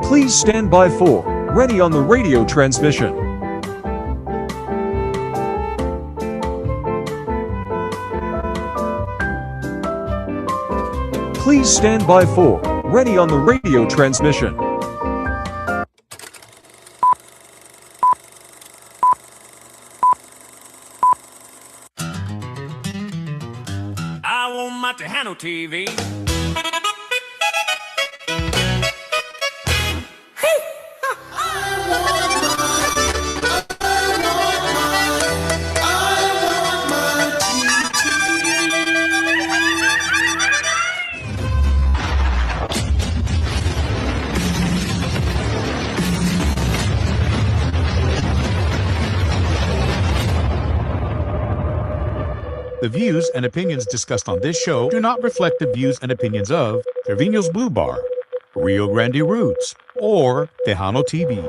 Please stand by for Reny on the radio transmission. Please stand by for Reny on the radio transmission. I want my Tejano TV. The views and opinions discussed on this show do not reflect the views and opinions of Trevino's Blue Bar, Rio Grande Roots, or Tejano TV.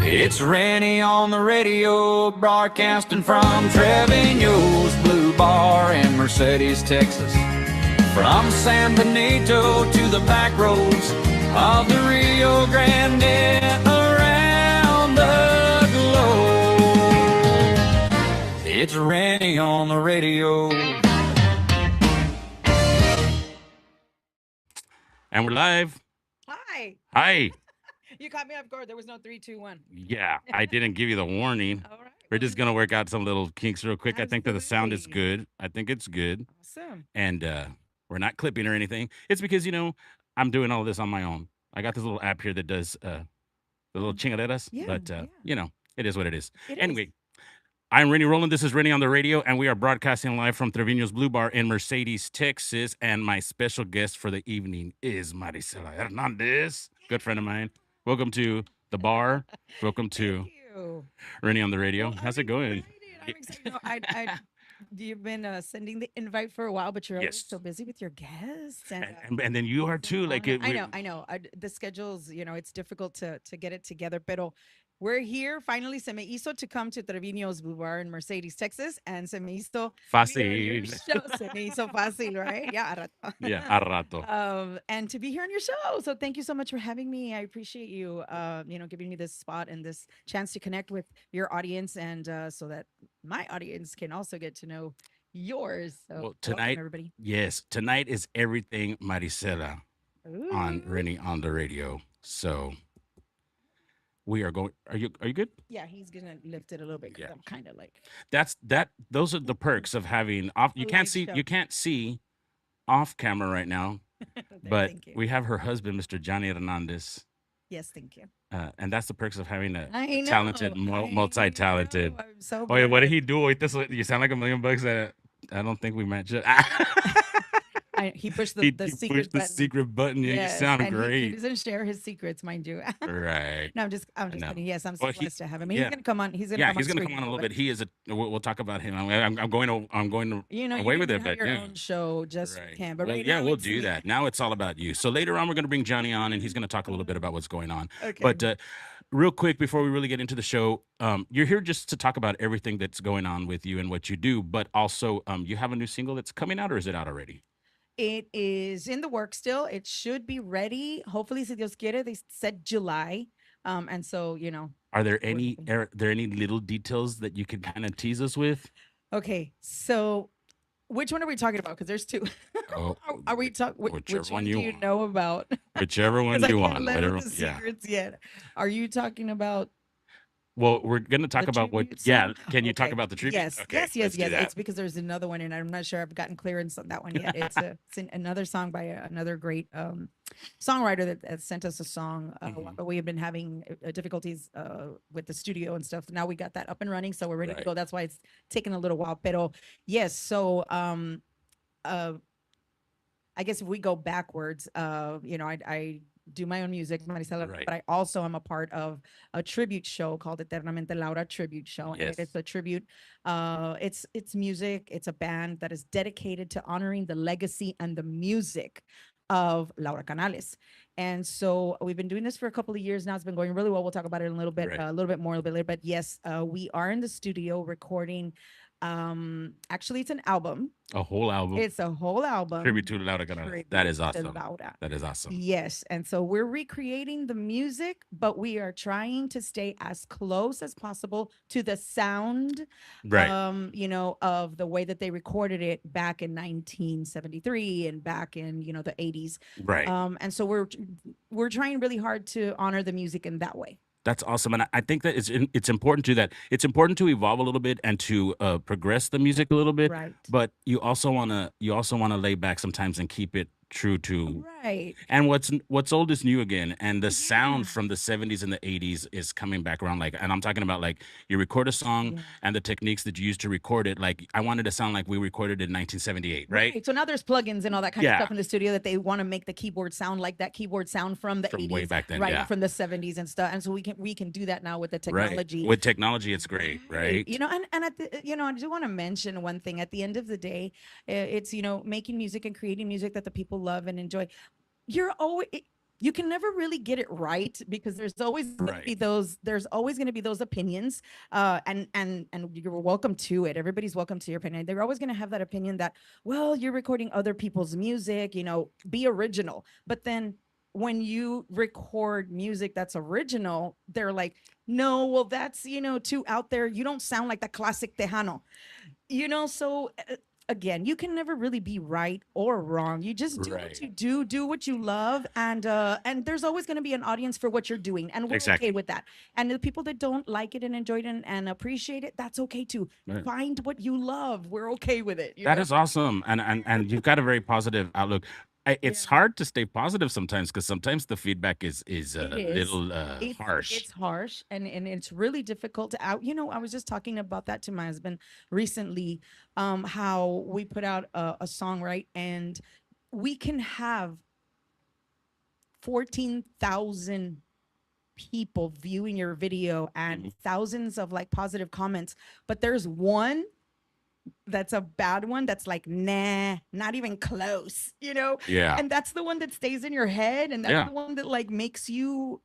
It's Reny on the radio, broadcasting from Trevino's Blue Bar in Mercedes, Texas. From San Benito to the back roads of the Rio Grande, around the globe. It's Reny on the radio. And we're live. Hi. Hi. You caught me off guard. There was no 3, 2, 1. Yeah, I didn't give you the warning. All right. We're just going to work out some little kinks real quick. I think that the sound is Absolutely. good. I think it's good. Awesome. And we're not clipping or anything. It's because, I'm doing all this on my own. I got this little app here that does the little chingaderas. Yeah, But, yeah. it is what it is. It Anyway, is. I'm Reny Roland. This is Reny on the radio, and we are broadcasting live from Trevino's Blue Bar in Mercedes, Texas. And my special guest for the evening is Marisela Hernandez, good friend of mine. Welcome to the bar. Welcome to Thank you. Reny on the radio. Well, How's I'm it going? excited. I'm excited. You've been sending the invite for a while, but you're always Yes. so busy with your guests. And then you are too. Like it, I know. The schedules, it's difficult to get it together. Pero we're here. Finally, se me hizo to come to Trevino's Blue Bar in Mercedes, Texas. And se me hizo be on your Fácil. show. Se me hizo fácil, right? Yeah, a rato. Yeah, a rato. And to be here on your show. So thank you so much for having me. I appreciate you, giving me this spot and this chance to connect with your audience, and so that my audience can also get to know yours. So Well, welcome, tonight, everybody. yes, tonight is everything Marisela on Ooh. Reny on the radio. So we are going. Are you good? Yeah, he's gonna lift it a little bit because Yeah. I'm kind of like Those are the perks of having off. You a can't live see. show. You can't see off camera right now, but Thank you. we have her husband, Mr. Johnny Hernandez. Yes, thank you. And that's the perks of having a I know. talented, I multi-talented. know, I'm so Oh yeah, what did blessed. he do? Wait, this you sound like $1,000,000 that I don't think we match it. He pushed he the he secret pushed the button. secret button. Yeah, Yes, you sound and he great. doesn't share his secrets, mind you. Right. No, I'm just know. kidding. Yes, I'm so Well, he- blessed to have him. yeah. He's gonna come on. He's gonna Yeah, come he's on gonna screen come on a little but, bit. He is a. We'll talk about him. I'm going to You away can with it, have but your yeah. own show just Right. can. But Well, right yeah, now we'll it's do me. that. Now it's all about you. So later on, we're going to bring Johnny on, and he's going to talk a little bit about what's going on. Okay. But real quick, before we really get into the show, you're here just to talk about everything that's going on with you and what you do. But also, you have a new single that's coming out, or is it out already? It is in the work still. It should be ready. Hopefully, si Dios quiere, they said July. And so, Are there we're any hoping. are there any little details that you could kind of tease us with? Okay, so which one are we talking about? Because there's two. Oh, Are we talking? whichever Which one one you do you want. know about? Whichever one Because I you can't want. let out Whatever. the Yeah. secrets yet. Are you talking about Well, we're going to talk the about what. tribute Yeah. song? Can you talk Okay. about the tribute? Yes, Okay. yes, Let's do that. It's because there's another one, and I'm not sure I've gotten clearance on that one yet. Another song by another great songwriter that sent us a song. Mhm. But we have been having difficulties with the studio and stuff. Now we got that up and running, so we're ready to Right. go. That's why it's taken a little while. Pero yes, so uh, I guess if we go backwards, I do my own music, Marisela, Right. but I also am a part of a tribute show called Eternamente Laura Tribute Show. And Yes. it's a tribute. It's music. It's a band that is dedicated to honoring the legacy and the music of Laura Canales. And so we've been doing this for a couple of years now. It's been going really well. We'll talk about it in a little bit, Right. a little bit more a little bit later. But yes, we are in the studio recording Actually, it's an album. A whole album. It's a whole album. Tribute to Laura Canales. That is Tribute to awesome. Laura. That is awesome. Yes. And so we're recreating the music, but we are trying to stay as close as possible to the sound, Right. you know, of the way that they recorded it back in 1973 and back in, you know, the 80s. Right. And so we're trying really hard to honor the music in that way. That's awesome, and I think that it's important to that. It's important to evolve a little bit and to progress the music a little bit. Right. But you also wanna lay back sometimes and keep it true to. Right. And what's old is new again, and the sound Yeah. from the 70s and the 80s is coming back around. Like, and I'm talking about like you record a song Yeah. and the techniques that you use to record it. Like, I wanted to sound like we recorded in 1978, right? So now there's plugins and all that kind of Yeah. stuff in the studio that they want to make the keyboard sound like that keyboard sound from the From 80s, way back then, right? yeah. From the 70s and stuff. And so we can do that now with the Right. technology. With technology, it's great, right? You know, and at the, you know, I do want to mention one thing. At the end of the day, it's, you know, making music and creating music that the people love and enjoy. You can never really get it right because there's always going to be Right. there's always going to be those opinions, and you're welcome to it. Everybody's welcome to your opinion. They're always going to have that opinion that, well, you're recording other people's music, you know, be original. But then when you record music that's original, they're like, no, well, that's, you know, too out there. You don't sound like the classic Tejano, you know. So again, you can never really be right or wrong. You just do what you Right. do what you love, and there's always going to be an audience for what you're doing, and we're okay Exactly. with that. And the people that don't like it and enjoy it and appreciate it, that's okay too. Right. Find what you love. We're okay with it. You That know? is awesome, and you've got a very positive outlook. It's Yeah. hard to stay positive sometimes because sometimes the feedback is It a is. little harsh. It's harsh and it's really difficult to out. You know, I was just talking about that to my husband recently, how we put out a song, right? And we can have 14,000 people viewing your video and Mhm. thousands of like positive comments, but there's one that's a bad one that's like, nah, not even close, you know? Yeah, And that's the one that stays in your head, and that's yeah, the one that like makes you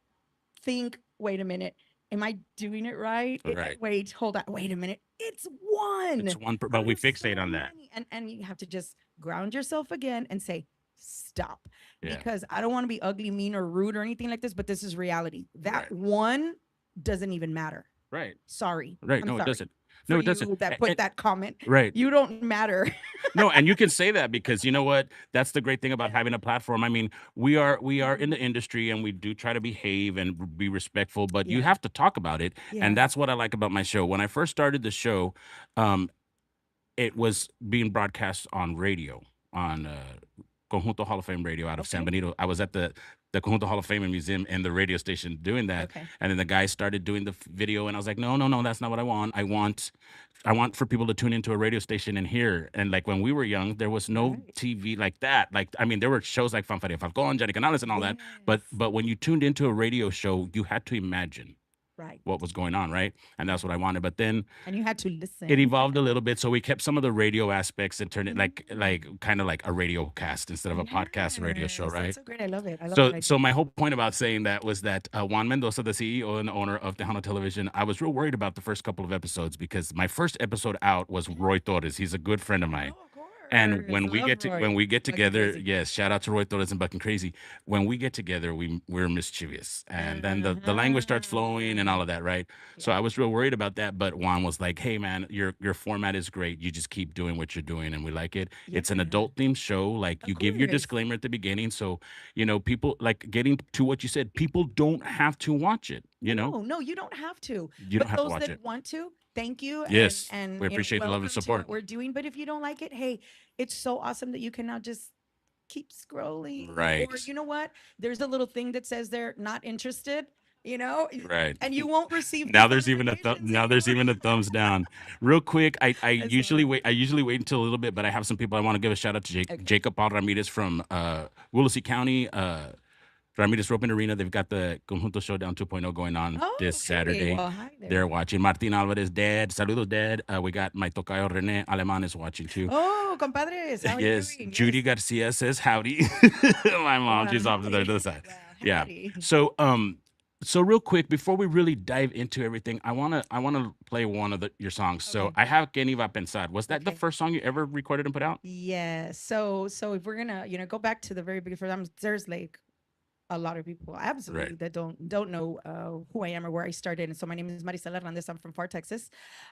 think, wait a minute, am I doing it right? right. Wait, hold on, wait a minute. It's one It's one, but out we of fixate so on that. many. And you have to just ground yourself again and say, stop. Yeah, Because I don't want to be ugly, mean, or rude or anything like this, but this is reality. That right, one doesn't even matter. right, Sorry. right. I'm No, it sorry doesn't. for No, it doesn't. you that put And, that comment. right. You don't matter. No, and you can say that because you know what? That's the great thing about having a platform. I mean, we are in the industry and we do try to behave and be respectful, but you Yeah. have to talk about it. Yeah. And that's what I like about my show. When I first started the show, um, it was being broadcast on radio on Conjunto Hall of Fame Radio out of San Okay. Benito. I was at the Conjunto Hall of Fame Museum and the radio station doing that. Okay. And then the guy started doing the video, and I was like, no, that's not what I want. I want for people to tune into a radio station and hear. And like when we were young, there was no Right. TV like that. Like, I mean, there were shows like Fanfaria Falcon, Jenny Canales, and all that. Yes. But when you tuned into a radio show, you had to imagine Right. what was going on, right? And that's what I wanted. But then And you had to it listen. evolved a little bit, so we kept some of the radio aspects and turned it like kind of like a radio cast instead of a podcast radio show, Yes, right? that's so great. I love it. I love So, that so idea. my whole point about saying that was that Juan Mendoza, the CEO and owner of Tejano Television, I was real worried about the first couple of episodes because my first episode out was Roy Torres. He's a good friend of mine. Oh, of course. And when we Love get Roy. when we get Bucket together, Crazy. yes, shout out to Roy Torres and Bucking Crazy. When we get together, we're mischievous, and then the language starts flowing and all of that, right? So I Yeah. was real worried about that, but Juan was like, "Hey, man, your format is great. You just keep doing what you're doing, and we like it. It's an Yeah. adult themed show. Like Of you give your course. disclaimer at the beginning, so people like getting to what you said. People don't have to watch it. You know, No, you don't have to. you don't But have to those watch that it. want to, thank you. Yes, And we you know, appreciate the love and welcome to support. what we're doing. But if you don't like it, hey, it's so awesome that you can now just keep scrolling. Or Right, you know what? There's a little thing that says they're not interested, you know, right. and you won't receive Now these there's even a notifications now there's anymore. even a thumbs down. Real quick, I I usually love wait. I usually wait until a little bit, but I have some people I want to give a shout out to. it. Okay. Jacob Paul Ramirez from Willacy County, Ramirez Roping Arena. They've got the Conjunto Showdown 2.0 going on Oh, this okay. Saturday. Well, hi They're there. watching. Martin Alvarez, Dad. Saludos, Dad. We got my tocayo Rene Aleman is watching too. Oh, compadres, how are you Yes, doing? Judy Yes. Garcia says howdy. My mom, Well, she's off to the howdy. other side. Well, Yeah. howdy. So So real quick, before we really dive into everything, I wanna play one of your songs. So Okay. I have "Que ni va a pensar." Was that the Okay. first song you ever recorded and put out? Yeah. So if we're gonna, go back to the very beginning, there's like a lot of people Right. absolutely that don't know who I am or where I started. And so my name is Marisela Hernandez. I'm from Far, Texas.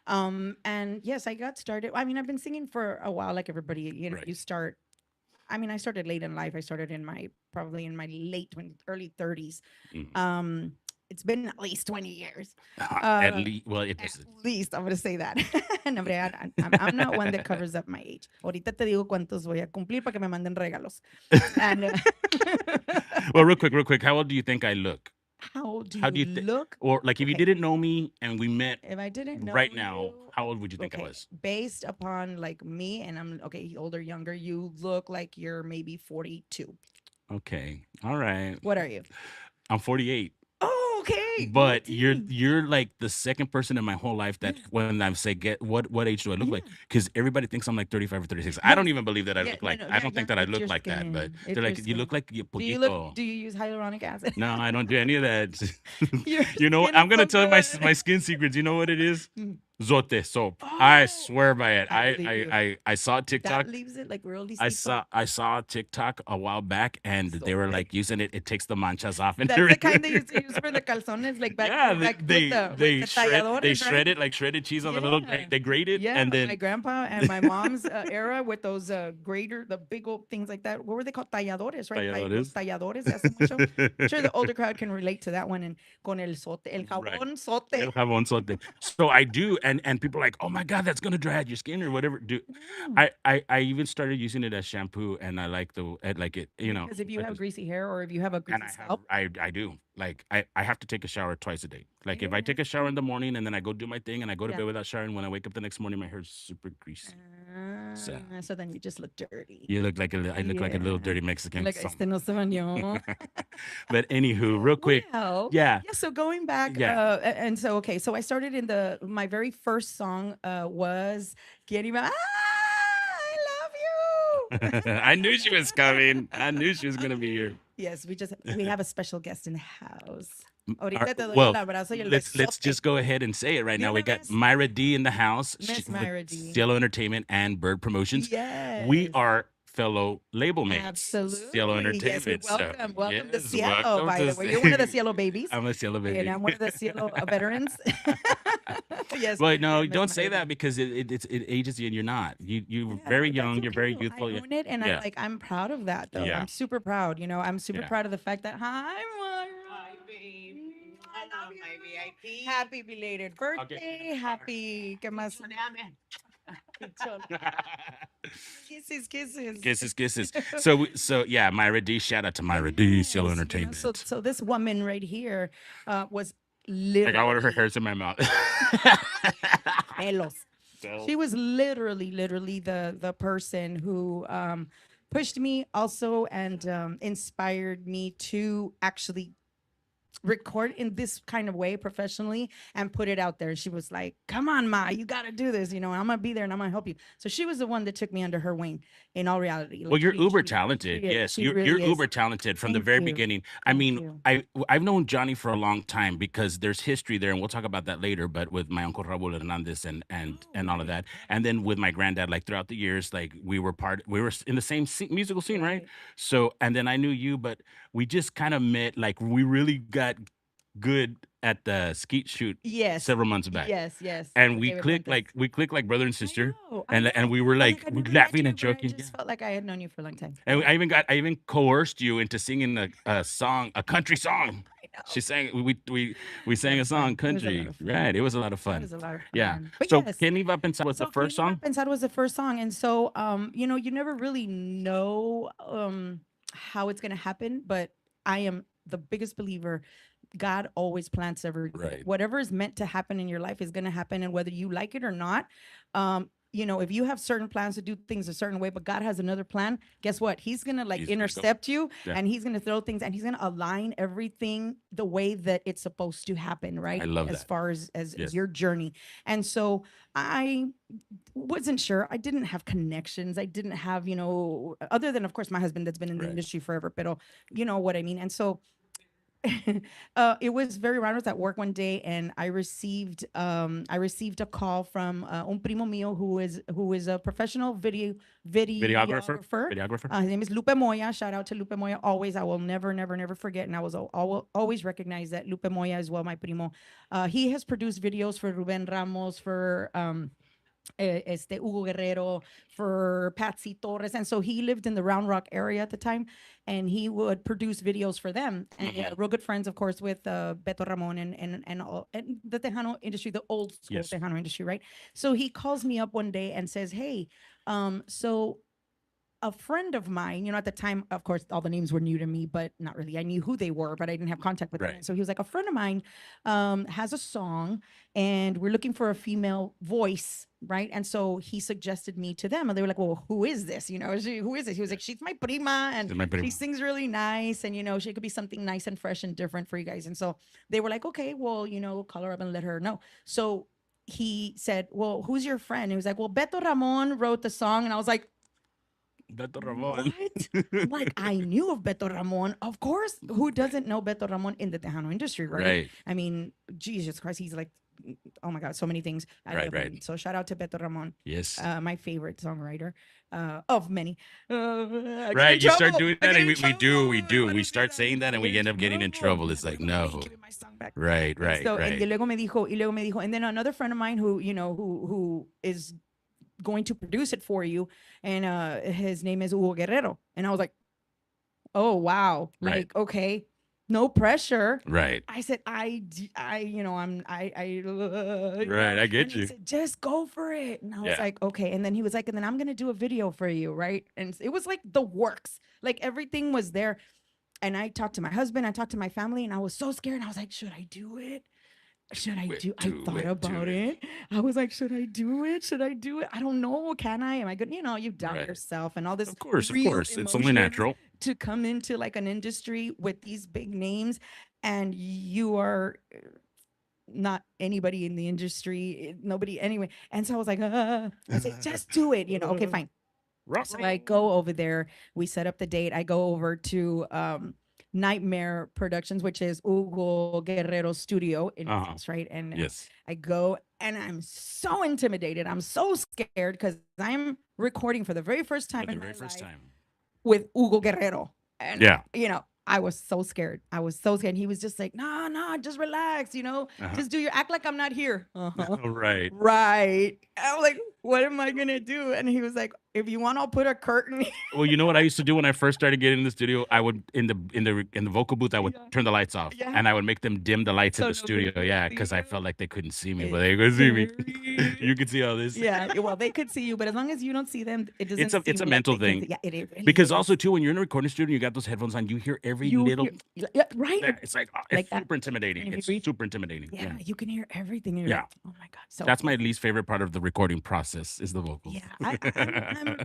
And yes, I got started. I mean, I've been singing for a while, like everybody. Right. You start. I mean, I started late in life. I started in my probably in my late 20s, early 30s. Mhm. Um, it's been at least 20 years. At Uh, least, well, it at is. least I'm gonna say that. No, hombre, I'm not one that covers up my age. Ahorita te digo cuántos voy a cumplir para que me manden regalos. And Well, real quick, how old do you think I look? how do How you do you think, look? or like if you Okay, didn't know me and we met if I didn't know right now, you, how old would you think I okay, was? based upon like me, and I'm okay, older, younger, you look like you're maybe 42. Okay, all right. What are you? I'm 48. Oh, okay. Oh, But you're dang. you're like the second person in my whole life that Yes. when I say get what age do I look like? Yeah. Because everybody thinks I'm like 35 or 36. I don't Yes. even believe that I Yeah. look No, like no. I Yeah. don't Yeah. think that I It's look your like that, but skin. they're It's your like, you look skin. like you Do you look? poquito. Do you use hyaluronic acid? No, I don't do any of that. Your You know, skin I'm is gonna so tell you good. my skin secrets. You know what it is? Mm. Zote soap. I Oh, swear by it. I believe you. I saw That TikTok. leaves it like really stiff. I saw TikTok a while back, and they were Sote. like using it. It takes the manchas off and That's the kind they everything. used to use for the calzones, like back Yeah, back with the they talladores, shred right? it like shredded cheese on the little Yeah. they grate it Yeah, and like my then grandpa and my mom's era with those grater, the big old things like that. What were they called? Talladores, right? Los talladores. talladores de hace mucho. I'm sure the older crowd can relate to that one. And con el sote, el Right. jabón sote. El jabón sote. So I do, and people are like, oh my god, that's gonna dry out your skin or whatever. Do Mm. I even started using it as shampoo, and I like I like it. Because if you I have just greasy hair or if you have a and greasy scalp, I do like I have to take a shower twice a day. Like if I yes. take a shower in the morning and then I go do my thing and I go to Yeah. bed without showering, when I wake up the next morning, my hair's super greasy. So So then you just look dirty. you look like I look like a little Yeah. dirty Mexican. Like, este no se bañó. But anywho, real quick, Well, yeah, yeah. So going back, yeah. and so okay, so I started in my very first song was "Quién iba." I love you. I knew she was coming. I knew she was gonna be here. Yes, we have a special guest in the house. All Ahorita right, te doy well, el abrazo y el let's besote. just go ahead and say it right De now. We una got vez. Myra D in the house. Miss with Myra D. Cielo Entertainment and Bird Promotions. We Yes. are fellow label mates. Absolutely. Cielo Yes, Entertainment. so welcome to yes, Cielo, welcome by to the way. You're one of the C- Cielo babies. I'm a Cielo And baby. I'm one of the Cielo veterans. Yes. Well, no, Miss don't say Myra that D. because it ages you and you're not. You're Yeah, very but that's young. You're very okay. youthful. I own it, and Yeah. I'm proud of that though. Yeah. I'm super proud. I'm super Yeah. proud of the fact that hi, Myra. I love you. Happy belated birthday. Happy. ¿Qué más? Kisses, kisses. Kisses. So yeah, Myra D. Shout out to Myra D. Cielo Yes, Entertainment. so this woman right here was I got one of her literally hairs in my mouth. pelos. She was literally the person who pushed me also and inspired me to actually record in this kind of way professionally and put it out there. She was like, "Come on, Ma, you got to do this. I'm gonna be there and I'm gonna help you." So she was the one that took me under her wing. In all reality, Well, like you're uber she talented. is. Yes, She you're really is. uber talented from the Thank very you. beginning. I Thank mean, you. I've known Johnny for a long time because there's history there, and we'll talk about that later. But with my uncle Raul Hernandez and all of that, and then with my granddad, like throughout the years, like we were in the same musical scene, right? Right. So, and then I knew you, but we just kind of met. Like we really got good at the skeet shoot Yes. several months back. Yes. And we Okay, clicked Puentes. like brother and I sister. know, And we were Like, like I never met laughing you, and but I joking. just felt like I had known you for a long time. And I even coerced you into singing a song, a country song. I know. She sang we sang It a was song fun. It was a lot country. of fun. Right. It was a lot of It fun. was a lot of Yeah. fun. But So yes. Can Iba Pensar was the So first Quien Iba song? a Pensar was the first song. And so you never really know how it's gonna happen, but I am the biggest believer. God always plants everything. Right. Whatever is meant to happen in your life is gonna happen, and whether you like it or not, if you have certain plans to do things a certain way, but God has another plan, guess what? He's gonna like He's gonna go- intercept you, Yeah. and he's gonna throw things, and he's gonna align everything the way that it's supposed to happen, right? I love as that. far as Yes. your journey. And so I wasn't sure. I didn't have connections. I didn't have, other than of course my husband that's been in the Right. industry forever, but you know what I mean. And so it was very random. I was at work one day and I received a call from un primo mío who is a professional Videographer. videographer. His name is Lupe Moya. Shout out to Lupe Moya. Always, I will never forget. And I will always recognize that Lupe Moya is well my primo. He has produced videos for Ruben Ramos, for Hugo Guerrero, for Patsy Torres. And so he lived in the Round Rock area at the time, and he would produce videos for them. And real good friends, of course, with Beto Ramon and the Tejano industry, the old school Tejano industry, right? So he calls me up one day and says, hey, so a friend of mine, at the time, of course, all the names were new to me, but not really. I knew who they were, but I didn't have contact with them. So he was like, a friend of mine has a song and we're looking for a female voice, right? And so he suggested me to them and they were like, well, who is this? Who is this? He was like, she's my prima and she sings really nice and, she could be something nice and fresh and different for you guys. And so they were like, okay, well, call her up and let her know. So he said, well, who's your friend? And he was like, well, Beto Ramon wrote the song. And I was like, Beto Ramon. What? Like, I knew of Beto Ramon. Of course, who doesn't know Beto Ramon in the Tejano industry, right? I mean, Jesus Christ, he's like, oh my God, so many things. I love him. So shout out to Beto Ramon. Yes. My favorite songwriter of many. Right, you start doing that and we do. We start saying that and we end up getting in trouble. It's like, no. Right. So, and luego me dijo, and then another friend of mine who, who is going to produce it for you, and his name is Hugo Guerrero. And I was like, oh wow, like, okay, no pressure. Right. I said, I get you. He said, just go for it. And I was like, okay. And then he was like, and then I'm gonna do a video for you, right? And it was like the works, like everything was there. And I talked to my husband, I talked to my family, and I was so scared. I was like, should I do it? I thought about it. I was like, should I do it? I don't know. Can I? Am I good? You doubt yourself and all this. Of course. It's only natural to come into like an industry with these big names and you are not anybody in the industry, nobody anyway. And so I was like, I said, just do it. Okay, fine. So I go over there. We set up the date. I go over to Nightmare Productions, which is Hugo Guerrero's studio in Phoenix, right? And I go and I'm so intimidated. I'm so scared because I'm recording for the very first time with Hugo Guerrero. And, I was so scared. He was just like, no, just relax, just act like I'm not here. Right. I was like, what am I going to do? And he was like, if you want, I'll put a curtain. Well, you know what I used to do when I first started getting in the studio? I would in the vocal booth, I would turn the lights off and I would make them dim the lights in the studio. Yeah, because I felt like they couldn't see me, but they could see me. You could see all this. Yeah, well, they could see you, but as long as you don't see them, it doesn't. It's a mental thing. Yeah, it really because is. also too, when you're in a recording studio, you got those headphones on, you hear every little. Right. It's like it's super intimidating. It's super intimidating. Yeah, you can hear everything. Yeah. Like, oh my God. So that's my least favorite part of the recording process is the vocals. Yeah,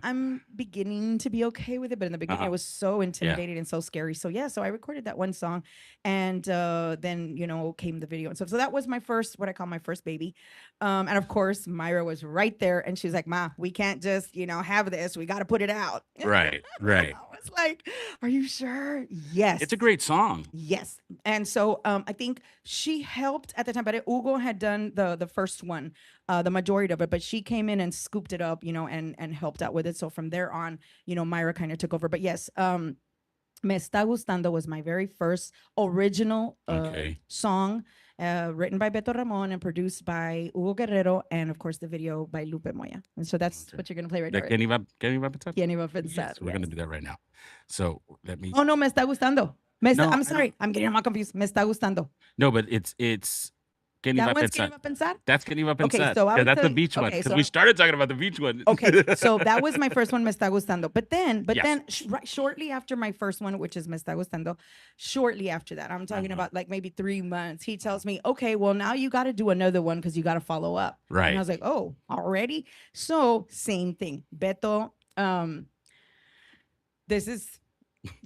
I'm beginning to be okay with it, but in the beginning, I was so intimidated and so scary. So so I recorded that one song, and then came the video and stuff. So that was my first, what I call my first baby, and of course Myra was right there, and she was like, "Ma, we can't just have this. We got to put it out." Right. I was like, "Are you sure?" Yes. It's a great song. Yes, and so I think she helped at the time, but Hugo had done the first one, the majority of it, but she came in and scooped it up, and helped out with it. So from there on, Myra kind of took over. But yes, Me Está Gustando was my very first original song, written by Beto Ramon and produced by Hugo Guerrero, and of course the video by Lupe Moya. And so that's what you're gonna play right now. ¿Quién iba a pensar? ¿Quién iba a pensar? Yes, we're gonna do that right now. So let me. Oh no, Me Está Gustando. I'm sorry, I'm getting all confused. Me Está Gustando. No, but it's. ¿Quién iba a pensar? That's ¿Quién iba a pensar? Okay, so that's the beach one. Because we started talking about the beach one. Okay, so that was my first one, Me Está Gustando. But then, shortly after my first one, which is Me Está Gustando, shortly after that, I'm talking about like maybe 3 months, he tells me, okay, well, now you got to do another one because you got to follow up. Right. And I was like, oh, already? So same thing. Beto, this is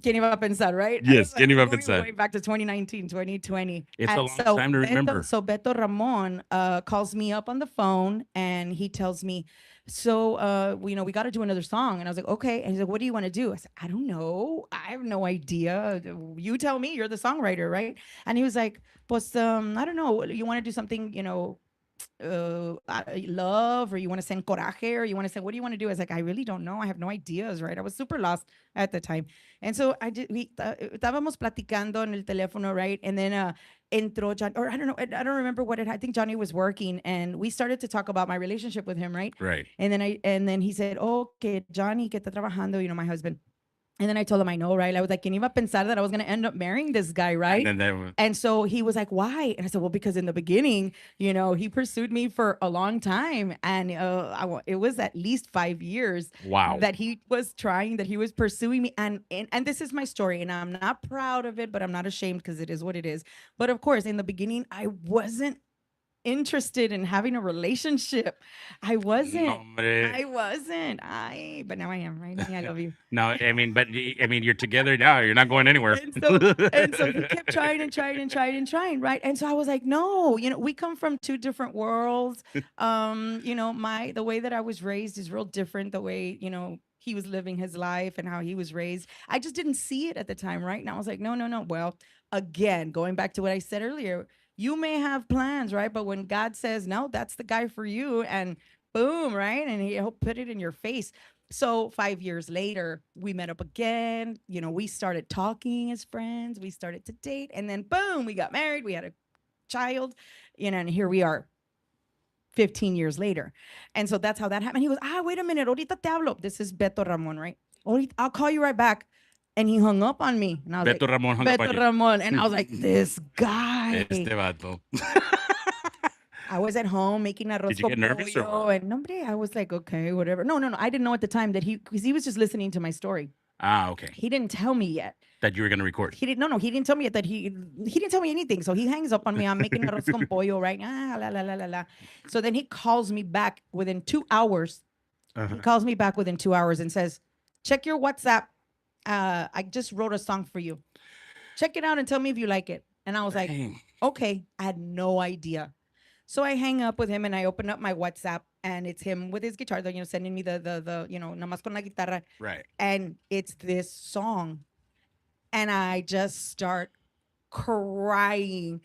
¿Quién iba a pensar, right? Yes, I ¿quién iba a going pensar? way back to 2019, 2020. It's a And long time to remember. Beto Ramon calls me up on the phone and he tells me, so, we got to do another song. And I was like, okay. And he's like, what do you want to do? I said, I don't know. I have no idea. You tell me, you're the songwriter, right? And he was like, pues, I don't know. You want to do something, love, or you want to send coraje, or you want to say, what do you want to do? I was like, I really don't know. I have no ideas, right? I was super lost at the time. And so estábamos platicando en el teléfono, right? And then entró John, or I don't know, I don't remember what it, I think Johnny was working and we started to talk about my relationship with him, right? Right. And then he said, oh, que Johnny, que está trabajando, my husband. And then I told him, I know, right? I was like, ¿quién iba a pensar that I was going to end up marrying this guy, right? And so he was like, why? And I said, well, because in the beginning, he pursued me for a long time. And it was at least 5 years Wow. that he was pursuing me. And this is my story. And I'm not proud of it, but I'm not ashamed because it is what it is. But of course, in the beginning, I wasn't interested in having a relationship. I wasn't. But now I am, right? I love you. No, I mean, you're together now. You're not going anywhere. And so he kept trying and trying and trying and trying, right? And so I was like, no, we come from two different worlds. The way that I was raised is real different. The way, he was living his life and how he was raised. I just didn't see it at the time, right? And I was like, no. Well, again, going back to what I said earlier, you may have plans, right? But when God says, no, that's the guy for you, and boom, right? And he'll put it in your face. So 5 years later, we met up again. We started talking as friends. We started to date. And then boom, we got married. We had a child, and here we are 15 years later. And so that's how that happened. He goes, wait a minute. Ahorita te hablo. This is Beto Ramon, right? I'll call you right back. And he hung up on me. And I was Beto Ramon hung up on you. Ramon. And I was like, this guy. Este vato. I was at home making arroz. Did you get nervous or what? And I was like, okay, whatever. No. I didn't know at the time that because he was just listening to my story. Okay. He didn't tell me yet that you were going to record. He didn't. No. He didn't tell me yet that he didn't tell me anything. So he hangs up on me. I'm making arroz con pollo, right? La la la la la. So then he calls me back within 2 hours. He calls me back within 2 hours and says, check your WhatsApp. I just wrote a song for you. Check it out and tell me if you like it. And I was like, okay. I had no idea. So I hang up with him and I open up my WhatsApp and it's him with his guitar, sending me the nada más con la guitarra. Right. And it's this song. And I just start crying.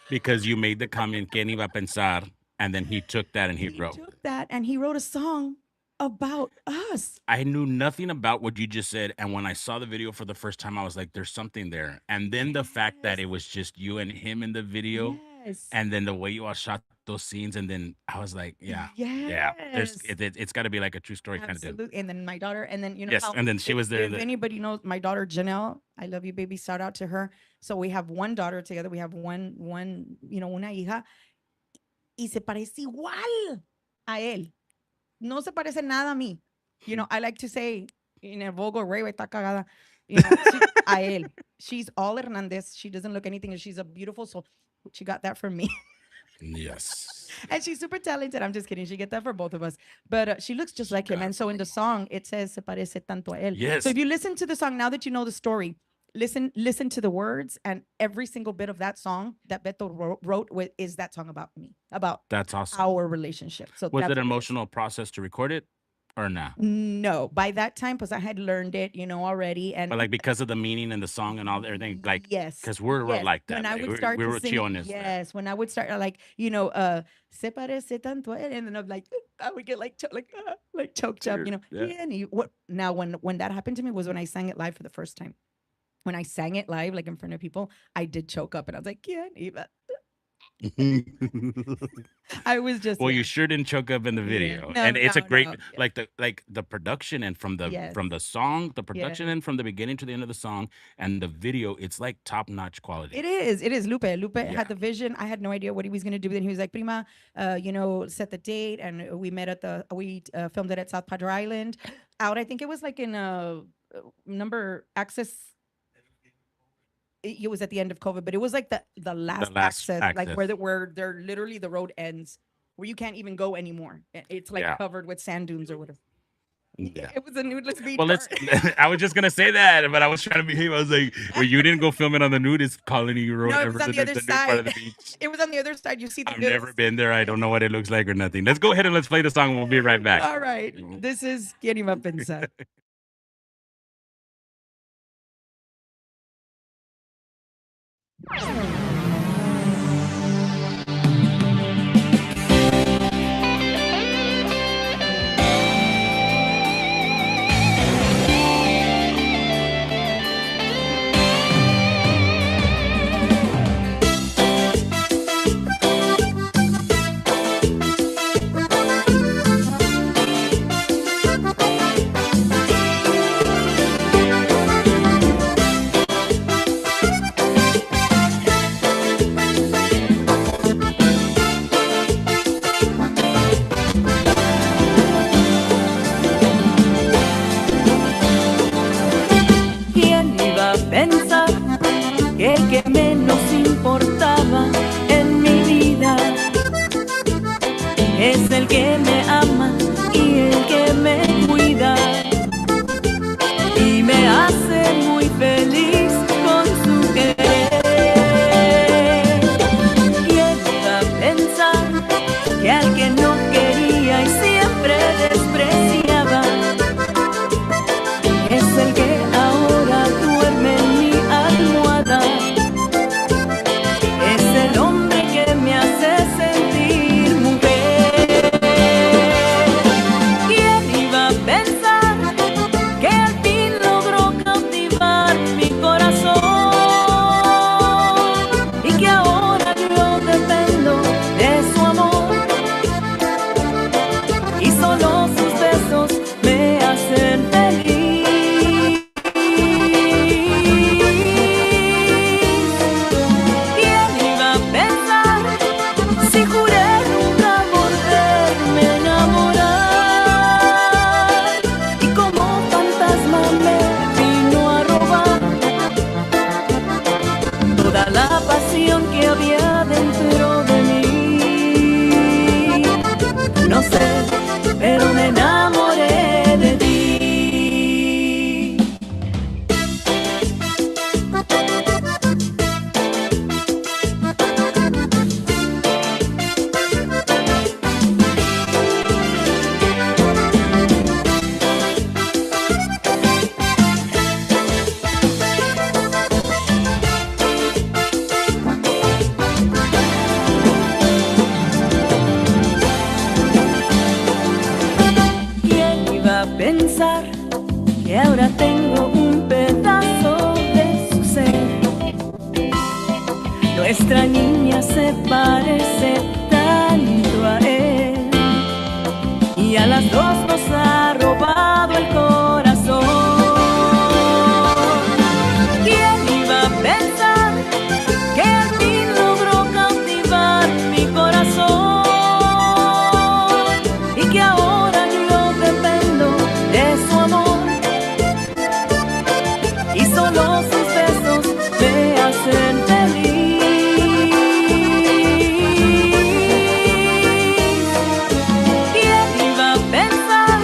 Because you made the comment, ¿quién iba a pensar? And then he took that and he wrote. He took that and he wrote a song about us. I knew nothing about what you just said. And when I saw the video for the first time, I was like, there's something there. And then the fact that it was just you and him in the video. Yes. And then the way you all shot those scenes. And then I was like, yeah. It's got to be like a true story kind of thing. Absolutely. And then my daughter, and then, Yes, and then she was there. If anybody knows my daughter, Janelle, I love you, baby. Shout out to her. So we have one daughter together. We have one, una hija. Y se parece igual a él. No se parece nada a mí. I like to say in a vulgar way, está cagada. A él. She's all Hernandez. She doesn't look anything. She's a beautiful soul. She got that from me. Yes. And she's super talented. I'm just kidding. She get that for both of us. But she looks just like him. And so in the song, it says, se parece tanto a él. Yes. So if you listen to the song, now that you know the story, listen to the words, and every single bit of that song that Beto wrote is that song about me, about that's awesome. Our relationship. So was it an emotional process to record it or not? No, by that time, because I had learned it, already. And but like because of the meaning and the song and all everything, like yes, because we're like that. When I would start to sing, chiones. Yes, when I would start like se parece tanto, and then I'm like I would get like choked up, Yeah. Now when that happened to me was when I sang it live for the first time. When I sang it live, like in front of people, I did choke up and I was like, yeah, Eva. I was just you sure didn't choke up in the video. No, and it's a great yeah. like the production and from the song, the production and from the beginning to the end of the song and the video, it's like top-notch quality. It is. Lupe had the vision. I had no idea what he was going to do. Then he was like, Prima, set the date, and we filmed it at South Padre Island. I think it was like in number access. It was at the end of COVID, but it was like the last access, like where they're literally the road ends, where you can't even go anymore. It's like covered with sand dunes or whatever. Yeah. It was a nudeless beach. Well, let's. bar. I was just gonna say that, but I was trying to behave. I was like, "Well, you didn't go film it on the nudist colony or No, it was whatever, on the other nude part of the side. beach." It was on the other side. You see the I've never nudist. been there. I don't know what it looks like or nothing. Let's go ahead and let's play the song. We'll be right back. All right. This is ¿Quién iba a pensar? ¿Quién iba a pensar que el que menos importaba en mi vida es el que me ama y el que me cuida y me hace muy feliz con su querer? ¿Quién iba a pensar que al que no quería y siempre despreciaba es el que ahora duerme en mi almohada? Es el hombre que me hace sentir mujer. ¿Quién iba a pensar que al fin logró cautivar mi corazón y que ahora yo dependo de su amor y solo sus besos me hacen feliz? ¿Quién iba a pensar si juré nunca volverme a enamorar y como fantasma me vino a robar toda la pasión que había dentro de mí? No sé, pero me enamoré de ti. ¿Quién iba a pensar que ahora tengo un pedazo de su ser? Nuestra niña se parece tanto a él y a las dos nos ha robado el corazón. ¿Quién iba a pensar que al fin logró cautivar mi corazón y que ahora yo dependo de su amor y solo sus besos me hacen feliz? ¿Quién iba a pensar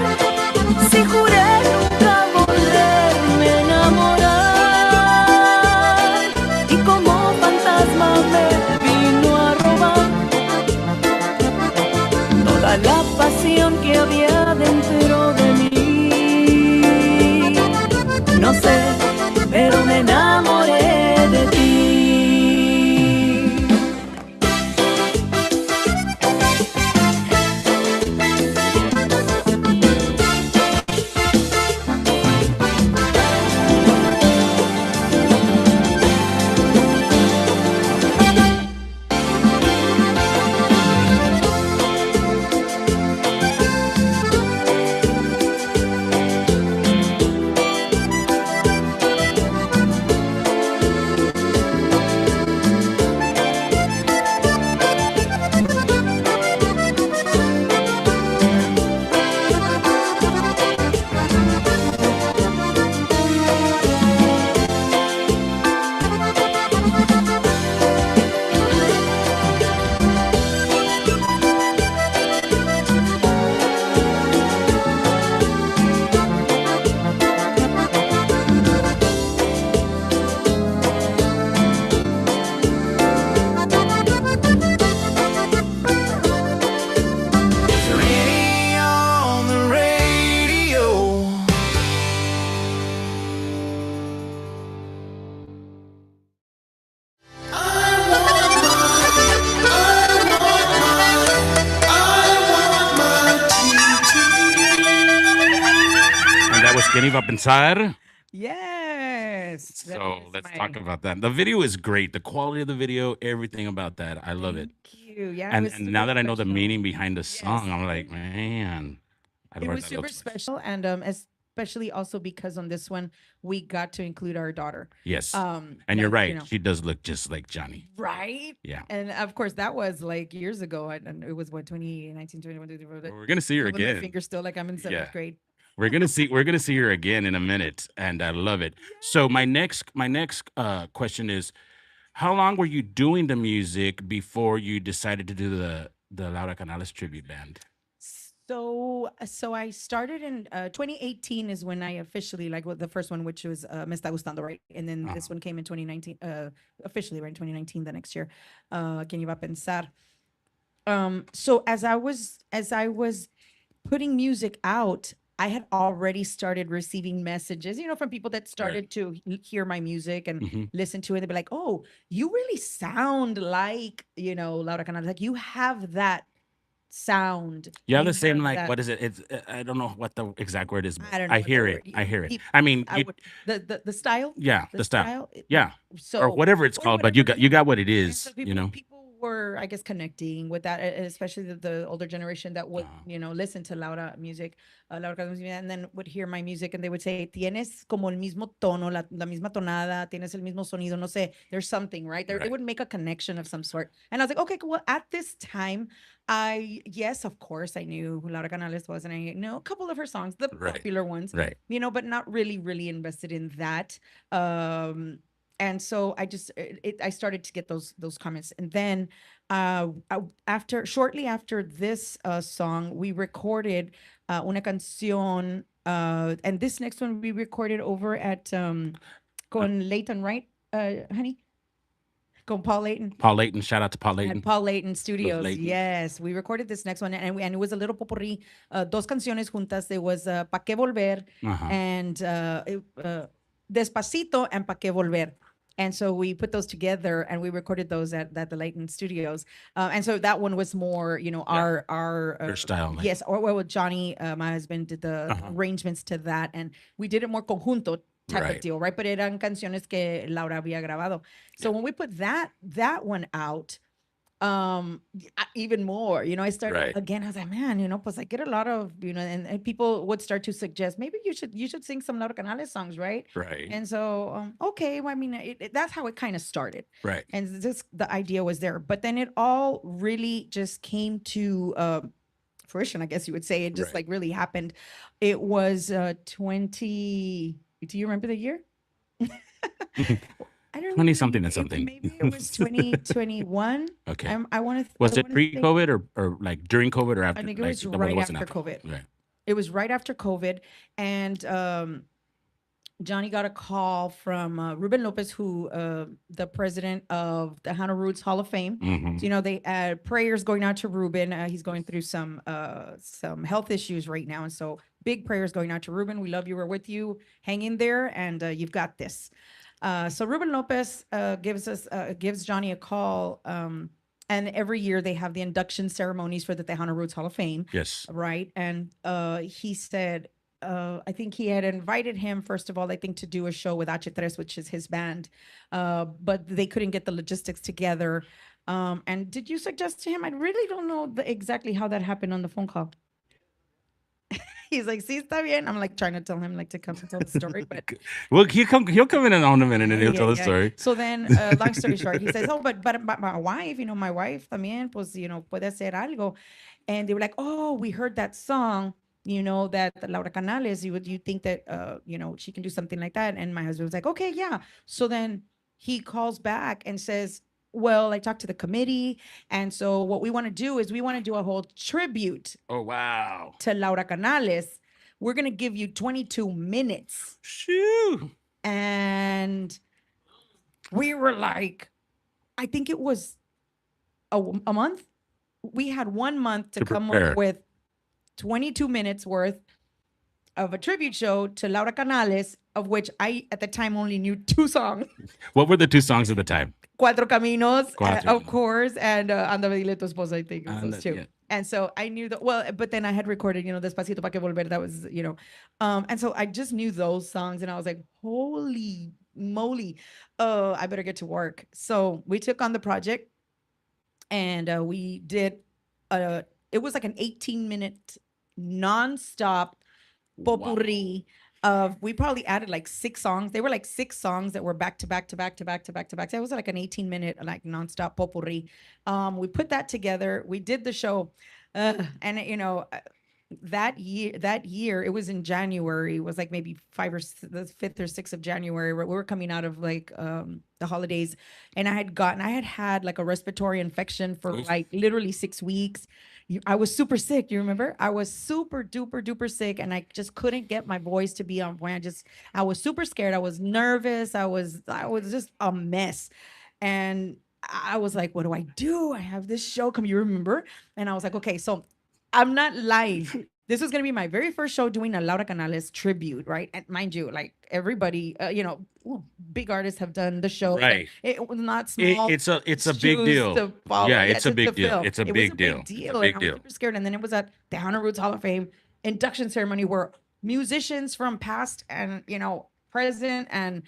¿Quién iba a pensar? Yes. that So is let's my- talk about that. The video is great. The quality of the video, everything about that. I love it. Thank you. Yeah, it And, was and super now that I know the special. meaning behind the song, Yes. I'm like, man, I It love was that super looks nice. special, and especially also because on this one we got to include our daughter. Yes. And you're that, right. She does look just like Johnny. right? Yeah. And of course, that was like years ago. And it was what 2019, 21, Well, we're gonna see her with my again. finger still like I'm in seventh Yeah. grade. We're gonna see her again in a minute, and I love it. So my next question is, how long were you doing the music before you decided to do the Laura Canales tribute band? So I started in 2018 is when I officially like the first one, which was Me Está Gustando, right? And then this one came in 2019, officially right in 2019, the next year. ¿Quién iba a pensar? So as I was putting music out, I had already started receiving messages, from people that started to hear my music and Mhm. listen to it. They'd be like, "Oh, you really sound like, Laura Canales. Like you have that sound. You have the same have like that." what is it? It's I don't know what the exact word is. But I don't know. I what hear the it. word- I hear it. peop- I mean, I would the style. yeah, the style. Yeah, So or whatever it's or called. But whatever, you got what it And is. so people were, I guess, connecting with that, especially the older generation that would, listen to Laura music, Laura Canales music, and then would hear my music, and they would say, "Tienes como el mismo tono, la misma tonada, tienes el mismo sonido, no sé, there's something, right?" They Right. would make a connection of some sort, and I was like, okay, cool. Well, at this time, yes, of course, I knew who Laura Canales was, and I know a couple of her songs, the Right. popular ones, Right. but not really invested in that. And so I started to get those comments, and then shortly after this song, we recorded una canción, and this next one we recorded over at con Leighton, right, honey? Con Paul Leighton. Paul Layton. Shout out to Paul At Layton. Paul Leighton Studios. Laytons. Yes, we recorded this next one, and it was a little potpourri, dos canciones juntas. There was Pa' qué volver and Despacito and Pa' qué volver. And so we put those together and we recorded those at the Leighton Studios. And so that one was more, our Your style, like- yes, or well, Johnny, my husband, did the arrangements to that, and we did it more conjunto type Right. of deal, right? But eran canciones que Laura había grabado. So when we put that one out, even more, I started Right. again. I was like, man, pues I get a lot of, and people would start to suggest maybe you should sing some Laura Canales songs, right? Right. And so, okay, well, I mean, that's how it kind of started. Right. And the idea was there, but then it all really just came to fruition, I guess you would say. It just Right. like really happened. It was 20. Do you remember the year? I don't 20 know, something and something. Maybe it was 2021. Okay. I want to. Was it pre-COVID or like during COVID or after? I think it like, was the one that right wasn't after COVID. Right. It was right after COVID, and Johnny got a call from Ruben Lopez, who the president of the Hannah Roots Hall of Fame. Mhm. So, they prayers going out to Ruben. He's going through some health issues right now, and so big prayers going out to Ruben. We love you. We're with you. Hang in there, and you've got this. So Ruben Lopez gives Johnny a call, and every year they have the induction ceremonies for the Tejano Roots Hall of Fame. Yes. Right. And he said, I think he had invited him, first of all, I think to do a show with H3, which is his band, but they couldn't get the logistics together. And did you suggest to him? I really don't know exactly how that happened on the phone call. He's like, sí, está bien. I'm like trying to tell him like to come and tell the story, but Well, he'll come in a minute and he'll yeah, tell the yeah. story. So then, long story short, he says, "Oh, but my wife, my wife también, pues, puede hacer algo." And they were like, "Oh, we heard that song, that Laura Canales. You think that, she can do something like that?" And my husband was like, "Okay, yeah." So then he calls back and says, "Well, I talked to the committee, and so what we want to do is we want to do a whole tribute Oh, wow. to Laura Canales. We're gonna give you 22 minutes." Shoo. And we were like, I think it was a month. We had 1 month to come prepare. up with 22 minutes worth of a tribute show to Laura Canales, of which I, at the time, only knew 2 songs. What were the 2 songs at the time? Cuatro Caminos, Cuatro of Caminos. course, and Anda Dile Tu Esposa, I think it was Anda, those 2. yeah. And so I knew that, well, but then I had recorded, Despacito pa' que volver. That was, and so I just knew those songs and I was like, holy moly, I better get to work. So we took on the project and we did, it was like an 18-minute nonstop potpourri of, we probably added like 6 songs. They were like 6 songs that were back to back to back to back to back to back. So it was like an 18-minute like nonstop potpourri. We put that together. We did the show, and that year it was in January. It was like maybe the 5th or 6th of January. We were coming out of like the holidays, and I had like a respiratory infection for like literally 6 weeks. I was super sick. You remember? I was super duper duper sick, and I just couldn't get my voice to be on point. I was super scared. I was nervous. I was just a mess, and I was like, "What do I do? I have this show come." You remember? And I was like, "Okay, so I'm not lying." This was going to be my very first show doing a Laura Canales tribute, right? And mind you, like everybody, big artists have done the show. Right. It was not small. It's a big shoes deal. to follow. Yeah, Yeah, it's a to big deal. fill. It's a It was big deal. It's It's a a big big deal. And I deal. was super scared. And then it was at the Tejano Roots Hall of Fame induction ceremony where musicians from past and, present and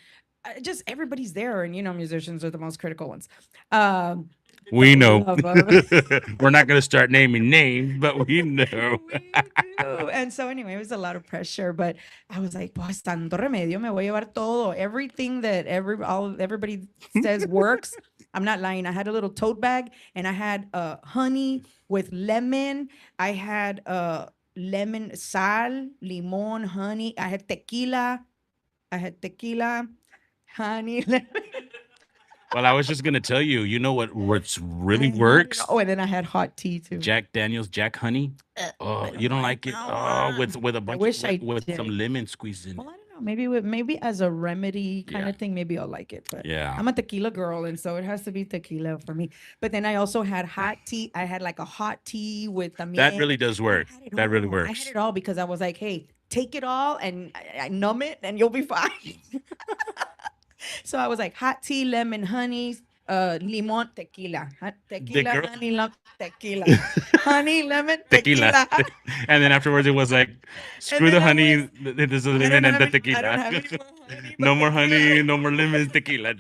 just everybody's there. And, musicians are the most critical ones. We that know. love We're not going to start naming names, but we know. We do. And so anyway, it was a lot of pressure, but I was like, pues tanto remedio, me voy a llevar todo. Everything that everybody says works. I'm not lying. I had a little tote bag and I had honey with lemon. I had lemon, sal, limon, honey. I had tequila, honey, lemon. Well, I was just going to tell you, you know what's really I had it works? all. Oh, and then I had hot tea too. Jack Daniels, Jack Honey. Oh, you don't like it? that Oh, one. with a bunch wish I with did. some lemon squeezed in Well, it. I don't know. Maybe as a remedy kind Yeah. of thing, maybe I'll like it. But Yeah. I'm a tequila girl, and so it has to be tequila for me. But then I also had hot tea. I had like a hot tea with That really does work. I had it That really all. I works. had it all because I was like, hey, take it all and I numb it, and you'll be fine. So I was like, hot tea, lemon, honey, limon, tequila, tequila, girl- honey, tequila, honey, lemon, Tequila. tequila. And then afterwards it was like, screw the then I honey, there's the I lemon don't and the have any- I tequila. don't have any more honey, No but more honey, tequila. no more lemons, tequila.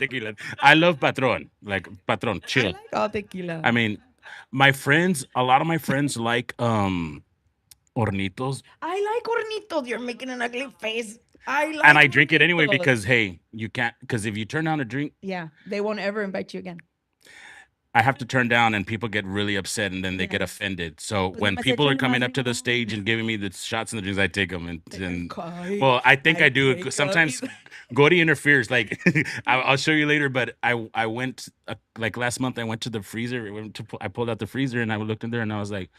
I love Patron. Like Patron, I chill. like all tequila. I mean, a lot of my friends like hornitos, I like hornitos. You're making an ugly face. I like and I drink it anyway hornitos. because hey, you can't, because if you turn down a drink, Yeah, they won't ever invite you again. I have to turn down and people get really upset and then they get Yes. offended. So Pues when nomás people are échale coming más up to the limón. stage and giving me the shots and the drinks, I take them. And Ay, well, I think I ay, do. ay, Sometimes Gaby. Gordy interferes. Like I'll show you later, but I went like last month. I went to the freezer. I pulled out the freezer and I looked in there and I was like,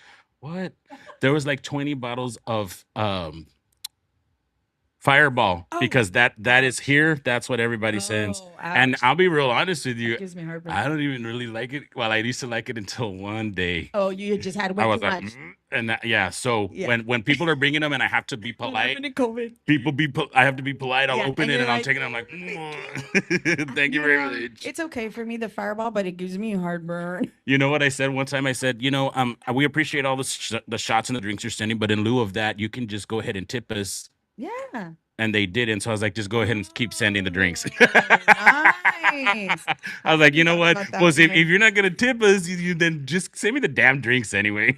what? There was like 20 bottles of Fireball Oh, because that is here. That's what everybody says. Oh, And ouch. I'll be real honest with That you. gives me heartburn. I don't even really like it. Well, I used to like it until one day. Oh, you just had I way was too like, much. and yeah. So Yeah. when people are bringing them and I have to be polite, COVID. I have to be polite. I'll Yeah, open and it you're and I'm like, taking it. I'm like, thank you very much. It's okay for me, the Fireball, but it gives me heartburn. You know what I said one time? I said, we appreciate all the shots and the drinks you're sending, but in lieu of that, you can just go ahead and tip us. Yeah. And they didn't. So I was like, just go ahead and keep sending the drinks. Nice. I was like, you know what? About that Well, if one. you're not gonna tip us, you then just send me the damn drinks anyway.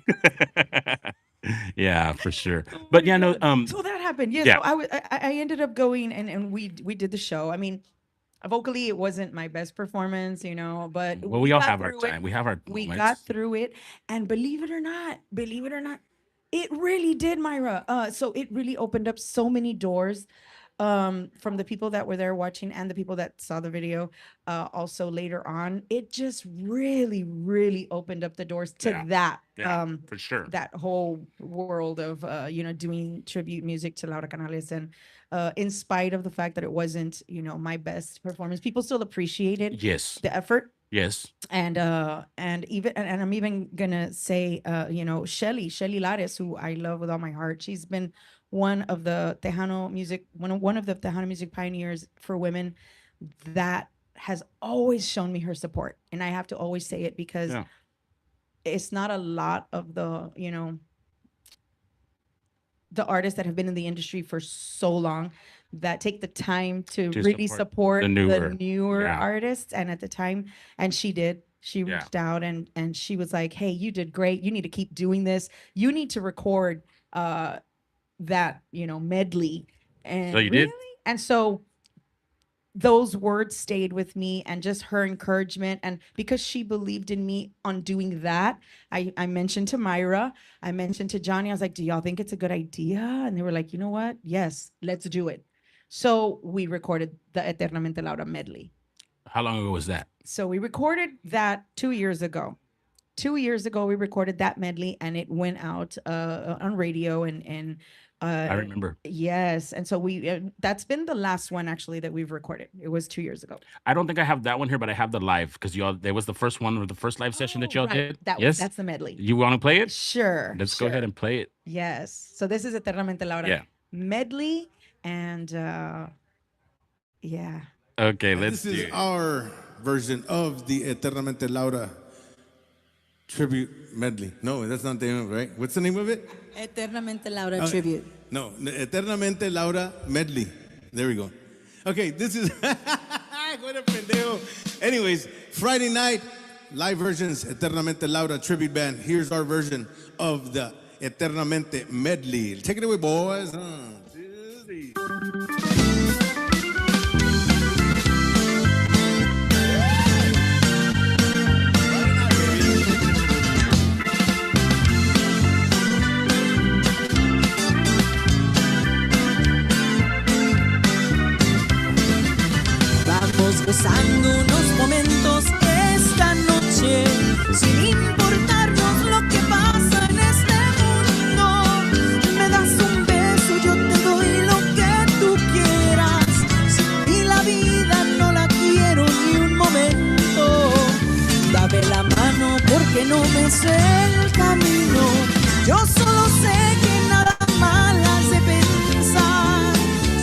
Yeah, for sure. But yeah, no. So that happened. Yeah. yeah. So I ended up going and we did the show. I mean, vocally it wasn't my best performance, but Well, we all got have our through it. time. We have our We moments. got through it, and believe it or not, it really did, Myra. So it really opened up so many doors. From the people that were there watching and the people that saw the video, also later on, it just really, really opened up the doors to Yeah. that. Yeah, for sure. That whole world of doing tribute music to Laura Canales, and in spite of the fact that it wasn't my best performance, people still appreciated Yes. the effort. Yes. And I'm even gonna say Shelly Lares, who I love with all my heart. She's been one of the Tejano music pioneers for women that has always shown me her support, and I have to always say it because Yeah. it's not a lot of the artists that have been in the industry for so long that take the time to really support the newer artists. And at the time, and she did, she reached out and she was like, hey, you did great. You need to keep doing this. You need to record that, medley. And so you did? And so those words stayed with me, and just her encouragement. And because she believed in me on doing that, I mentioned to Myra, I mentioned to Johnny, I was like, do y'all think it's a good idea? And they were like, you know what? Yes, let's do it. So we recorded the Eternamente Laura medley. How long ago was that? So we recorded that 2 years ago. 2 years ago, we recorded that medley, and it went out on radio and I remember. Yes. And so that's been the last one actually that we've recorded. It was 2 years ago. I don't think I have that one here, but I have the live because there was the first one or the first live session that y'all did. That's the medley. You want to play it? Sure. Let's go ahead and play it. Yes. So this is Eternamente Laura medley. And Okay, let's This is our version of the Eternamente Laura tribute medley. No, that's not the name of it, right? What's the name of it? Eternamente Laura tribute. No, Eternamente Laura medley. There we go. Okay, this is anyways, Friday night live versions, Eternamente Laura tribute band. Here's our version of the Eternamente medley. Take it away, boys. Gozando unos momentos esta noche, sin importarnos lo que pasa en este mundo. Me das un beso, yo te doy lo que tú quieras. Sin mí la vida no la quiero ni un momento. Dame la mano porque no me sé el camino. Yo solo sé que nada mal has de pensar.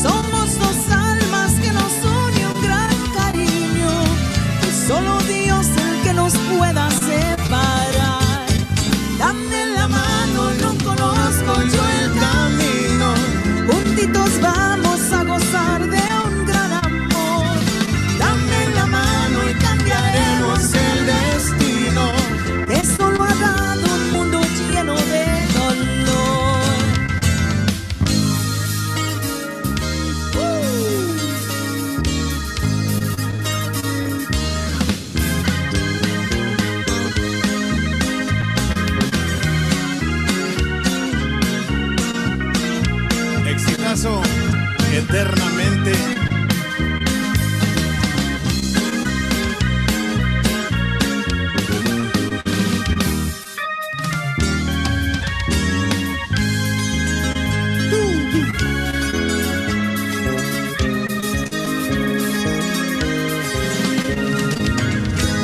Somos dos almas que nos une un gran cariño. Es solo Dios el que nos pueda separar. Dame la mano, no conozco yo el camino. Juntitos vamos a gozar de un gran amor. Dame la mano y cambiaremos el destino. Que solo ha dado un mundo lleno de dolor. Exitazo, eternamente.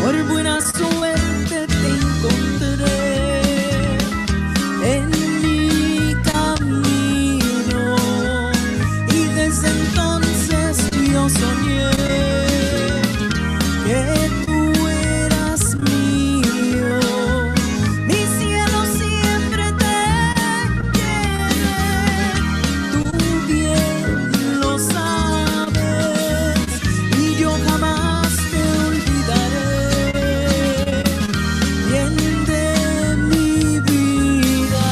Por buena suerte te encontré en mi camino y desde entonces yo soñé que tú eras mío. Mi cielo siempre te quiere, tú bien lo sabes y yo jamás te olvidaré. Bien de mi vida.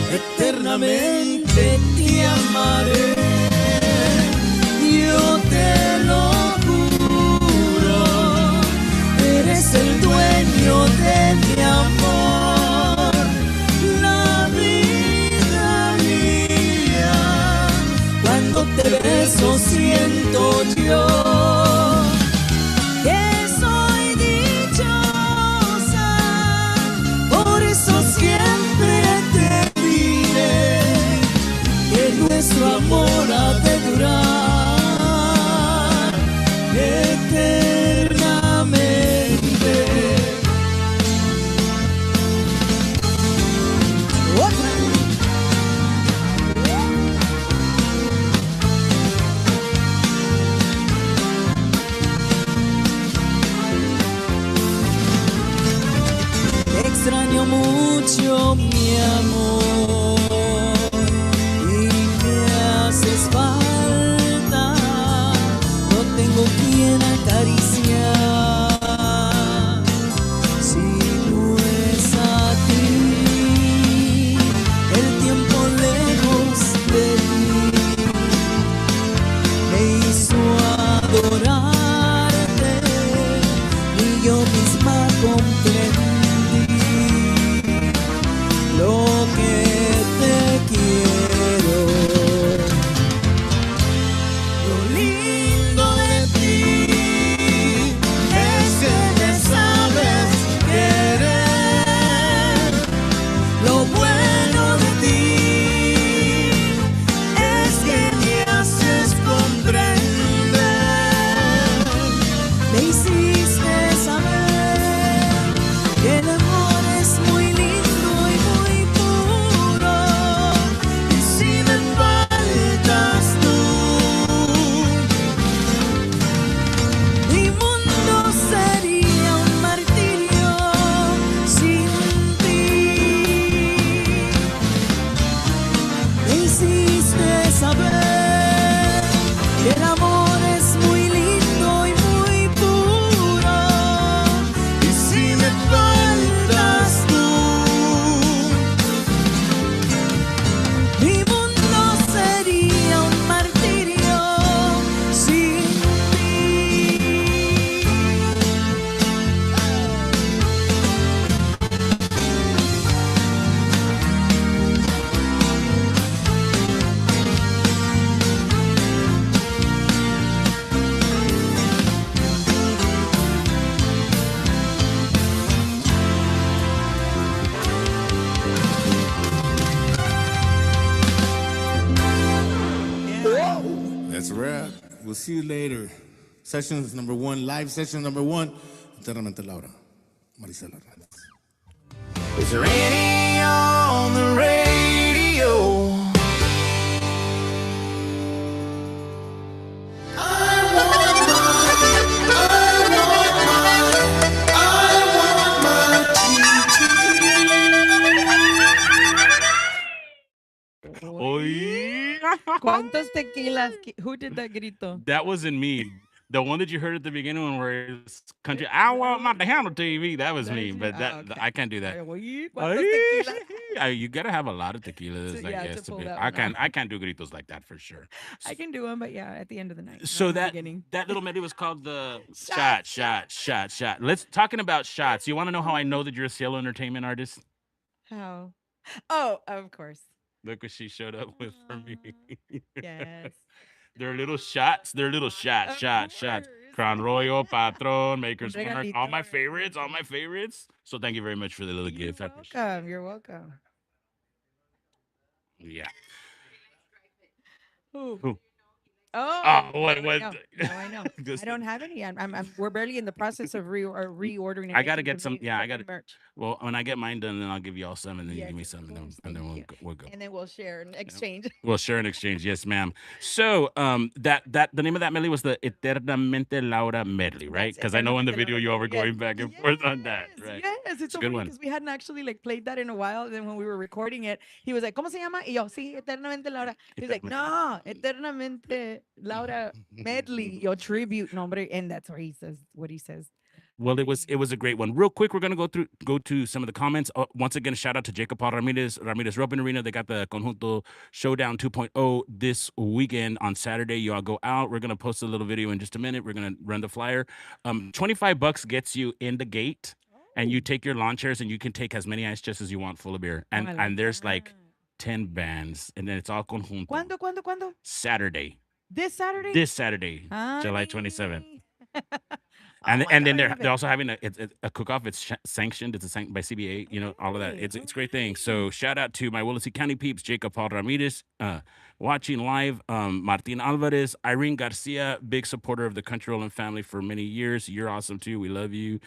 Eternamente te amaré, yo te lo juro. Eres el dueño de mi amor, la vida mía. Cuando te beso siento yo que soy dichosa. Por eso siempre te diré que nuestro amor ha de durar eternamente. mucho, mi amor, y me haces falta. No tengo quien acariciar. Si no es a ti, el tiempo lejos de ti me hizo adorarte y yo misma comprendí lo que te quiero. Lo lindo de ti es que me sabes querer. Lo bueno de ti es que me haces comprender. Me hiciste saber que el amor es muy lindo y muy puro. Y si me faltas tú, mi mundo sería un martirio sin ti. Me hiciste saber que el amor es muy lindo y muy puro. Y si me faltas tú, mi mundo sería un martirio sin ti. That's a wrap. We'll see you later. Sessions number 1, live session number 1. Eternamente Laura. Marisela Hernandez. Is there any on the radio? Oy. ¿Cuántos tequilas? Who did that grito? That wasn't me. The one that you heard at the beginning where it's country, I want my Tejano TV. That was That me, is you? but that Okay. I can't do that. Oye, ¿cuántos tequilas? You gotta have a lot of tequilas, To- I yeah, to guess. To pull be, that I one can't. off. I can't do gritos like that for sure. I can do them, but yeah, at the end of the night. not So in the that beginning. that little medley was called the shot. Let's talking about shots. You want to know how I know that you're a Cielo Entertainment artist? How? Oh, of course. Look what she showed up with for me. Yes. They're little shots. They're little shots. Of Shots. course. Crown Royal, Patron, Maker's Un Mark. regalito. All my favorites. All my favorites. So thank you very much for the little gift. I You're appreciate welcome. You're welcome. it. Yeah. Who? Oh, Oh, what? now I know. Now I know. This- I don't have any. We're barely in the process of reordering. I gotta anything get to some- make yeah, I some gotta- merch. Well, when I get mine done, then I'll give you all some, and then you Yes, give me of some, and course. then Thank we'll you. we'll go. And then we'll share and exchange. We'll share and exchange. Yes, ma'am. So, that the name of that medley was the Eternamente Laura medley, right? That's Because I know in the Eternamente video Laura you all were medley. going back and forth on that, Yes, right? Yes, it's a so good funny one. because we hadn't actually like played that in a while. And then when we were recording it, he was like, ¿Cómo se llama? Y yo, sí, Eternamente Laura. He was like, no, Eternamente Laura medley, your tribute, nombre. And that's what he says. Well, it was a great one. Real quick, we're gonna go to some of the comments. Once again, shout out to Jacob Paul Ramirez Roping Arena. They got the Conjunto Showdown 2.0 this weekend on Saturday. You all go out. We're gonna post a little video in just a minute. We're gonna run the flyer. $25 gets you in the gate, and you take your lawn chairs, and you can take as many ice chests as you want full of beer. And I like and there's that. like 10 bands, and then it's all Conjunto. ¿Cuándo? Saturday. This Saturday? This Saturday, July 27th. Oh And my and then God, I they're love they're it. also having a cook-off. It's sanctioned. It's by CBA. You know, all of that. Okay, It's a great thing. So shout out to my Willacy County peeps, Jacob Paul Ramirez, watching live. Martin Alvarez, Irene Garcia, big supporter of the Country Rolling family for many years. You're awesome too. We love you.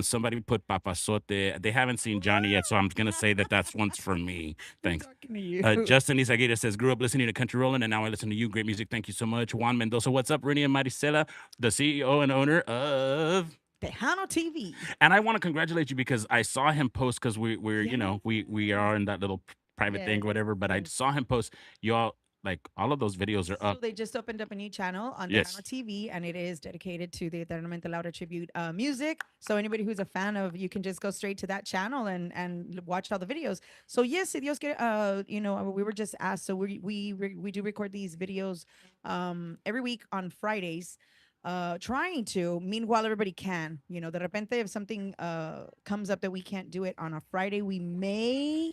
Somebody put Papasote. They haven't seen Johnny yet, so I'm gonna say that's one's for me. Thanks. Talking to you. Justin Izaguirre says, grew up listening to Country Rolling, and now I listen to you. Great music. Thank you so much. Juan Mendoza, what's up? Reny and Marisela, the CEO and owner of Tejano TV. And I want to congratulate you because I saw him post because we're you know we are in that little private thing or Yes, whatever. But I yes. saw him post y'all like all of those videos are So up. they just opened up a new channel on Yes. Tejano TV, and it is dedicated to the Eternamente Laura tribute music. So anybody who's a fan of, you can just go straight to that channel and watch all the videos. So yes, si Dios quiere, we were just asked. So we do record these videos every week on Fridays. Trying to. Meanwhile, everybody can. De repente, if something comes up that we can't do it on a Friday, we may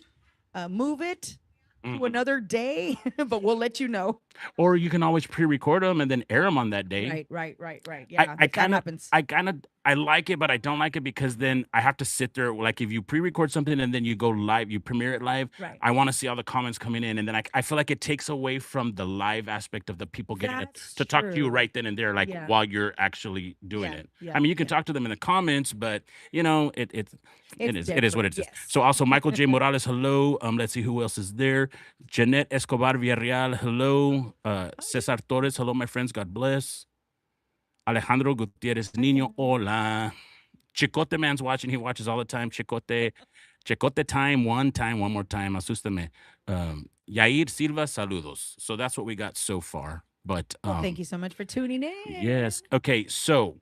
move it to another day, but we'll let you know. Or you can always pre-record them and then air them on that day. Right. Yeah, if that happens. I like it, but I don't like it because then I have to sit there. Like if you pre-record something and then you go live, you premiere it live. Right. I want to see all the comments coming in, and then I feel like it takes away from the live aspect of the people getting That's to talk to you true. right then and there, like Yeah. while you're actually doing Yeah, it. yeah, I mean, you can yeah. talk to them in the comments, but it is what it is. Yes. So also Michael J. Morales, hello. Let's see who else is there. Jeanette Escobar Villarreal, hello. Cesar Torres, hello, my friends. God bless. Alejandro Gutierrez Niño, hola. Chicote Man's watching. He watches all the time. Chicote time, one more time. Asústame. Yair Silva, saludos. So that's what we got so far. But Well, thank you so much for tuning in. yes. Okay, so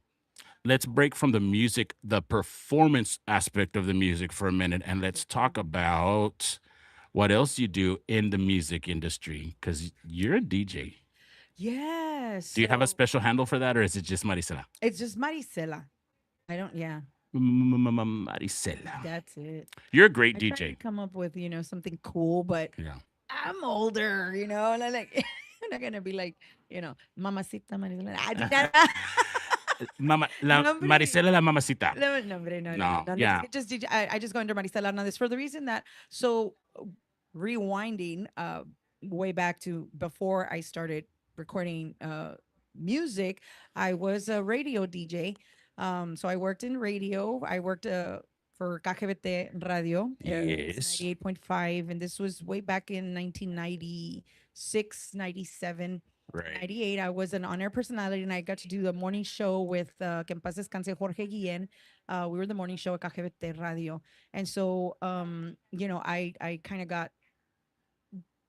let's break from the music, the performance aspect of the music for a minute, and let's talk about what else you do in the music industry, because you're a DJ. Yes. Do you have a so special handle for that, or is it just Marisela? It's just Marisela. I don't. Yeah, Marisela. that's it. You're a great I tried DJ. to come up with something cool, but Yeah. I'm older. And I'm like I'm not gonna be like Mamacita Marisela. I did that. Mama, No, hombre. Marisela la mamacita. No, hombre, no. No, yeah. I just go under Marisela Hernandez for the reason that rewinding way back to before I started recording music, I was a radio DJ. So I worked in radio. I worked for KGBT Radio. Yes. 98.5, and this was way back in 1996, 97. Right. 98, I was an on-air personality, and I got to do the morning show with que en paz descanse Jorge Guillén. We were the morning show at KGBT Radio, and so I kind of got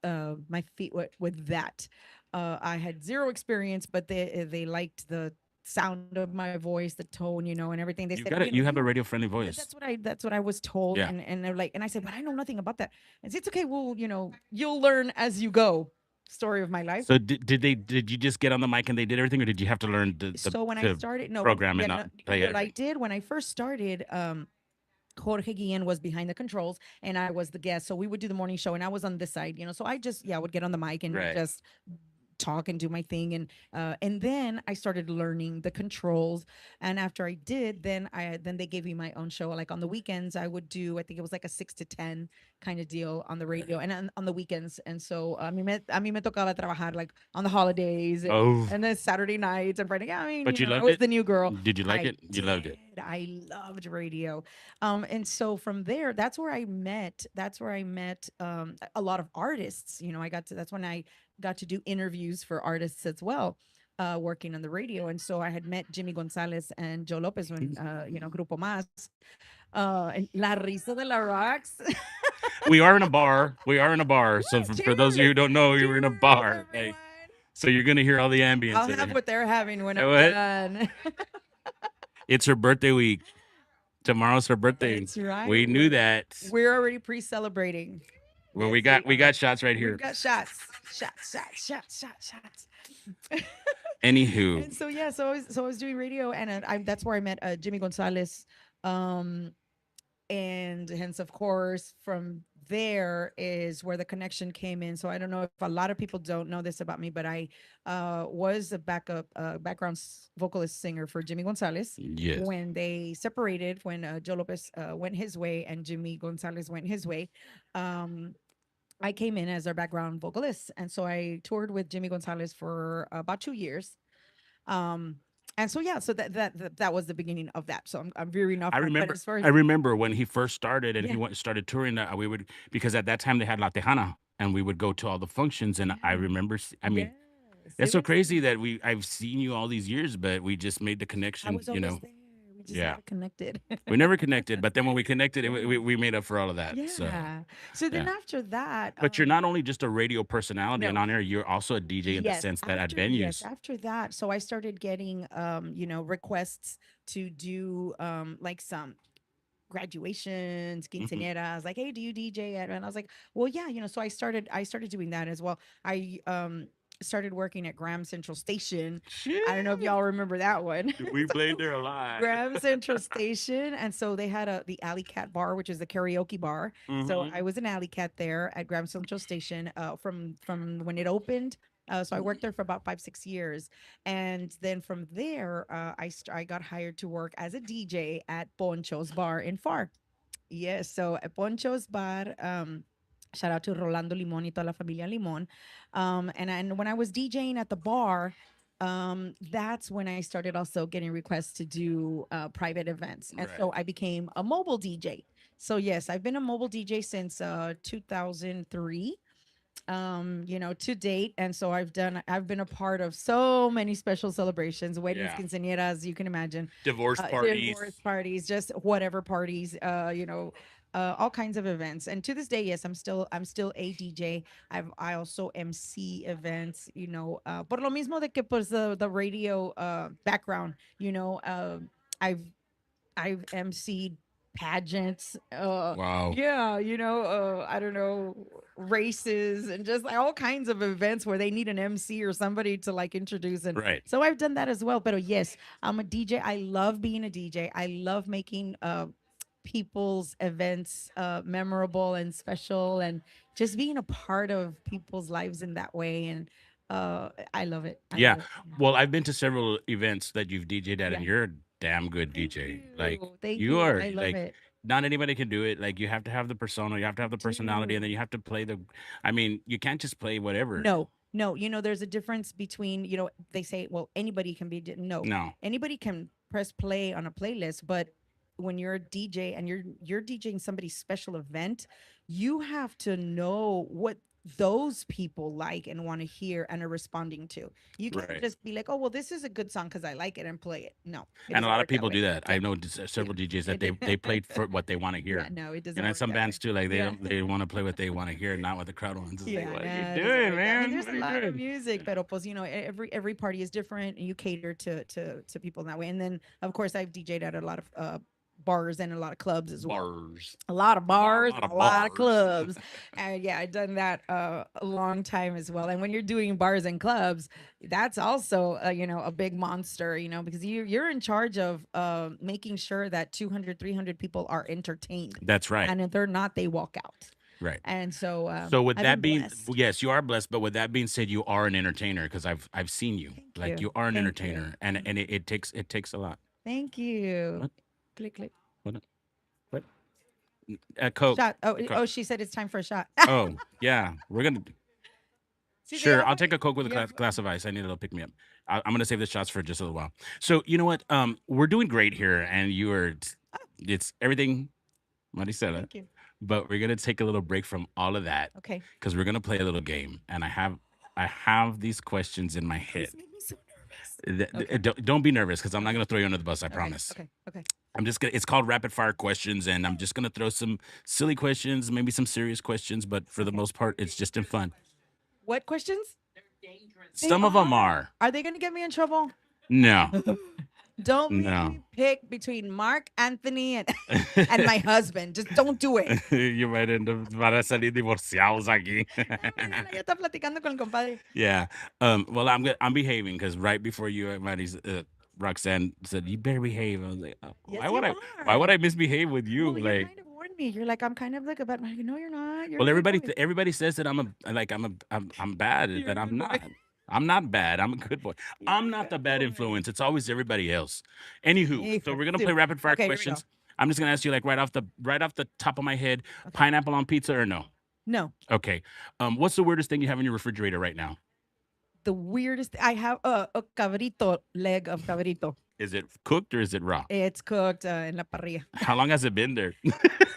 my feet wet with that. I had zero experience, but they liked the sound of my voice, the tone, and everything. They You said, got it. You have a radio friendly But voice. that's what I was told, Yeah. and they're like, and I said, but I know nothing about that. And it's okay. Well, you'll learn as you go. Story of my life. So did you just get on the mic and they did everything, or did you have to learn So when I the started, no, program and yeah, not no, play what I everything? did when I first started, Jorge Guillen was behind the controls and I was the guest. So we would do the morning show and I was on this side, so I just, would get on the mic and Right. just talk and do my thing. And then I started learning the controls. And after I did, then they gave me my own show. Like on the weekends, I would do, I think it was like a 6 to 10 kind of deal on the radio and on the weekends. And so, a mí me tocaba trabajar like on the holidays Oh, and then Saturday nights and Friday. I mean, but you I loved was it? the new girl. Did you like I it? You loved it. did. I loved radio. And so from there, that's where I met a lot of artists. That's when I got to do interviews for artists as well, working on the radio. And so I had met Jimmy Gonzalez and Joe Lopez when, Grupo Más, and La Risa de la Rocks. We are in a bar. So for those of you who don't know, you were in a Cheers, bar. Hey, everyone. so you're gonna hear all the ambience. I'll in have it. what they're having when I'm What? done. It's her birthday week. Tomorrow's her birthday. That's right. We knew that. We're already pre-celebrating. Well, we Yes, got shots right here. We've got shots. Anywho, And so I was doing radio, and that's where I met Jimmy Gonzalez, and hence, of course, from there is where the connection came in. So I don't know if a lot of people don't know this about me, but I was a background vocalist singer for Jimmy Gonzalez. yes. When they separated, when Joe Lopez went his way and Jimmy Gonzalez went his way, I came in as our background vocalist. And so I toured with Jimmy Gonzalez for about 2 years. And so, so that was the beginning of that. So I'm veering off. I but remember. as far as I remember when he first started and he Yeah. started touring. We would, because at that time they had La Tejana, and we would go to all the functions. And I remember. I mean, Yes, it's it so was- crazy that I've seen you all these years, but we just made the I connection. was always there. We just Yeah. never connected. We never connected, but then when we connected, we made up for all of that. So, Yeah. So then yeah. after that, But you're not only just a radio personality and no. on air, you're also a DJ in the sense that at venues. After that, so I started getting requests to do like some graduations, quinceañeras, like, hey, do you DJ at? And I was like, well, yeah, so I started doing that as well. I started working at Graham Central Station. I don't know if y'all remember that one. We played there a lot. Graham Central Station, and so they had the Alley Cat bar, which is the karaoke bar. So I was an Alley Cat there at Graham Central Station from when it opened. So I worked there for about 5-6 years, and then from there, I got hired to work as a DJ at Poncho's Bar in Far. Yes, so at Poncho's Bar, shout out to Rolando Limon y toda la familia Limon. And when I was DJing at the bar, that's when I started also getting requests to do private events. And so I became a mobile DJ. So yes, I've been a mobile DJ since 2003 to date. And so I've been a part of so many special celebrations, weddings, Yeah. quinceañeras, you can imagine, Divorce parties. just whatever parties, all kinds of events. And to this day, yes, I'm still a DJ. I also MC events, por lo mismo de que pues the radio background, I've MC'd pageants. Wow. Yeah, I don't know, races and just like all kinds of events where they need an MC or somebody to like introduce. And Right. so I've done that as well. But yes, I'm a DJ. I love being a DJ. I love making people's events memorable and special, and just being a part of people's lives in that way. And I love it. I Yeah. love it. Well, I've been to several events that you've DJ'd at, and Yeah. you're a damn good DJ. Like Thank you you. are. I love Like it. not anybody can do it. Like you have to have the persona, you have to have the personality, and then you have to play the. I mean, you can't just play whatever. No, there's a difference between, they say, well, anybody can be, no, No. anybody can press play on a playlist, but when you're a DJ and you're DJing somebody's special event, you have to know what those people like and want to hear and are responding to. You can't Right. just be like, oh, well, this is a good song because I like it, and play it. No. it And a doesn't lot of work people way. do that. Yeah. I know several DJs that they played for what they want to hear. Yeah, no, it doesn't And then work some that bands way. too, like they Yeah. don't, they want to play what they want to hear, not what the crowd wants. It's Yeah, like, what no, are it you doesn't doing, work that way. man? There's What a are lot you of doing? music, but pues, every party is different, and you cater to people in that way. And then of course I've DJ'd at a lot of bars and a lot of clubs as well. Bars. A lot of bars, lot and of a lot of bars. clubs. And yeah, I've done that a long time as well. And when you're doing bars and clubs, that's also a big monster, because you're in charge of making sure that 200, 300 people are entertained. That's right. And if they're not, they walk out. Right. And so So with I've that been being, blessed. yes, you are blessed. But with that being said, you are an entertainer because I've seen you. Thank Like you. you are an Thank you. entertainer, and it takes a lot. Thank you. What? Click, click. What? Coke. Shot. Oh, Coke. oh, she said it's time for a shot. Oh yeah, we're gonna. See, they Sure, I'll always- take a Coke with a yeah. glass of ice. I need a little pick me up. I'm gonna save the shots for just a little while. So you know what? We're doing great here, and you are. It's everything, Marisela. Thank you. But we're gonna take a little break from all of that Okay. because we're gonna play a little game, and I have these questions in my head. This made me so nervous. Okay. Don't be nervous because I'm not gonna throw you under the bus. I All right, promise. Okay. Okay. I'm just gonna. It's called rapid fire questions, and I'm just gonna throw some silly questions, maybe some serious questions, but for the Okay. most part, it's just in fun. What questions? Some of them are. Are they going to get me in trouble? No. Don't make No. me pick between Mark Anthony and my husband. Just don't do it. You might end up van a salir divorciados aquí. Mañana ya está platicando con el compadre. Yeah. Well, I'm behaving because right before you, Maddie's, Roxanne said you better behave. I was like, oh, Yes, why would you Why are. would I misbehave with you? Well, you Like, kind of warned me. You're like, I'm kind of like a bad man. No, you're not. You're well, a good everybody boy. says that I'm bad, You're that a I'm good boy. not. I'm not bad. I'm a good boy. You're I'm a not the good bad boy. influence. It's always everybody else. Anywho, so Hijo, we're gonna sí. play rapid fire Okay, here we go. questions. I'm just gonna ask you like right off the top of my head, pineapple on pizza or no? No. Okay. What's the weirdest thing you have in your refrigerator right now? The weirdest. I have a cabrito, leg of cabrito. Is it cooked or is it raw? It's cooked in la parrilla How long has it been there?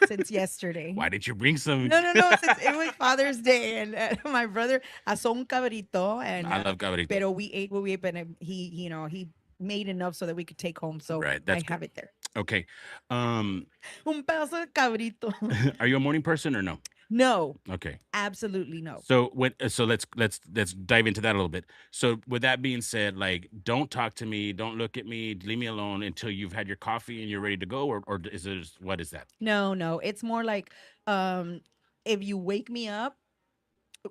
since yesterday. Why didn't you bring some? No. Since it was Father's Day, and my brother asó un cabrito, and I love cabrito. pero we ate what we ate, but he made enough so that we could take home. So Right, I that's have it there. Okay. Um, Un pedazo de cabrito. are you a morning person or no? No, Okay. absolutely no. So let's dive into that a little bit. So with that being said, like don't talk to me, don't look at me, leave me alone until you've had your coffee and you're ready to go, or is it what is that? No, no. It's more like um if you wake me up,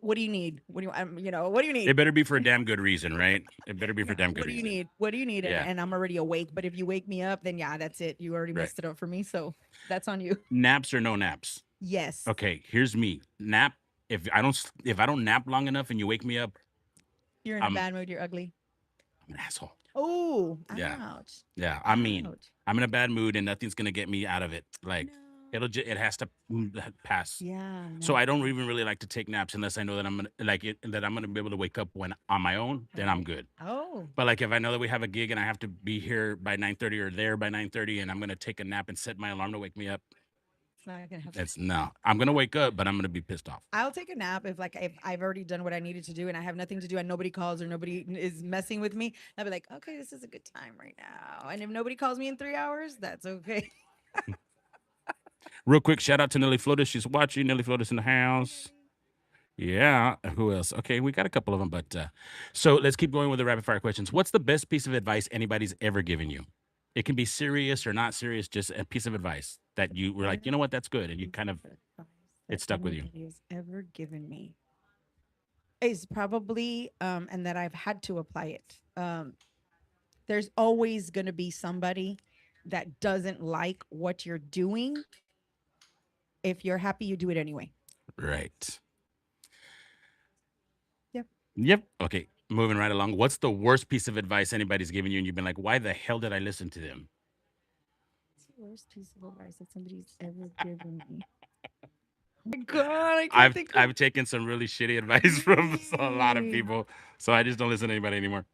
what do you need? What do you what do you need? It better be for a damn good reason, right? It better be for a Yeah, damn what good do you reason. need? What do you need? Yeah. And I'm already awake. But if you wake me up, then yeah, that's it. You already Right. messed it up for me. So that's on you. Naps or no naps? Yes. Okay, here's me. Nap. If I don't nap long enough and you wake me up, You're in a I'm bad mood. You're ugly. I'm an asshole. Oh, Yeah. ouch. Yeah, I mean, Ouch. I'm in a bad mood and nothing's gonna get me out of it. Like it has to pass. Yeah. So No. I don't even really like to take naps unless I know that I'm gonna that I'm gonna be able to wake up when on my own. Then I'm good. Oh. But like if I know that we have a gig and I have to be here by 9:30 or there by 9:30 and I'm gonna take a nap and set my alarm to wake me up, It's not gonna happen. it's no. I'm gonna wake up, but I'm gonna be pissed off. I'll take a nap if I've already done what I needed to do and I have nothing to do and nobody calls or nobody is messing with me. I'll be like, okay, this is a good time right now. And if nobody calls me in 3 hours, that's okay. Real quick, shout out to Nelly Flotus. She's watching. Nelly Flotus in the house. Yeah. Who else? Okay, we got a couple of them, but so let's keep going with the rapid fire questions. What's the best piece of advice anybody's ever given you? It can be serious or not serious, just a piece of advice that you were like, you know what, that's good, and you kind of it stuck with you. Anybody has ever given me is probably and that I've had to apply it. There's always going to be somebody that doesn't like what you're doing. If you're happy, you do it anyway. Right. Yep. Yep. Okay. Moving right along. What's the worst piece of advice anybody's given you, and you've been like, why the hell did I listen to them? It's the worst piece of advice that somebody's ever given me. Oh my God, I can't think of I've taken some really shitty advice from a lot of Really? people, so I just don't listen to anybody anymore.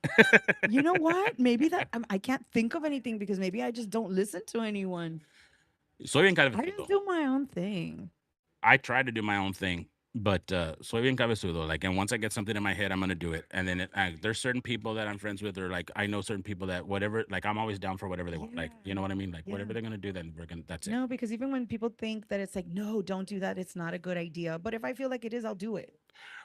You know what? Maybe that I can't think of anything because maybe I just don't listen to anyone. Soy bien I cabezudo. just do my own thing. I try to do my own thing, but soy bien cabezudo. Like, and once I get something in my head, I'm gonna do it. And then there's certain people that I'm friends with, or like I know certain people that whatever. Like, I'm always down for whatever they want. Like, you know what I mean? Like, whatever Yeah. they're gonna do, then we're gonna. That's it. No, because even when people think that it's like, no, don't do that, it's not a good idea. But if I feel like it is, I'll do it.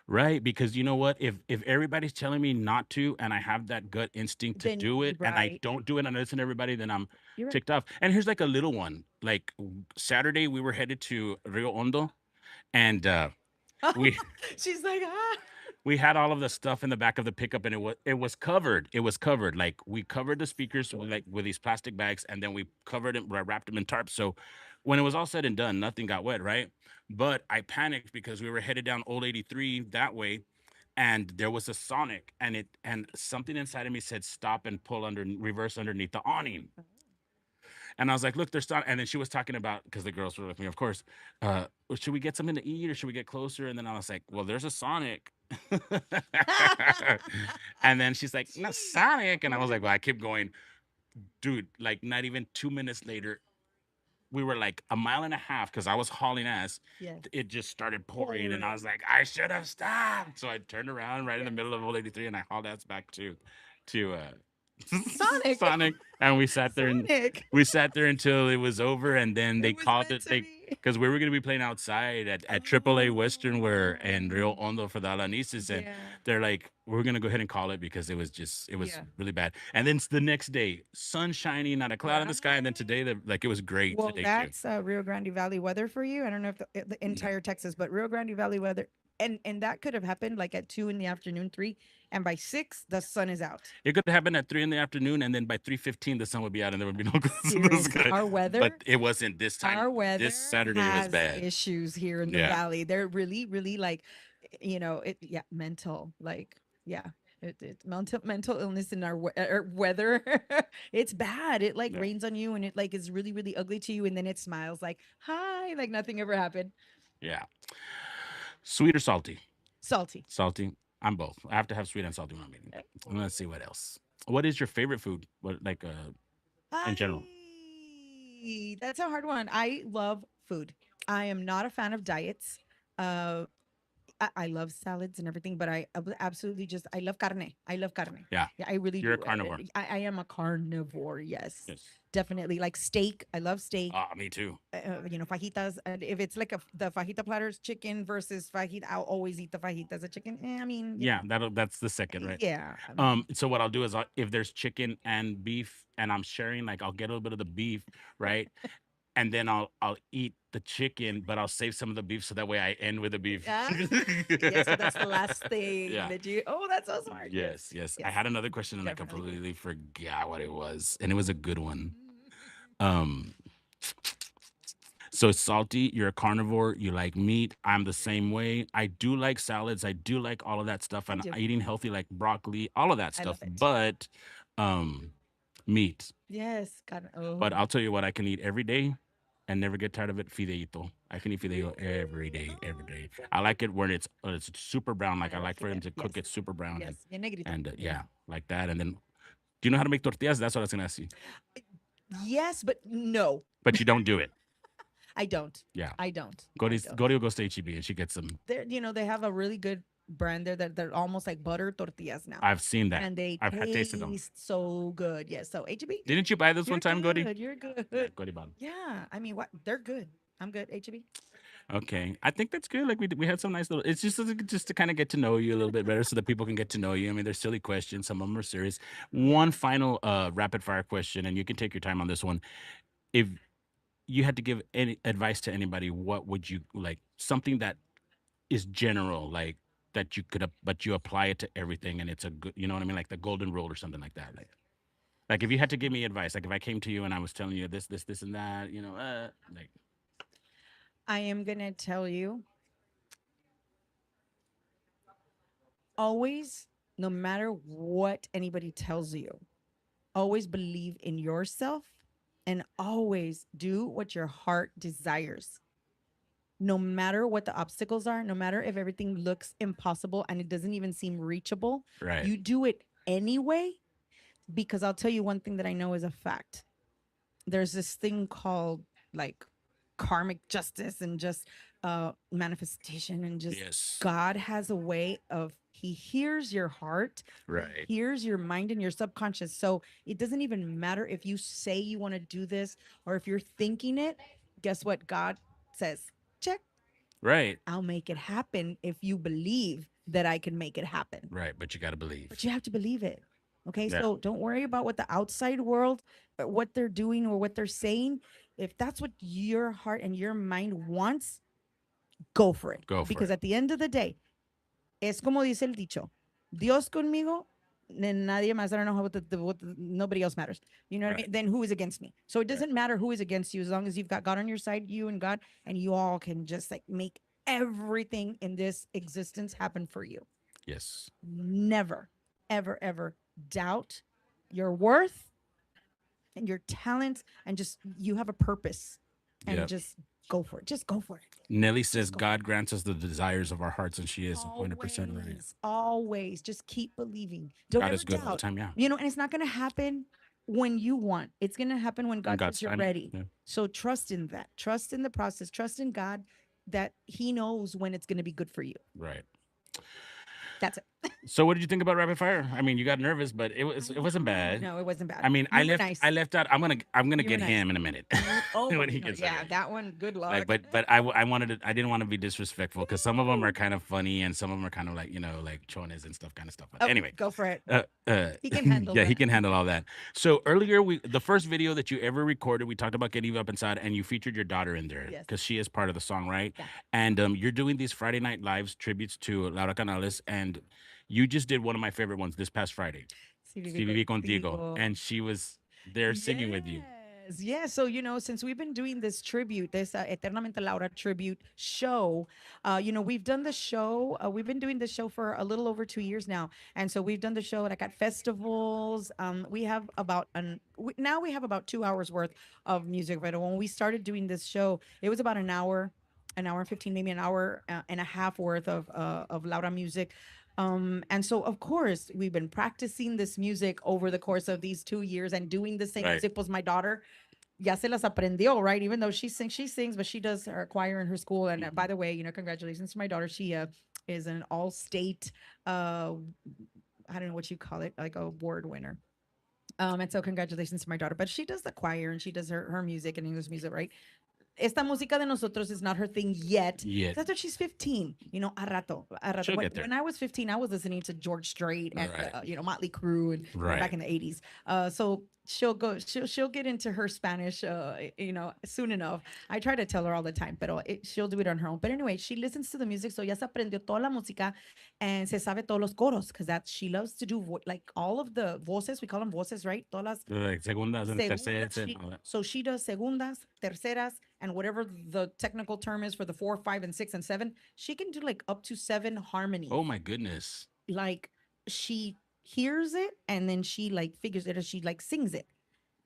Right, because you know what? If everybody's telling me not to, and I have that gut instinct to Then do it, and I right. don't do it, and I listen to everybody, then I'm You're right. ticked off. And here's like a little one. Like Saturday, we were headed to Rio Hondo, and we She's like, ah. we had all of the stuff in the back of the pickup, and it was covered. It was covered. Like we covered the speakers with these plastic bags, and then we covered them, wrapped them in tarps. So when it was all said and done, nothing got wet, right? But I panicked because we were headed down Old 83 that way, and there was a Sonic, and something inside of me said stop and pull reverse underneath the awning. And I was like, look, there's not. And then she was talking about, because the girls were with me, of course, should we get something to eat or should we get closer? And then I was like, well, there's a Sonic. And then she's like, no, Sonic. And I was like, well, I kept going, dude, like not even 2 minutes later, we were like a mile and a half because I was hauling ass. Yes. It just started pouring, and I was like, I should have stopped. So I turned around right in the middle of Old 83 and I hauled ass back to Sonic. Sonic, and we sat there and Sonic. we sat there until it was over, and then they It was called meant it to be. because we were gonna be playing outside at AAA Western where in Rio Hondo for the Alanises, and Yeah. they're like, we're gonna go ahead and call it because it was Yeah. really bad. And then the next day, sun shining, not a cloud in the sky, and then today, it was great. Well, today too. that's Rio Grande Valley weather for you. I don't know if the entire Texas, but Rio Grande Valley weather, and that could have happened like at 2 in the afternoon, 3, and by 6 the sun is out. It could happen at 3 in the afternoon, and then by 3:15 the sun would be out, and there would be no blue Seriously, sky. our weather, But it wasn't this time. our weather This Saturday was has bad. issues here in the Yeah. valley. They're really, really like, mental, like, yeah. It's mental illness in our weather. It's bad. It like Yeah. rains on you and it like is really, really ugly to you, and then it smiles like, hi, like nothing ever happened. Yeah. Sweet or salty? Salty. Salty. I'm both. I have to have sweet and salty when I'm eating. Let's see what else. What is your favorite food? What in general? That's a hard one. I love food. I am not a fan of diets. Uh, I love salads and everything, but absolutely just I love carne. I love carne. Yeah. Yeah, I really You're a do. carnivore. I am a carnivore. Yes, Yes. definitely. Like steak. I love steak. Ah, me too. Fajitas. And if it's like the fajita platters, chicken versus fajita, I'll always eat the fajitas. A chicken. I mean, Yeah, that's the second, right? yeah. So what I'll do is if there's chicken and beef and I'm sharing, like I'll get a little bit of the beef, right? And then I'll eat the chicken, but I'll save some of the beef so that way I end with the beef. Yeah. Yeah, so that's the last thing Yeah. that you. Oh, that's so smart. Yes, yes. I Yes. had another question and I Definitely. completely forgot what it was, and it was a good one. Um, so salty, you're a carnivore, you like meat. I'm the same way. I do like salads. I do like all of that stuff, and do. eating healthy, like broccoli, all of that I stuff. love it. But meat. Yes. God. But Oh. I'll tell you what I can eat every day and never get tired of it. Fideito. I can eat fideo every day, every day. I like it when it's super brown. Like I love like for him fideo. to cook Yes. it super brown. Yes. Bien negrito. And yeah, like that. And then, do you know how to make tortillas? That's what I was gonna ask you. Yes, but no, But you don't do it. I don't. Yeah. I don't. Gorio goes to HEB and she gets them. They have a really good brand there that they're almost like butter tortillas now. I've seen that. And they I've had tasted them. taste so good. Yes. So HEB. Didn't you buy this You're one time, Gori? good. You're good. Gori bought 'em. Yeah. I mean, what? They're good. I'm good. HEB. Okay, I think that's good. Like we had some nice little. It's just to kind of get to know you a little bit better, so that people can get to know you. I mean, they're silly questions. Some of them are serious. One final rapid fire question, and you can take your time on this one. If you had to give any advice to anybody, what would you like? Something that is general, like that you could, but you apply it to everything, and it's a good. You know what I mean? Like the golden rule or something like that. Like if you had to give me advice, like if I came to you and I was telling you this, and that, like. I am going to tell you always, no matter what anybody tells you, always believe in yourself and always do what your heart desires. No matter what the obstacles are, no matter if everything looks impossible and it doesn't even seem reachable, Right. you do it anyway. Because I'll tell you one thing that I know is a fact. There's this thing called like karmic justice and just manifestation and just Yes. God has a way of he hears your heart, Right. hears your mind and your subconscious. So it doesn't even matter if you say you want to do this or if you're thinking it. Guess what? God says, check. Right. I'll make it happen if you believe that I can make it happen. Right. But you got to believe. But you have to believe it. Okay. Yeah. So don't worry about what the outside world, what they're doing or what they're saying. If that's what your heart and your mind wants, go for it. Go for because it. at the end of the day, es como dice el dicho, Dios conmigo, nadie más. I don't know what nobody else matters. You know what I Right. mean? Then who is against me? So it doesn't matter who is against you as long as you've got God on your side, you and God, and you all can just like make everything in this existence happen for you. Yes. Never, ever, ever doubt your worth and your talents, and just you have a purpose, and Yep. just go for it. Just go for it. Nelly says God grants us the desires of our hearts, and she is 100% right. Always, just keep believing. Don't God ever is good all the doubt. time. Yeah. And it's not going to happen when you want. It's going to happen when God God's says you're time. ready. Yeah. So trust in that. Trust in the process. Trust in God that He knows when it's going to be good for you. Right. That's it. So, what did you think about rapid fire? I mean, you got nervous, but it wasn't bad. No, it wasn't bad. I mean, You were nice. I left out. I'm gonna You were get nice. him in a minute. Oh, when he no, gets yeah, there. that one. Good luck. Like, but I wanted to. I didn't want to be disrespectful because some of them are kind of funny and some of them are kind of like like chones and stuff, kind of stuff. But Oh, anyway, go for it. he can handle Yeah, he that. can handle all that. So earlier, the first video that you ever recorded, we talked about getting you up inside, and you featured your daughter in there Yes. because she is part of the song, right? Yeah. And you're doing these Friday night lives tributes to Laura Canales, and you just did one of my favorite ones this past Friday. Si viví contigo, and she was there singing with you. Yeah. So, since we've been doing this tribute, this Eternamente Laura tribute show, we've done the show. We've been doing the show for a little over 2 years now. And so we've done the show like at festivals. We have now we have about 2 hours worth of music. But when we started doing this show, it was about an hour and 15, maybe an hour and a half worth of Laura music. And so, of course, we've been practicing this music over the course of these 2 years and doing the same Right. music. Was my daughter, ya se las aprendió, right? Even though she sings, but she does her choir in her school. And by the way, congratulations to my daughter. She is an all-state, I don't know what you call it, like award winner. And so congratulations to my daughter. But she does the choir and she does her music and English music, right? Esta música de nosotros is not her thing yet. That's why she's 15. You know, a rato. She'll get there. When I was 15, I was listening to George Strait and Right. you know, Motley Crue and back in the 80s. So she'll get into her Spanish, you know, soon enough. I try to tell her all the time, but she'll do it on her own. But anyway, she listens to the music, so ya se aprendió toda la música and se sabe todos los coros because she loves to do like all of the voces. We call them voces, right? Todas las Like segundas and segundas, terceras and all that. so she does segundas, terceras, and whatever the technical term is for the 4, 5, and 6 and 7. She can do like up to 7 harmonies. Oh my goodness. Like she hears it and then she like figures it, or she like sings it.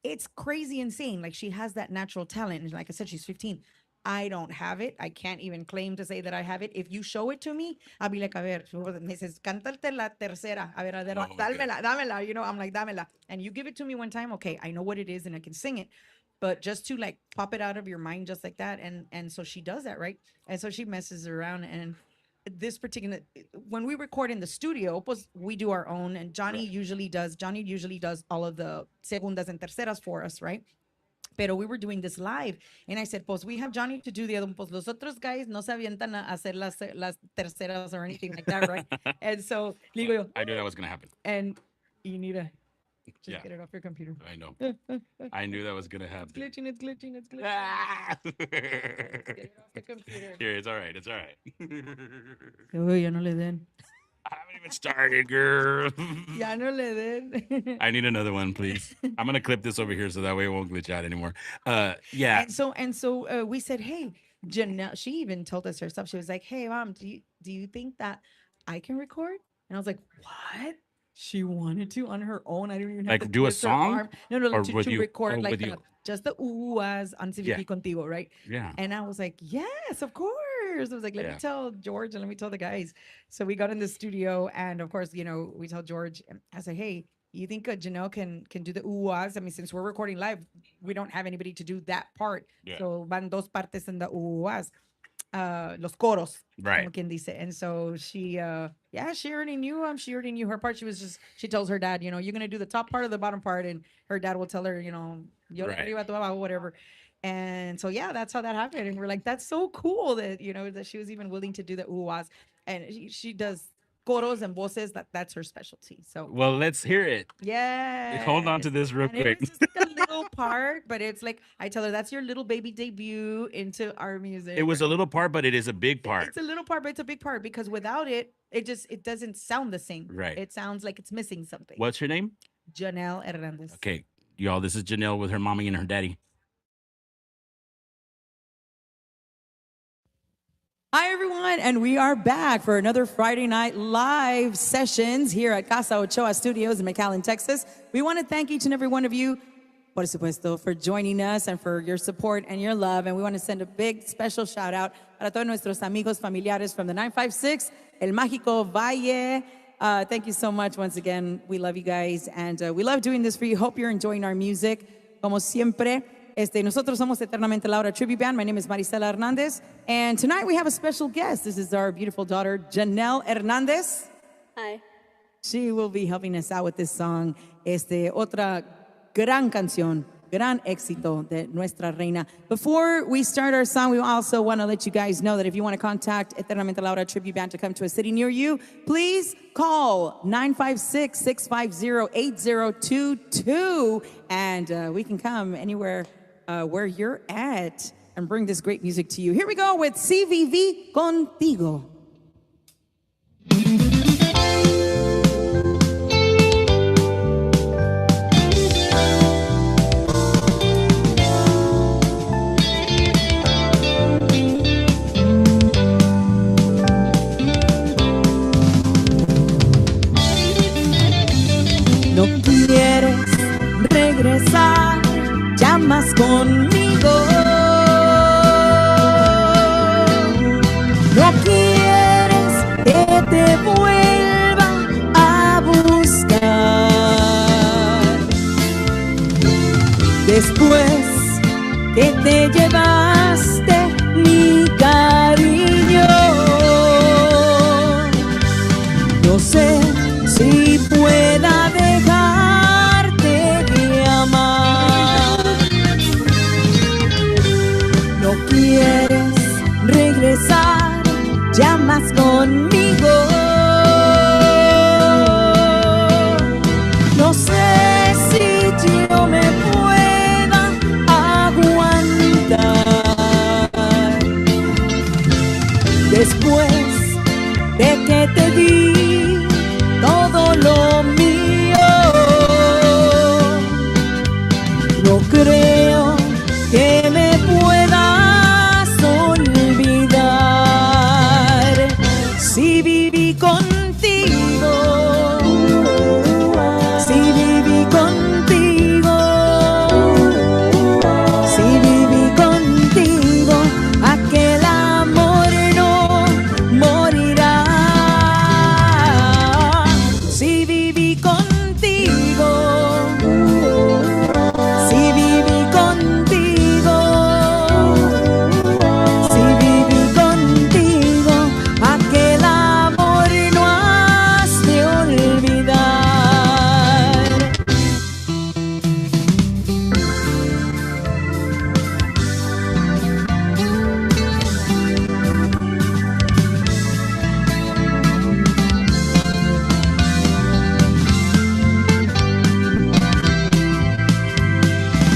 It's crazy insane. Like she has that natural talent. And like I said, she's 15. I don't have it. I can't even claim to say that I have it. If you show it to me, I'll be like, a ver, me says, cántate la tercera. A ver, dámela. You know, I'm like, dámela. And you give it to me one time, okay, I know what it is and I can sing it. But just to like pop it out of your mind just like that. And so she does that, right? And so she messes around. And this particular, when we record in the studio, pues we do our own. And Johnny usually does all of the segundas and terceras for us, right? Pero we were doing this live, and I said, pues we have Johnny to do the other one. Pues los otros guys no se avientan a hacer las terceras or anything like that, right? And so, digo yo, I knew that was going to happen. and you need to just Yeah. get it off your computer. I know. I knew that was going to happen. It's glitching. Ah! Get it off the computer. Here, it's all right. It's all right. Oh, ya no le den. I haven't even started, girl. Ya no le den. I need another one, please. I'm going to clip this over here so that way it won't glitch out anymore. Yeah. And so we said, hey, Janelle, she even told us herself, she was like, hey, mom, do you think that I can record? And I was like, what? She wanted to on her own. I didn't even have Like to do a twist her song? arm. No, Or to with you? record Oh, like with you. just the ooh-ahs on CVP Yeah. Contigo, right? Yeah. And I was like, yes, of course. I was like, let Yeah. me tell George and let me tell the guys. So we got in the studio, and of course, you know, we tell George, I said, hey, you think Janelle can do the ooh-ahs? I mean, since we're recording live, we don't have anybody to do that part. Yeah. So van dos partes in the ooh-ahs. Los coros, Right. como quien dice. And so she already knew she already knew her part. She tells her dad, you know, you're gonna do the top part or the bottom part, and her dad will tell her, you know, yo Right. arriba, tú abajo, whatever. And so yeah, that's how that happened. And we're like, that's so cool that, you know, that she was even willing to do the ooh-ahs. And she does coros and voces. That's her specialty. So Well, let's hear it. yeah, Hold on to this real and quick. it was just like a little part, but it's like I tell her that's your little baby debut into our music. It was a little part, but it is a big part. It's a little part, but it's a big part because without it, it doesn't sound the same. Right. It sounds like it's missing something. What's her name? Janelle Hernandez. Okay, y'all, this is Janelle with her mommy and her daddy. Hi, everyone, and we are back for another Friday night live sessions here at Casa Ochoa Studios in McAllen, Texas. We want to thank each and every one of you, por supuesto, for joining us and for your support and your love. And we want to send a big special shout out para todos nuestros amigos familiares from the 956, El Mágico Valle. Thank you so much once again. We love you guys, and we love doing this for you. Hope you're enjoying our music. Como siempre, nosotros somos Eternamente Laura Tribute Band. My name is Marisela Hernandez, and tonight we have a special guest. This is our beautiful daughter, Janelle Hernandez. Hi. She will be helping us out with this song. Otra gran canción, gran éxito de nuestra reina. Before we start our song, we also want to let you guys know that if you want to contact Eternamente Laura Tribute Band to come to a city near you, please call 956-650-8022, and we can come anywhere where you're at and bring this great music to you. Here we go with CVV Contigo. No quieres regresar, llamas conmigo. No quieres que te vuelva a buscar. Después que te llevaste mi cariño.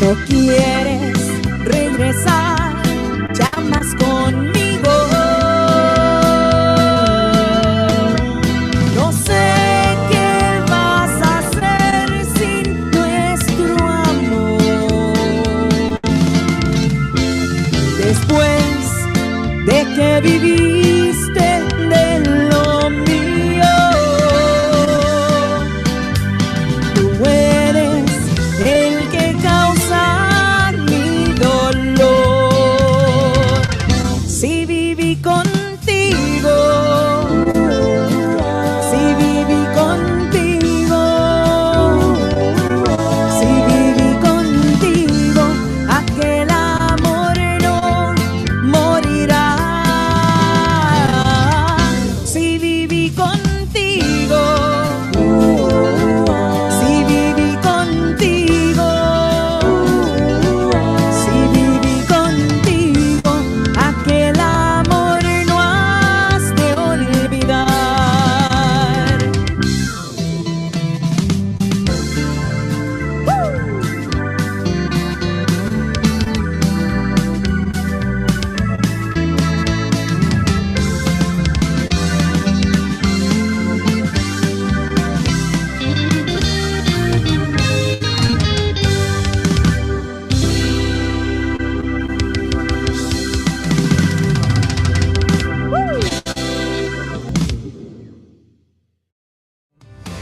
No quieres regresar, llamas conmigo. No sé qué vas a hacer sin nuestro amor. Después de que viviste de lo mío, tú eres el que causa mi dolor. Si viví contigo, si viví contigo, si viví contigo, aquel amor no morirá. Si viví contigo, si viví contigo, si viví contigo, aquel amor no has de olvidar.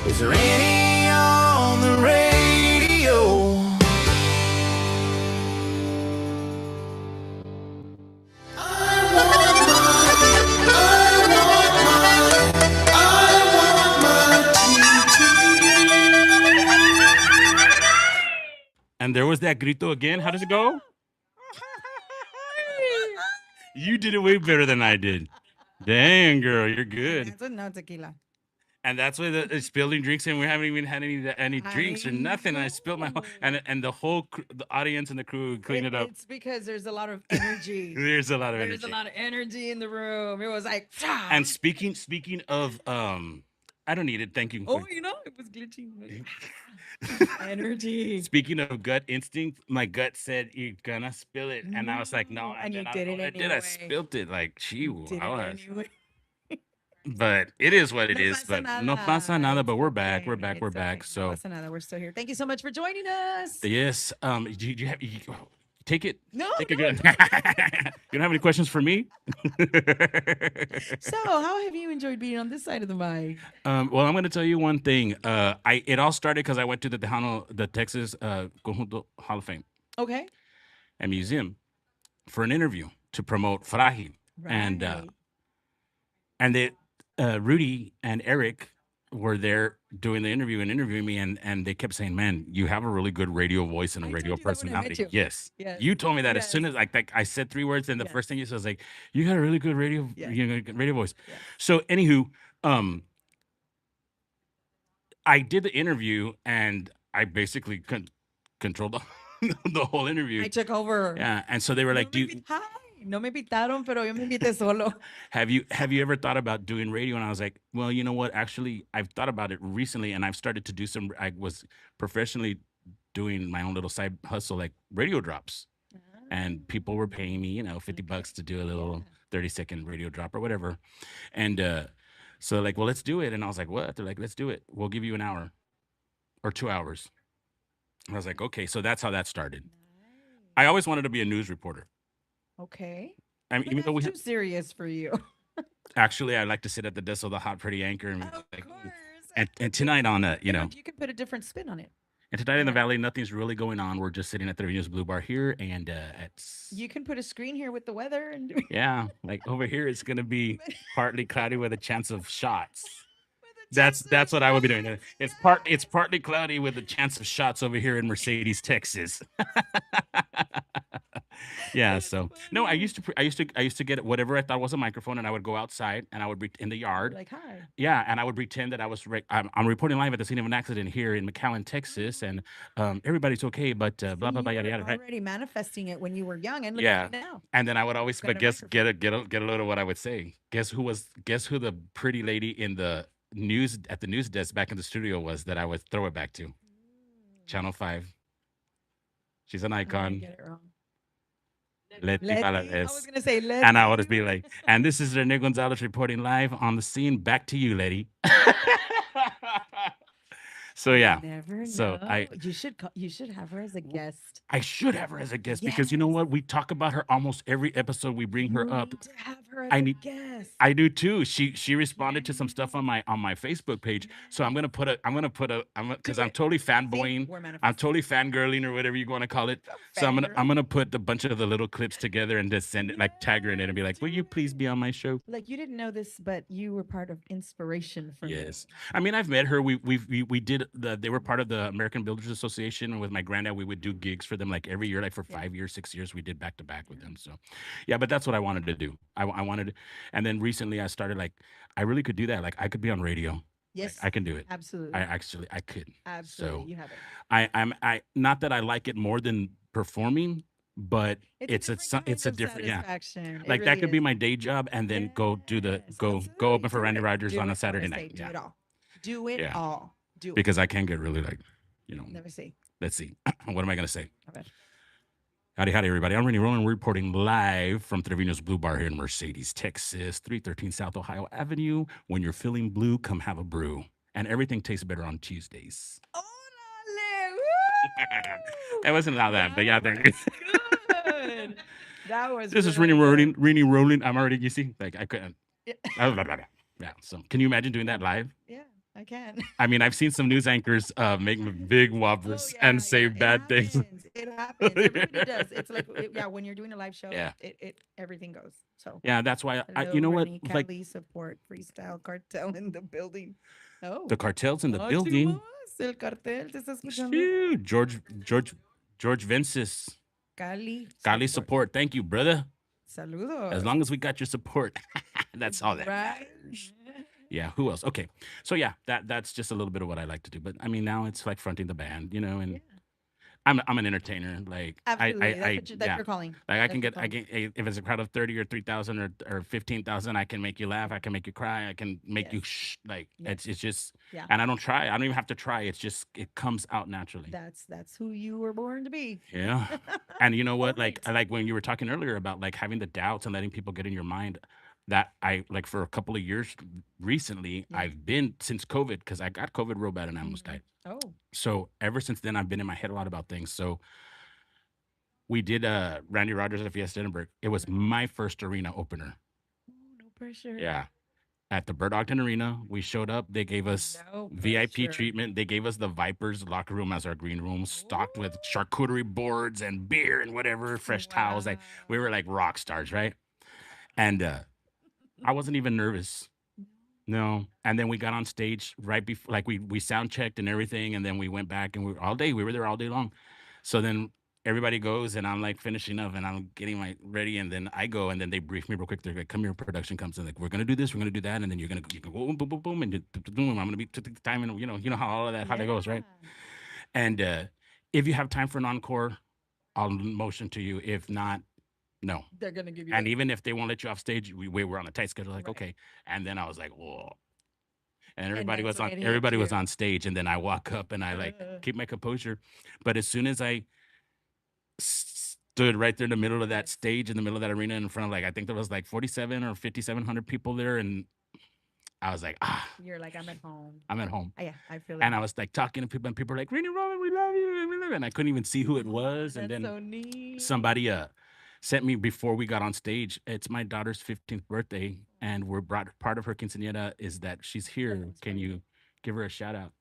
Is there any on the radio? And there was that grito again. How does it go? You did it way better than I did. Dang, girl, you're good. That's a no tequila. And that's why it's spilling drinks, and we haven't even had any drinks or I nothing. I spilled my whole, and the whole the audience and the crew would clean it up. It's because there's a lot of energy. There's a lot of There's energy. a lot of energy in the room. It was like, And speaking of I don't need it. Thank you. oh, you know, it was glitching. Energy. Speaking of gut instinct, my gut said you're gonna spill it, and I was like, no, And you then did it I did. I anyway. spilled it like gee, Did it I was. anyway. But it is what it No is. pasa But no pasa nada. nada. But It's we're back. okay. We're back. We're It's back. okay. So No pasa nada. We're still here. Thank you so much for joining us. yes, you have take it. No, Take it no, good. You don't have any questions for me? So, how have you enjoyed being on this side of the mic? Well, I'm going to tell you one thing. It all started because I went to the Texas Conjunto Hall of Fame Okay. and Museum for an interview to promote Frágil. And Right. and they Rudy and Eric were there doing the interview and interviewing me, and they kept saying, "Man, you have a really good radio voice and a I radio told you that when I met personality." you. Yes. Yes. You told me that as Yes. soon as like I said 3 words, and the Yes. first thing you said was like, "You got a really good radio, Yes. radio voice." Yes. So, anywho, I did the interview, and I basically controlled the whole interview. I took over. Yeah, and so they were like, "Do you Hi. No me invitaron, pero yo me invité solo. have you ever thought about doing radio?" And I was like, "Well, you know what? Actually, I've thought about it recently, and I've started to do some. I was professionally doing my own little side hustle, like radio drops, and people were paying me, $50 to do a little 30-second radio drop or whatever. And so like, well, let's do it. And I was like, what? They're like, let's do it. We'll give you an hour or 2 hours. And I was like, okay. So that's how that started. I always wanted to be a news reporter. Okay. I mean, But even though we that's too serious for you. actually, I like to sit at the desk of the hot, pretty anchor, and, Of like, course. and tonight on You can put a different spin on it. and tonight in the Yeah. Valley, nothing's really going on. We're just sitting at the Trevino's Blue Bar here, and it's You can put a screen here with the weather and yeah, like over here, it's gonna be partly cloudy with a chance of shots. That's what I would be doing. It's partly cloudy with a chance of shots over here in Mercedes, Texas. Yeah. So no, I used to get whatever I thought was a microphone, and I would go outside and I would be in the yard. like, hi. Yeah, and I would pretend that I was I'm reporting live at the scene of an accident here in McAllen, Texas, and everybody's okay, but blah blah You blah yada were yada. Right? already manifesting it when you were young, and look Yeah. at you now. And then I would always, Got but a guess get a load of what I would say. Guess who the pretty lady in the news at the news desk back in the studio was that I would throw it back to? Channel 5. She's an I'm gonna icon. get it wrong. Letty Letty. I Valadez. was gonna say Letty. And I would just be like, and this is Rene Gonzalez reporting live on the scene. Back to you, Letty. So You yeah. never So know. You should have her as a guest. I should have her as a guest because you know what? We talk about her almost every episode. We bring her You up. need to have her as I a need- guest. I do too. She responded to some stuff on my Facebook page. So I'm gonna put because I'm it. totally See, fanboying. we're I'm manifesting. totally fangirling or whatever you want to call it. So I'm gonna put a bunch of the little clips together and just send it, like tag her in it and be like, "Will you please be on my show?" Like you didn't know this, but you were part of inspiration for me. Yes. I mean, I've met her. We did they were part of the American Builders Association, and with my granddad, we would do gigs for them like every year, like for 5 years, 6 years. We did back to back with them. So, yeah, but that's what I wanted to do. I wanted, and then recently I started like I really could do that. Like I could be on radio. Like, Yes, I can do it. absolutely. I could. Absolutely, So you have it. I not that I like it more than performing, but it's a different yeah. satisfaction. It Like that really could be is. my day job, and then go do the Yes, go absolutely. open for Do Randy it. Rogers Do on it. a Saturday Honestly, night. do Yeah. it all. Do it Yeah. all. Do it. Because I can get really like, Let me see. let's see. What am I going to say? Okay. Howdy, everybody. I'm Renny Roland. We're reporting live from Trevino's Blue Bar here in Mercedes, Texas, 313 South Ohio Avenue. When you're feeling blue, come have a brew. And everything tastes better on Tuesdays. Órale, woo! That wasn't all that, but yeah, thank you. Good. That was. This is really Renny Roland. I'm already, you see, like I couldn't. good. Yeah. So can you imagine doing that live? Yeah, I can. I mean, I've seen some news anchors make big whoppers and say bad things. It happens. Everybody does. It's like yeah, when you're doing a live show, Yeah. it everything goes. So Yeah, that's why hello, you know what? Renny, Like Cali support freestyle cartel in the building. Oh, the cartels in the ah, building. chivas, el cartel te está escuchando. Shoot, George Vences. Cali Support. Thank you, brother. Saludos. As long as we got your support, that's all that Right. matters. Yeah. Who else? Okay. So yeah, that's just a little bit of what I like to do. But I mean, now it's like fronting the band, and Yeah. I'm an entertainer. Like Absolutely. I That's yeah. your calling. Like I That's can your get, I calling. can if it's a crowd of 30 or 3,000 or 15,000, I can make you laugh. I can make you cry. I can make you Yes. shh. Like Yes. it's just, Yeah. and I don't try. I don't even have to try. It's just it comes out naturally. That's who you were born to be. Yeah. And you know what? All Like right. I like when you were talking earlier about like having the doubts and letting people get in your mind. That I like for a couple of years recently, Yeah. I've been since COVID because I got COVID real bad and I almost died. Oh, So ever since then, I've been in my head a lot about things. So we did Randy Rogers at Fiesta Edinburgh. It was my first arena opener. no pressure. Yeah. At the Bird Ogden Arena, we showed up. They gave us No VIP pressure. treatment. They gave us the Vipers locker room as our green room, stocked with charcuterie boards and beer and whatever, fresh towels. Like we were like rock stars, right? And I wasn't even nervous. No. And then we got on stage right before, like we sound checked and everything, and then we went back and we were there all day long. So then everybody goes and I'm like finishing up and I'm getting my ready, and then I go and then they brief me real quick. They're like, "Come here, production comes in. Like, we're gonna do this, we're gonna do that, and then you can go boom, boom, boom, boom, and boom, I'm gonna be time, and you know how all of that how that goes, right? And if you have time for an encore, I'll motion to you. If not, no. They're gonna give you. And the- even if they won't let you off stage, we were on a tight schedule. Like, Right. okay. And then I was like, whoa. And everybody that's was on. when it hit Everybody was you. on stage, and then I walk up and I like keep my composure. But as soon as I stood right there in the middle of that stage, in the middle of that arena, in front of like I think there was like 47 or 5,700 people there, and I was like, You're like, I'm at home. I'm at home. Yeah, I feel it. And I was like talking to people, and people were like, "Renny Roman, we love you," we love you," and I couldn't even see who it was. And That's then so neat. somebody sent me before we got on stage. It's my daughter's 15th birthday, and we're brought part of her quinceañera is that she's here. That's Can great. you give her a shout out?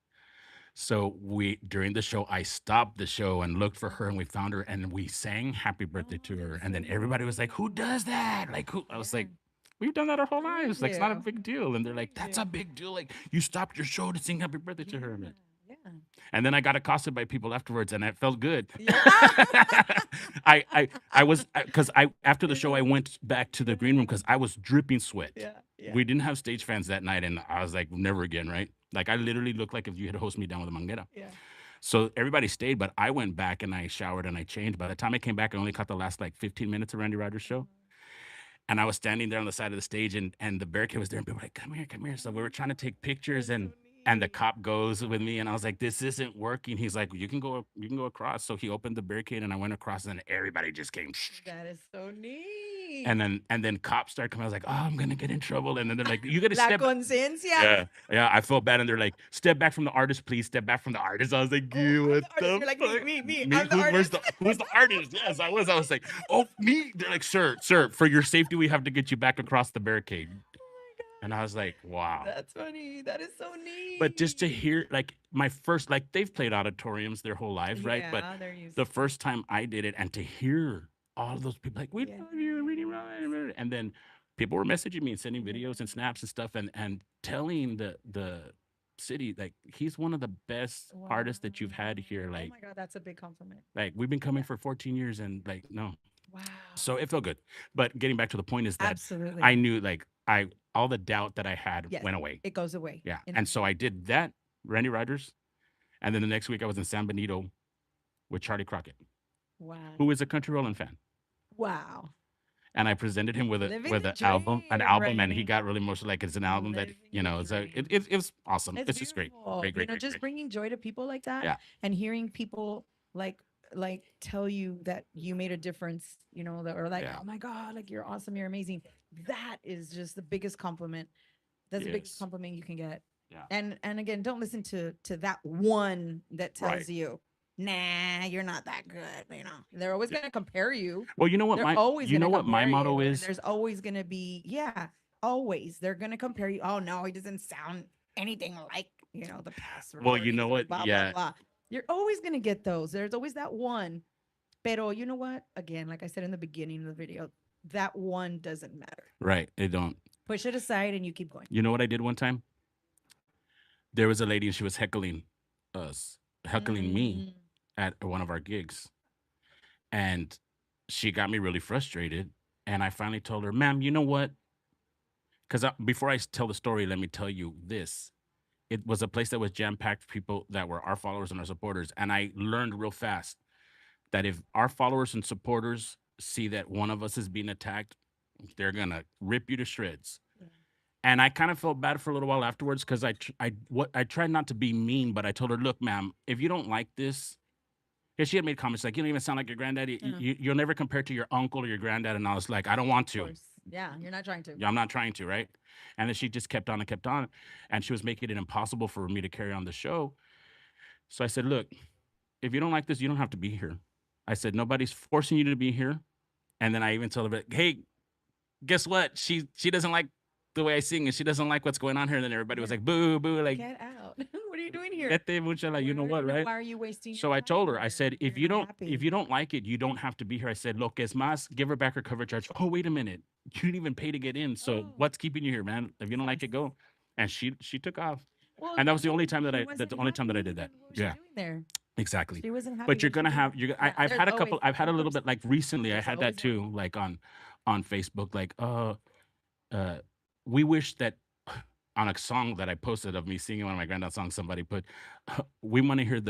So we during the show, I stopped the show and looked for her, and we found her, and we sang happy birthday to her. that's And then so everybody was like, "Who does that?" Like who? I was like, Yeah. "We've done that our whole Thank lives. Like it's not a you. big deal." And they're like, "That's you. a big deal. Like you stopped your show to sing happy birthday to her." I'm like, Yeah. and then I got accosted by people afterwards, and it felt good. Yeah. I was because I after the show I went back to the green room because I was dripping sweat. Yeah. Yeah. We didn't have stage fans that night, and I was like, never again, right? Like I literally looked like if you had hosted me down with a manguera. Yeah. So everybody stayed, but I went back and I showered and I changed. By the time I came back, I only caught the last like 15 minutes of Randy Rogers' show. And I was standing there on the side of the stage, and the barricade was there, and people were like, come here, come here. So we were trying to take pictures, and And the cop goes with me, and I was like, "This isn't working." He's like, you can go across." So he opened the barricade, and I went across, and everybody just came. That is so neat. And then cops start coming. I was like, "Oh, I'm gonna get in trouble." And then they're like, "You gotta La step." conciencia. Yeah. I felt bad, and they're like, "Step back from the artist, please. Step back from the artist." I was like, Oh, "You I'm what the artist. the You're like, fuck? me. I'm the Who's the artist?" Yes, I was. I was like, "Oh, me." They're like, "Sir, for your safety, we have to get you back across the barricade." And I was like, "Wow." That's funny. That is so neat. But just to hear, like, my first, like, they've played auditoriums their whole lives, right? But Yeah, they're used the first time I did it, and to hear all of those people like, "We Yeah. love you, really, really," and then people were messaging me and sending videos and snaps and stuff, and telling the city, like, he's one of the best artists that you've had here. Oh Like, my God, that's a big compliment. we've been coming for 14 years, and like, no. Wow. So it felt good. But getting back to the point is that Absolutely. I knew, like, all the doubt that I had Yes, went away. it goes away. Yeah. in And the so I did that, Randy Rogers. And then the next week I was in San Benito with Charlie Crockett, Wow. who is a country rolling fan. Wow. And I presented him with Living an the album, dream, and he Randy. got really emotional. Like, it's an album that, Living you know, the it's a, dream. it was awesome. It's just great. beautiful. Great. Just great. bringing joy to people like that. Yeah. And hearing people like tell you that you made a difference, that or like, Yeah. oh my God, like you're awesome, you're amazing. That is just the biggest compliment. That's the biggest Yes. compliment you can get. Yeah. And again, don't listen to that one that tells Right. you, nah, you're not that good. They're always gonna compare you. Well, you know what They're always you know gonna what my compare motto you, and is? there's always gonna be, always they're gonna compare you. Oh no, he doesn't sound anything like the past. Well, you recordings know or what? Blah, blah, Yeah. blah. You're always gonna get those. There's always that one. Pero you know what? Again, like I said in the beginning of the video, that one doesn't matter. Right. It don't. Push it aside and you keep going. You know what I did one time? There was a lady, and she was heckling us, heckling me at one of our gigs. And she got me really frustrated. And I finally told her, "Ma'am, you know what? Because before I tell the story, let me tell you this. It was a place that was jam-packed with people that were our followers and our supporters. And I learned real fast that if our followers and supporters see that one of us is being attacked, they're going to rip you to shreds." And I kind of felt bad for a little while afterwards, because I tried not to be mean, but I told her, "Look, ma'am, if you don't like this," because she had made comments like, "You don't even sound like your granddaddy. You'll never compare to your uncle or your granddad." And I was like, "I don't want Of to. course. Yeah, you're not trying to. Yeah, I'm not trying to, right?" And then she just kept on and kept on, and she was making it impossible for me to carry on the show. So I said, "Look, if you don't like this, you don't have to be here." I said, "Nobody's forcing you to be here." And then I even told her, "Hey, guess what? She doesn't like the way I sing, and she doesn't like what's going on here." And then everybody was like, "Boo, boo!" Like, Get out. What are you doing here? "Vete, mucha," like, you know what, right? Why are you wasting So your I time told her, I here? said, if You're you not don't like it, you don't have to be here. I said, "Lo que es más, give her back her cover charge." "Oh, wait a minute. You didn't even pay to get in. So Oh. what's keeping you here, man? If you don't like it, go." And she took off. Well, And that was the no, only time she that I wasn't did that. happy, then what was she Yeah. doing there? Exactly. She wasn't happy. But you're with gonna you. have Yeah, I've there's had a couple. always- I've had a of little course. bit, like, recently. I There's had that always too, like on Facebook, like, we wish that on a song that I posted of me singing one of my granddad's songs, somebody put, "We want to hear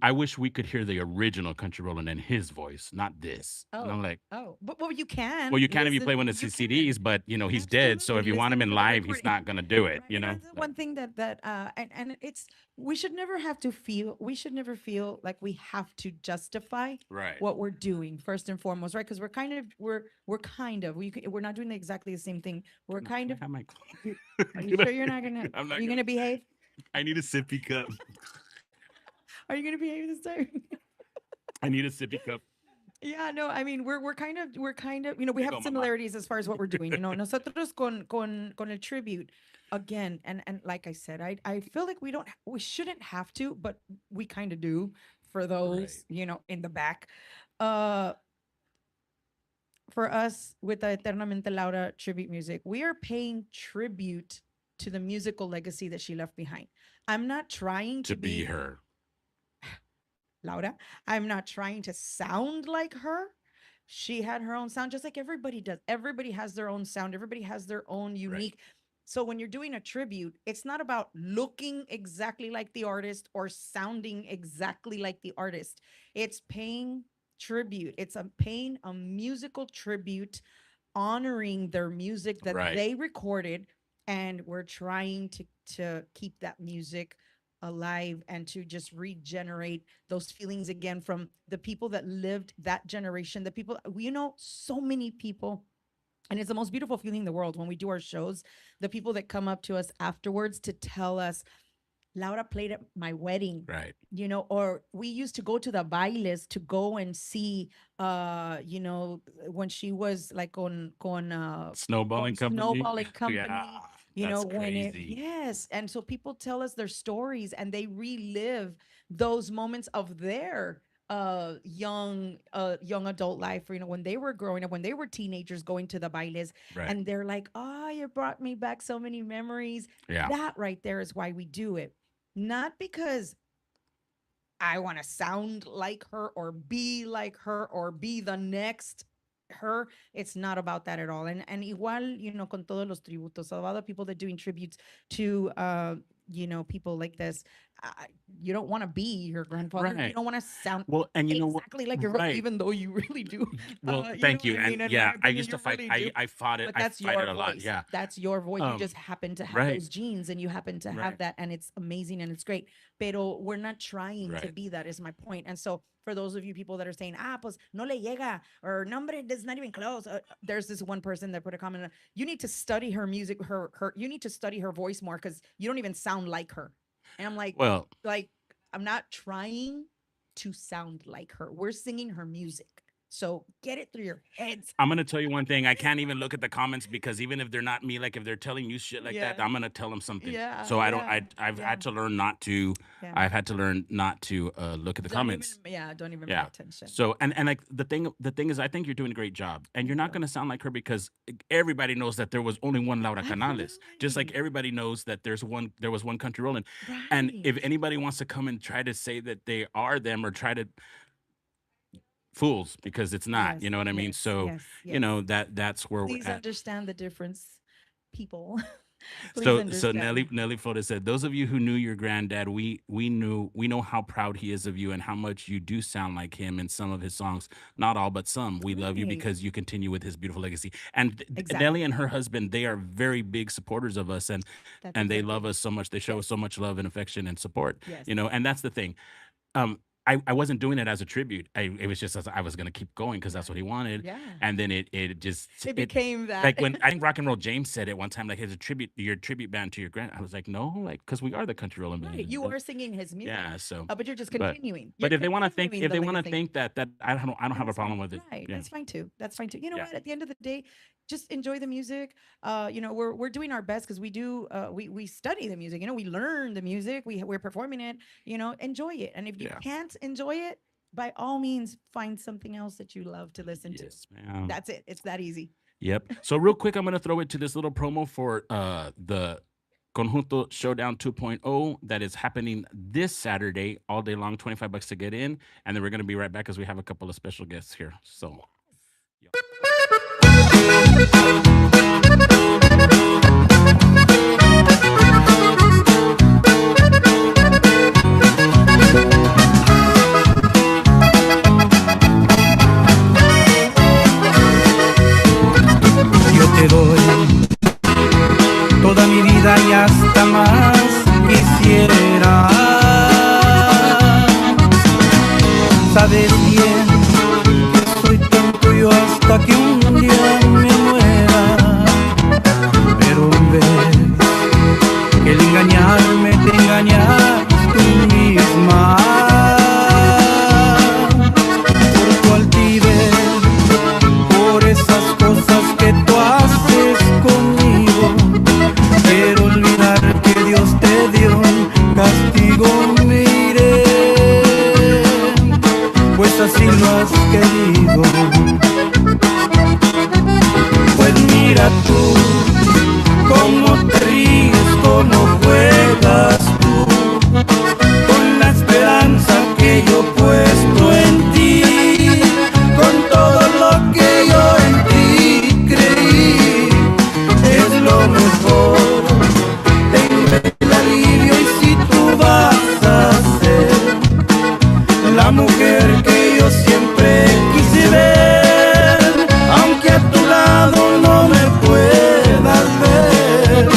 I wish we could hear the original Country Rollin' in his voice, not this." And I'm like, Oh, but well, you can. well, you can if you play one of listen- his you can. CDs, but he's dead. So if Absolutely, you want him listen in to the live, he's recording. not gonna do it. Right, and that's the one thing that and it's we should never feel like we have to justify Right. what we're doing first and foremost, right? Because we're not doing exactly the same thing. We're kind of. Have my- Are you sure you're not gonna? I'm not Are you gonna- gonna behave? I need a sippy cup. Are you gonna behave this time? I need a sippy cup. Yeah, no, I mean, we're kind of, we There have go, mama. similarities as far as what we're doing. Nosotros con el tribute, again, and like I said, I feel like we shouldn't have to, but we kind of do for those, in the back. For us with the Eternamente Laura tribute music, we are paying tribute to the musical legacy that she left behind. I'm not trying To be her. Laura. I'm not trying to sound like her. She had her own sound, just like everybody does. Everybody has their own sound. Everybody has their own unique. So when you're doing a tribute, it's not about looking exactly like the artist or sounding exactly like the artist. It's paying tribute. It's paying a musical tribute, honoring their music that Right. they recorded and we're trying to keep that music alive and to just regenerate those feelings again from the people that lived that generation, the people, so many people. And it's the most beautiful feeling in the world when we do our shows, the people that come up to us afterwards to tell us, Laura played at my wedding, Right. Or we used to go to the bailes to go and see, when she was like on Snowballing company. snowballing company, Yeah, that's when crazy. yes. And so people tell us their stories and they relive those moments of their young adult life, when they were growing up, when they were teenagers going to the bailes, Right. and they're like, oh, you brought me back so many memories. Yeah. That right there is why we do it. Not because I want to sound like her or be like her or be the next her. It's not about that at all. And igual, con todos los tributos, a lot of people that doing tributes to people like this, you don't want to be your grandfather. Right. You don't want to sound Well, and you know what? exactly like your Right. even though you really do. Well, You thank know you. what I And mean? In yeah, my I opinion, used to you fight. really do. I fought it. But I that's fight your it a lot. voice. Yeah. That's your voice. You just happen to have right. those genes and you happen to have Right. that, and it's amazing and it's great. Pero we're not trying to Right. be that, is my point. And so for those of you people that are saying, pues no le llega, or nombre, that's not even close. There's this one person that put a comment, you need to study her music, you need to study her voice more because you don't even sound like her. And I'm like, Well, I'm not trying to sound like her. We're singing her music. So get it through your heads. I'm gonna tell you one thing. I can't even look at the comments because even if they're not me, like if they're telling you shit like that, Yeah. I'm gonna tell them something. Yeah, So I don't. yeah, I've yeah. had to learn not to. Yeah. I've had to learn not to look at the comments. Don't even Yeah. pay attention. So and like the thing is, I think you're doing a great job, and you're not gonna sound like her because everybody knows that there was only one Laura Canales. Just like Absolutely. everybody knows that there was one country rolling. And if Right. anybody wants to come and try to say that they are them or try to fools, because it's not, Yes, you know what I mean? yes, So, yes, you know, yes. that's where we're Please at. understand the difference, people. Please So understand. Nelly Flores said, those of you who knew your granddad, we know how proud he is of you and how much you do sound like him in some of his songs. Not all, but some. We love you Right. because you continue with his beautiful legacy. And Exactly. Nelly and her husband, they are very big supporters of us, and That's they exactly love it. us so much. They show us so much love and affection and support. Yes. You know, and that's the thing. I wasn't doing it as a tribute. It was just as I was gonna keep going because that's what he wanted. Yeah. And then it just It became that. like when I think Rock and Roll James said it one time, like, it's a tribute, your tribute band to your grand. I was like, no, like, because we are the country rolling band. Right. You are singing his music. Yeah. So, But you're just but continuing. but You're if they want to think, continuing the legacy. think that I don't have a That's problem fine. with it. Right. Yeah. That's fine too. That's fine too. You know Yeah. what? At the end of the day, just enjoy the music. We're doing our best because we do. We study the music. We learn the music. We're performing it. Enjoy it. And if you Yeah. can't enjoy it, by all means, find something else that you love to listen Yes, to. ma'am. That's it. It's that easy. Yep. So real quick, I'm gonna throw it to this little promo for the Conjunto Showdown 2.0 that is happening this Saturday all day long, $25 to get in, and then we're gonna be right back because we have a couple of special guests here. So. Yo te doy toda mi vida y hasta más quisiera. Sabes bien que soy tan tuyo hasta que un día me muera. Pero ves que el engañarme te engañas tú misma. Por tu altivez, por esas cosas que tú haces conmigo, quiero olvidar que Dios te dio un castigo, mire, pues así lo has querido. Pues mira tú, cómo te ríes, cómo juegas tú, con la esperanza que yo he puesto en ti, con todo lo que yo en ti creí, es lo mejor, tengo el alivio. Y si tú vas a ser la mujer que yo siempre quise ver, aunque a tu lado no me puedas ver,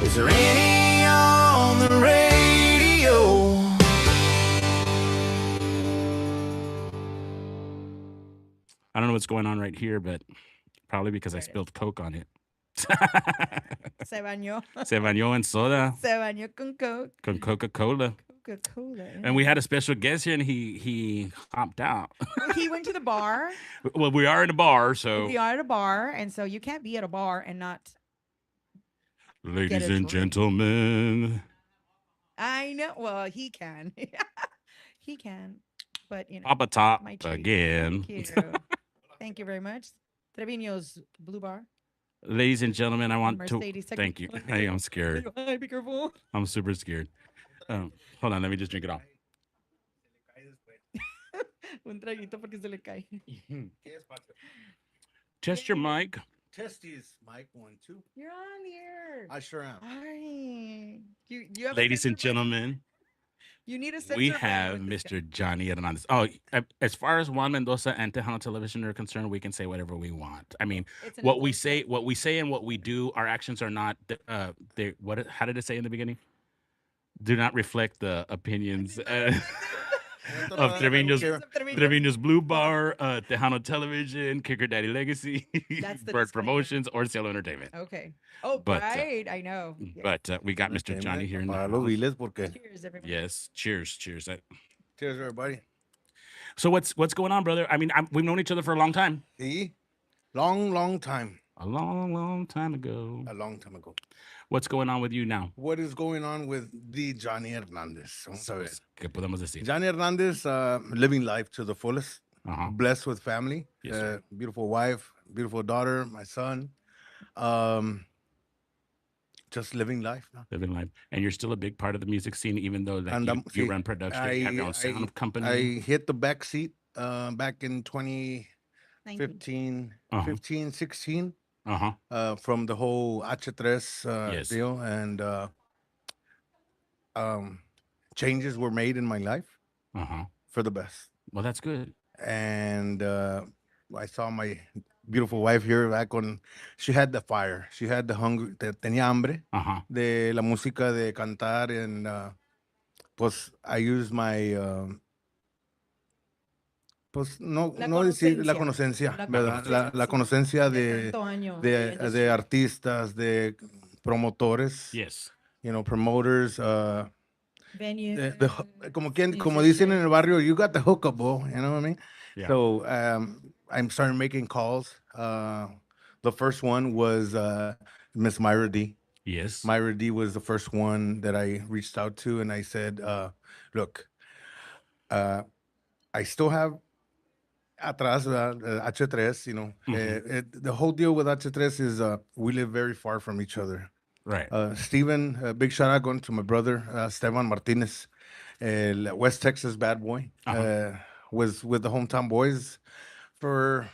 Is there any on the radio? I don't know what's going on right here, but probably because I spilled Coke on it. Se bañó. Se bañó en soda Se bañó con Coke. con Coca-Cola. Coca-Cola. And we had a special guest here, and he hopped out. He went to the bar. Well, we are in a bar, so We are at a bar, and so you can't be at a bar and not. ladies a and drink. gentlemen, I know. Well, he can. He can. But you know. Papa Top my treat. again. Thank you. Thank you very much. Trevino's Blue Bar. Ladies and gentlemen, I want to Mercedes thank you. Hey, I'm scared. Hi, be careful. I'm super scared. Hold on, let me just drink it off. Un traguito porque se le cae. Test your mic. Testies, Mike, 1, 2. You're on here. I sure am. Hi. You have a Ladies and censor button? gentlemen, You need a censor we button have with this guy. Mr. Johnny Hernandez. Oh, as far as Juan Mendoza and Tejano Television are concerned, we can say whatever we want. I mean, It's an what we endorsement. say, and what we do, our actions are not. What? How did it say in the beginning? Do not reflect the opinions of Trevino's Blue Bar, Tejano Television, Kicker Daddy Legacy, That's the Bird disclaimer. Promotions, or Cielo Entertainment. Okay. Oh, But, right. I know. Yes. But we got Mr. Johnny here in the Para los house. viles, porque. Cheers, everybody. Yes, cheers. Cheers, everybody. So what's going on, brother? I mean, we've known each other for a long time. See? Long time. A long time ago. A long time ago. What's going on with you now? What is going on with the Johnny Hernandez? Vamos a ver. ¿Qué podemos decir? Johnny Hernandez, living life to the fullest. Uh-huh. Blessed with family. Yes, sir. Beautiful wife, beautiful daughter, my son. Just living life. No? Living life. And you're still a big part of the music scene, even though that And, you see, run production, you have your own sound company. I hit the back seat back in 2015, 19. 15, 16. Uh-huh. From the whole H3 Yes. deal, and changes were made in my life Uh-huh. for the best. Well, that's good. And I saw my beautiful wife here back on. She had the fire. She had the hunger. Tenía hambre Uh-huh. de la música, de cantar, and pues I used my pues no decir la conocencia, ¿verdad? La conocencia de tanto año de artistas, de promotores, Yes. you know, promoters, venue. como dicen en el barrio, you got the hookup, bro, you know what I mean? Yeah. So I'm starting making calls. The first one was Miss Myra D. Yes. Myra D was the first one that I reached out to, and I said, look, I still have atrás, H3, you know. The whole deal with H3 is we live very far from each other. Right. Steven, big shout out going to my brother, Esteban Martinez, West Texas bad boy, was with the Hometown Boys for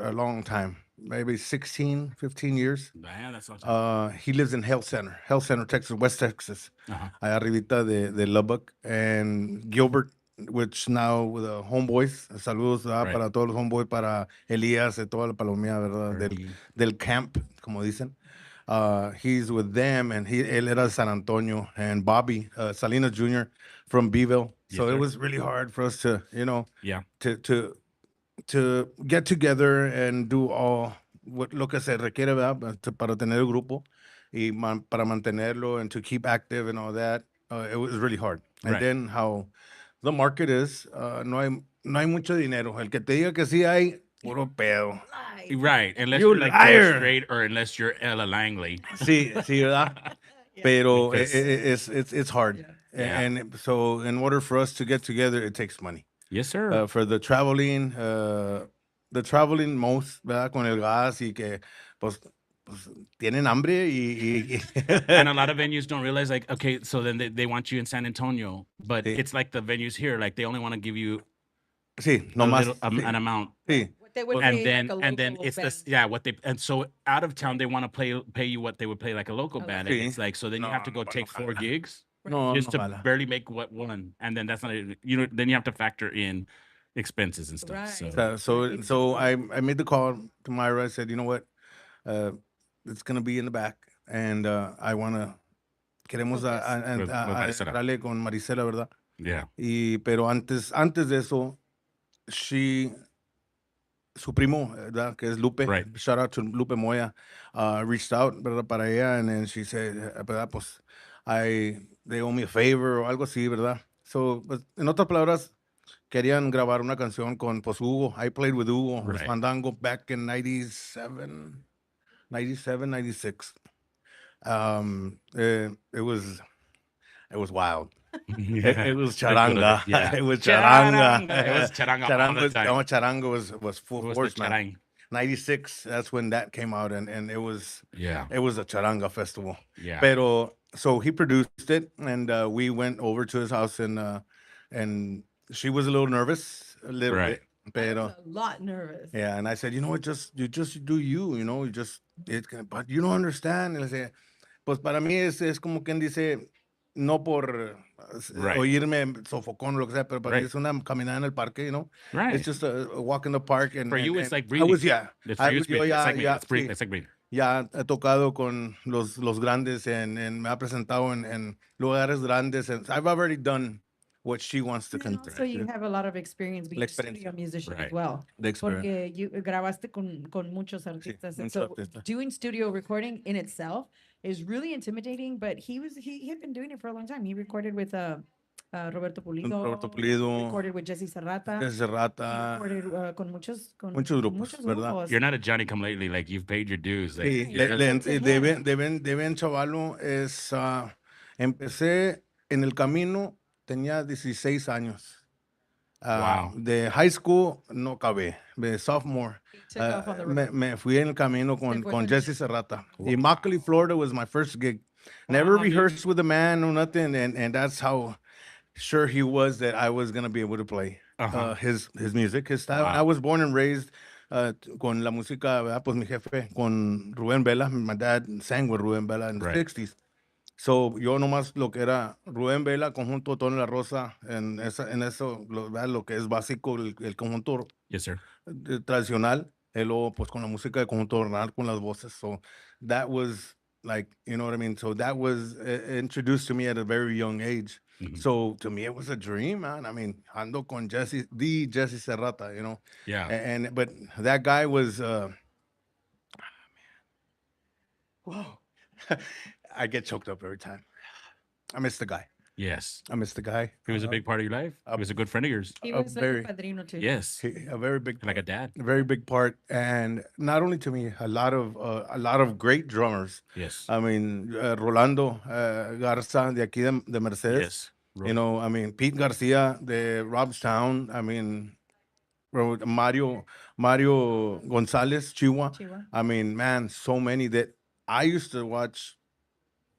a long time, maybe 16, 15 years. Man, that's not He lives in Health Center, Texas, West Texas, allá arribita de Lubbock, and Gilbert, which now with the Homeboys, saludos para todos los Homeboys, para Elías y toda la palomía, ¿verdad? Del camp, como dicen. He's with them, and él era de San Antonio, and Bobby Salinas Jr. from Beeville. So it was really hard for us to, you know, to get together and do all lo que se requiere, ¿verdad? Para tener el grupo y para mantenerlo and to keep active and all that. It was really hard. And then how the market is, no hay mucho dinero. El que te diga que sí hay, puro pedo. Right, unless You you're like liar. straight or unless you're Ella Langley. Sí, ¿verdad? Pero Because- it's hard. Yeah. And so in order for us to get together, it takes money. Yes, sir. For the traveling most, ¿verdad? Con el gas y que, pues tienen hambre y And a lot of venues don't realize, like, okay, so then they want you in San Antonio, but Sí. it's like the venues here, like they only want to give you sí, a no más. little, an amount. Sí. What they would And pay then like a and then local it's this band. what they and so out of town they want to pay you what they would pay like a local band. And Sí. it's like so then you have to go No, take no 4 jala. gigs No, just no to jala. barely make what one, and then that's not then you have to factor in expenses and stuff. Right. So I made the call to Myra. I said, you know what, it's gonna be in the back. and I wanna queremos With Marisela. entrarle con Marisela, ¿verdad? Yeah. Pero antes de eso, she su primo, ¿verdad? Que es Lupe. Right. Shout out to Lupe Moya. Reached out, ¿verdad? Para ella, and then she said, ¿verdad? Pues, they owe me a favor o algo así, ¿verdad? So, pues, en otras palabras, querían grabar una canción con, pues, Hugo. I played with Hugo, with Right. Fandango back in 97, 96. It was wild. It was charanga. Yeah. It was charanga. It was charanga all the time. Charanga was full It was force, the man. charang. 96, that's when that came out, and it was Yeah. a charanga festival. Yeah. Pero so he produced it, and we went over to his house, and she was a little nervous, a little Right. bit. Pero A lot nervous. yeah, and I said, you know what, you just do you know, but you don't understand. And I said, pues para mí es como quien dice, no por Right. oírme sofocón o lo que sea, pero para Right. mí es una caminada en el parque, you know. Right. It's just a walk in the park. And, For you, and- it's like I breathing. was, yeah. It's for I you, was- it's breathing. yo It's like me. ya, It's breathing. It's like breathing. ya he tocado con los grandes and me ha presentado en lugares grandes. And I've already done what she wants to And control. also you have a lot of experience being La a studio experiencia. musician Right. as well. The experience. Porque you grabaste con muchos artistas. and muchos so artistas. doing studio recording in itself is really intimidating, but he had been doing it for a long time. He recorded with Roberto Pulido. Roberto Pulido. Recorded with Jesse Serrata. Desde he Rata. recorded con muchos Grupos, ¿verdad? You're not a Johnny come lately. Like you've paid your dues. Like, Sí, you're just- deben, chavalo, empecé en el camino, tenía 16 años. Wow. De high school no acabé, de sophomore. took off on the road. Me fui en el camino con fue con Jesse Serrata. Immokalee, Florida was my first gig. Never Wow, dude. rehearsed with the man or nothing, and that's how sure he was that I was going to be able to play his music, his style. Wow. I was born and raised con la música, ¿verdad? Pues mi jefe, con Rubén Vela. My dad sang with Rubén Vela in the Right. 60s. So, yo nomás lo que era Rubén Vela, conjunto Tono La Rosa, en eso, ¿verdad? Lo que es básico, el conjunto Yes, sir. tradicional, y luego pues con la música de conjunto Bernal, con las voces. So, that was like, you know what I mean? So, that was introduced to me at a very young age. So, to me, it was a dream, man. I mean, ando con Jesse Serrata, you know? Yeah. But that guy was, whoa. I get choked up every time. I miss the guy. Yes. I miss the guy. He was a big part of your life. He was a good friend of yours. He a was like very- a padrino too. Yes. A very big, Like a dad. a very big part, and not only to me, a lot of great drummers. Yes. I mean, Rolando Garza de aquí de Mercedes. Yes. You know, I mean, Pete Garcia de Robstown. I mean, Mario Gonzalez, Chihuahua. Chihuahua. I mean, man, so many that I used to watch.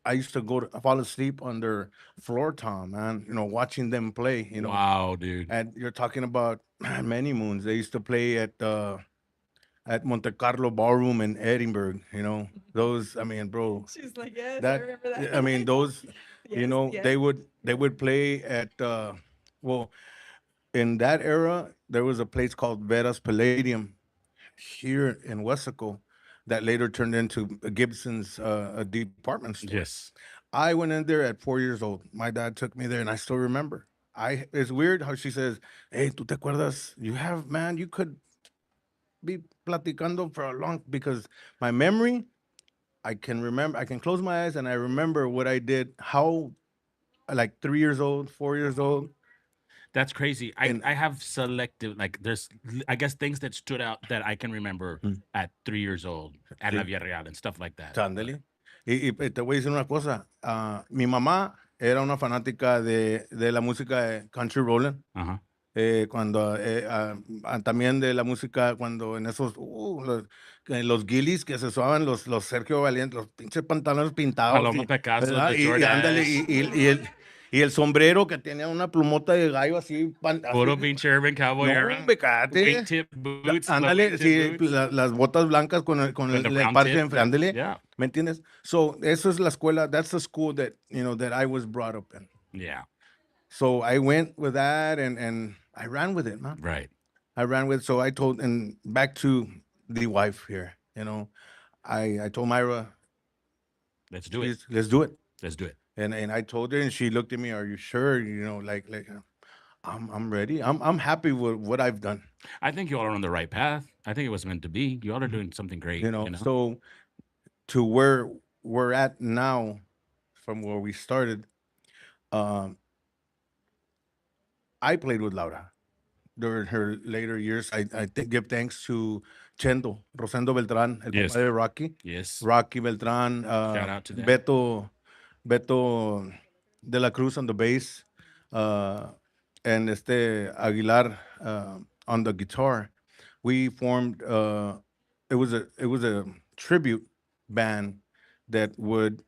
I used to fall asleep on their floor tom, man. You know, watching them play. You know, Wow, dude. and you're talking about many moons. They used to play at Monte Carlo Ballroom in Edinburgh. You know, those. I mean, bro, She's like, yes, I that. remember that. I mean, those. You Yes, know, yes. they would play at. Well, in that era, there was a place called Veras Palladium here in Wessico that later turned into Gibson's a department store. Yes. I went in there at 4 years old. My dad took me there, and I still remember. It's weird how she says, "Hey, tú te acuerdas? You could be platicando for a long," because my memory, I can remember. I can close my eyes and I remember what I did. How, like 3 years old, 4 years old. That's crazy. I have selective, like, there's, I guess, things that stood out that I can remember at 3 years old at La Villarreal and stuff like that. Ándale. Y te voy a decir una cosa. Mi mamá era una fanática de la música de country rolling. Ajá. Cuando también de la música cuando en esos los guilis que se usaban los Sergio Valiente, los pinches pantalones pintados Paloma Picasso, ¿verdad? de y Jordache. ándale y el sombrero que tenía una plumota de gallo así, Puro así. pinche urban cowboy No, era. hombre, cállate. Wingtip boots. Ándale, wingtip sí, boots. las botas blancas con el With the brown parche tip. enfrente, ándale. Yeah. ¿Me entiendes? So, eso es la escuela, that's the school that, you know, that I was brought up in. Yeah. So I went with that and I ran with it, man. Right. I ran with, so I told, and back to the wife here, you know, I told Myra, Let's do it. Let's do it. Let's do it. And I told her, and she looked at me, are you sure? You know, I'm ready. I'm happy with what I've done. I think you all are on the right path. I think it was meant to be. You all are doing something great. You know, so to where we're at now, from where we started, um, I played with Laura during her later years. I give thanks to Chendo, Rosendo Beltran, el Yes. compadre de Rocky. Yes. Rocky Beltran, Shout out to them. Beto de la Cruz on the bass, and Aguilar on the guitar. We formed. It was a tribute band that would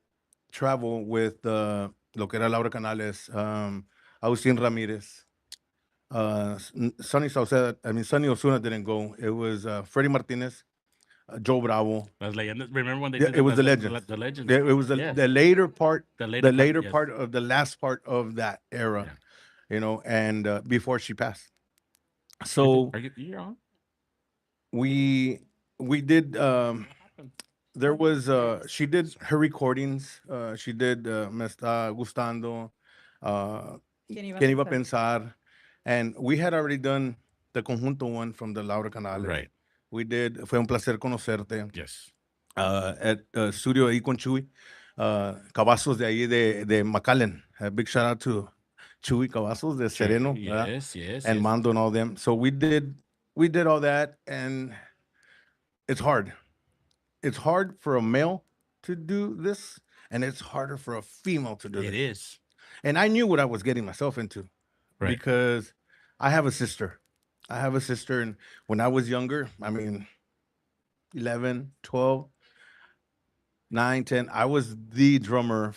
travel with lo que era Laura Canales, Agustín Ramírez, Sonny Sauceda. I mean, Sonny Osuna didn't go. It was Freddie Martinez, Joe Bravo. Las leyendas. Remember when they Yeah, did it was the legend. The legend. It was the later part, The the later yes. part of the last part of that era, you know, and before she passed. So Are you on? we did. There was she did her recordings. She did Me Está Gustando, ¿Quién Quien Iba a pensar? Pensar, and we had already done the conjunto one from the Laura Canales. Right. We did Fue un placer conocerte. Yes. At studio ahí con Chuy, Cavazos de ahí de McAllen. A big shout out to Chuy Cavazos de Sereno, ¿verdad? Yes. And Mando and all them. So we did all that, and it's hard. It's hard for a male to do this, and it's harder for a female to do It this. is. And I knew what I was getting myself into, Right. because I have a sister. And when I was younger, I mean, 11, 12, 9, 10, I was the drummer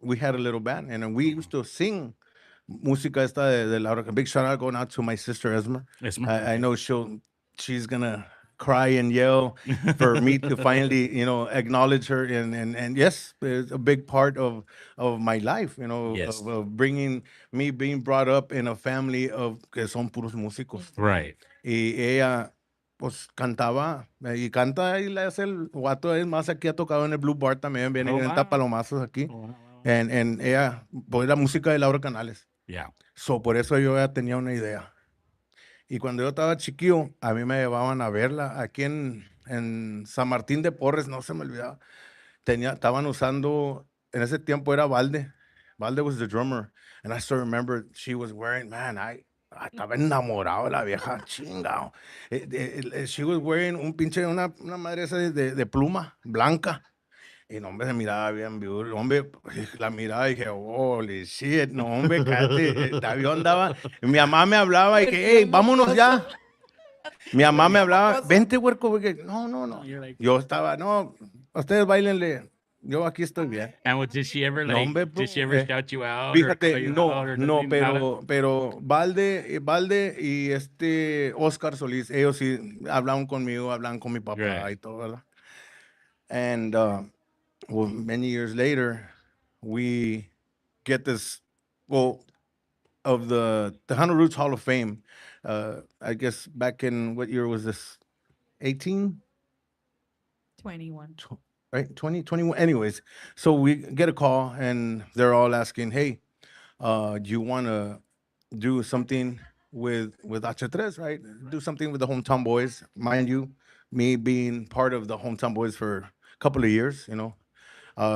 we had a little band, and we used to sing música esta de Laura. A big shout out going out to my sister Esmer. I know she's gonna cry and yell for me to finally, you know, acknowledge her, and yes, it's a big part of my life, you know, Yes. of being brought up in a family of que son puros músicos. Right. Y ella pues cantaba y canta, y le hace el guato. Es más, aquí ha tocado en el Blue Bar también, viene Oh, en wow. Palomazos aquí. Wow. And ella, pues la música de Laura Canales. Yeah. So, por eso yo ya tenía una idea. Y cuando yo estaba chiquillo, a mí me llevaban a verla aquí en San Martín de Porres, no se me olvidaba. Estaban usando, en ese tiempo era Valde. Valde was the drummer. And I still remember she was wearing, man, estaba enamorado de la vieja, chingao. She was wearing una madre esa de pluma blanca. Y no, hombre, se miraba bien beautiful. Hombre, la miraba y dije, holy shit, no, hombre, cállate. El avión andaba. Mi mamá me hablaba y que, hey, vámonos ya. Mi mamá me hablaba, vente, huerco, porque no. Yo estaba, no, ustedes bailenle. Yo aquí estoy bien. And did she ever No, hombre, did she ever shout you out? Fíjate, or call you out or no, nothing? Nada? pero Valde y Oscar Solís, ellos sí hablaban conmigo, hablaban con mi papá Right. y todo, ¿verdad? And well, many years later, we get this, of the Tejano Roots Hall of Fame. I guess back in, what year was this? 18? 21. Right? 2021. Anyways, so we get a call, and they're all asking, hey, do you want to do something with H3, right? Do something with the Hometown Boys. Mind you, me being part of the Hometown Boys for a couple of years, you know,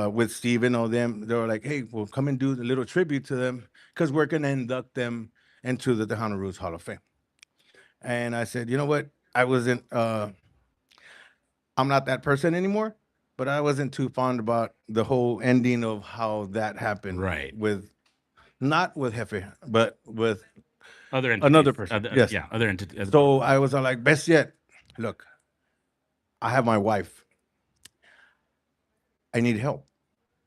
with Steve and all them, they were like, hey, we'll come and do a little tribute to them, because we're going to induct them into the Tejano Roots Hall of Fame. And I said, you know what? I'm not that person anymore, but I wasn't too fond about the whole ending of how that happened. Right. Not with Jefe, but with Other entities. another person. Yes. Yeah, other entities. So I was like, best yet, look, I have my wife. I need help.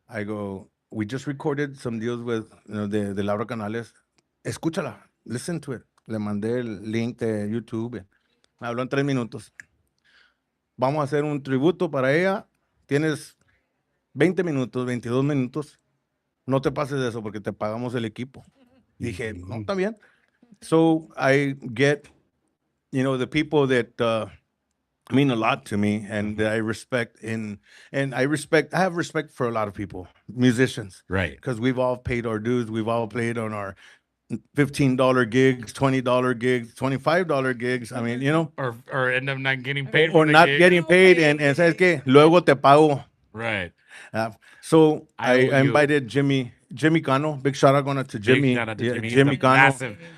I go, we just recorded some deals with, you know, de Laura Canales. Escúchala, listen to it. Le mandé el link de YouTube. Me habló en 3 minutos. Vamos a hacer un tributo para ella. Tienes 20 minutos, 22 minutos. No te pases de eso porque te pagamos el equipo. Dije, no, está bien. So I get, you know, the people that mean a lot to me, and that I respect I have respect for a lot of people, musicians, Right. because we've all paid our dues. We've all played on our $15 gigs, $20 gigs, $25 gigs. I mean, Or end up not getting paid or for the not gig. getting paid, and sabes que luego te pago. Right. So I I owe you. invited Jimmy Cano. Big shout out going to Big Jimmy. shout out to Yeah, Jimmy. He's Jimmy a Cano.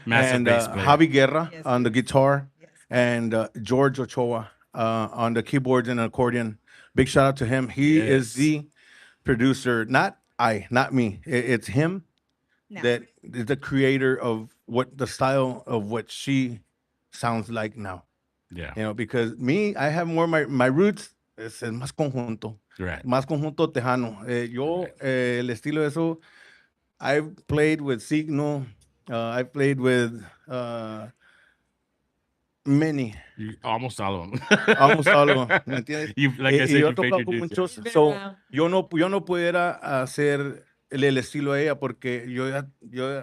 massive And bass player. Javi Guerra Yes, on the guitar, and George Ochoa on the keyboards and accordion. Big shout out to him. He is Yes. the producer, not me. It's him No. that is the creator of the style of what she sounds like now. Yeah. Because me, I have more my roots es más conjunto, Right. más conjunto tejano. Yo, el estilo de eso, I've played with Signo, I've played with many, Almost all of them. almost all of them, ¿me entiendes? Like I said, Yo you he paid tocado your con dues. muchos, Been so around. yo no pudiera hacer el estilo de ella porque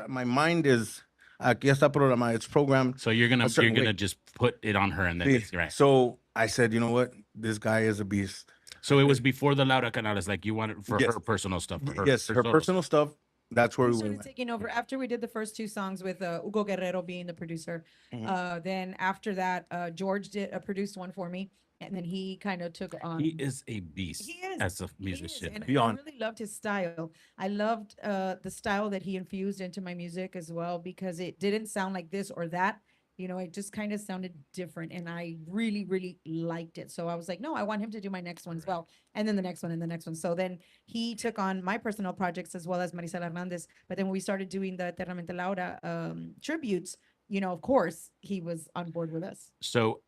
my mind is, aquí está programado, it's programmed. So you're gonna a certain way. just put it on her and then Sí. it's right. So I said, you know what? This guy is a beast. So it was before the Laura Canales, like you wanted for Yes. her personal stuff. For her, Yes, her solos. personal stuff. That's where We we started went. taking over after we did the first two songs with Hugo Guerrero being the producer. Mhm. Then after that, George produced one for me, and then he kind of took on. He is a beast He is. as a He is, musician. and I Beyond. really loved his style. I loved the style that he infused into my music as well, because it didn't sound like this or that. It just kind of sounded different, and I really, really liked it. So I was like, no, I want him to do my next one as well, and then the next one, and the next one. So then he took on my personal projects as well as Marisela Hernandez. But then when we started doing the Eternamente Laura tributes, of course, he was on board with us. So,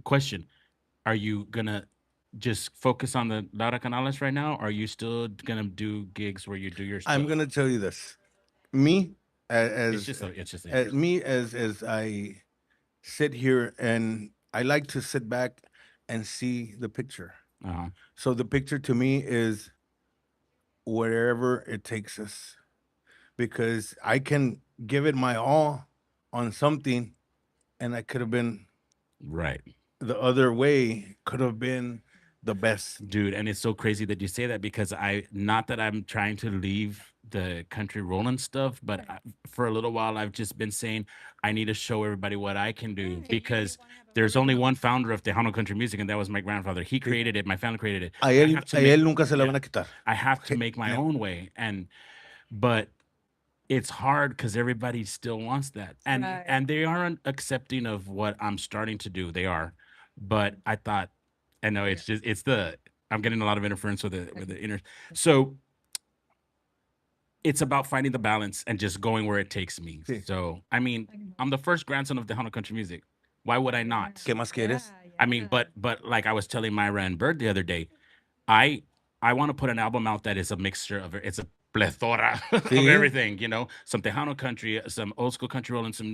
question: are you gonna just focus on the Laura Canales right now? Or are you still gonna do gigs where you do your stuff? I'm gonna tell you this. Me, It's as just me as I sit here, and I like to sit back and see the picture. uh-huh. So the picture to me is wherever it takes us, because I can give it my all on something, and I could have been Right. the other way, could have been the best. Dude, and it's so crazy that you say that, because not that I'm trying to leave the country rolling stuff, but for a little while I've just been saying I need to show everybody what I can do, because there's only one founder of Tejano country music, and that was my grandfather. He created it. My family created it. A I él, have to a make- él nunca se la yeah. van a quitar. I have to make my Yeah. own way, but it's hard because everybody still wants that, and Right. and they aren't accepting of what I'm starting to do. They are, but I thought, I know it's just I'm getting a lot of interference with the inner. So it's about finding the balance and just going where it takes me. Sí. So I mean, I'm the first grandson of Tejano country music. Why would I not? ¿Qué más quieres? I mean, but like I was telling Myra and Bird the other day, I want to put an album out that is a mixture of it's a plethora of Sí. everything, some Tejano country, some old school country rolling, some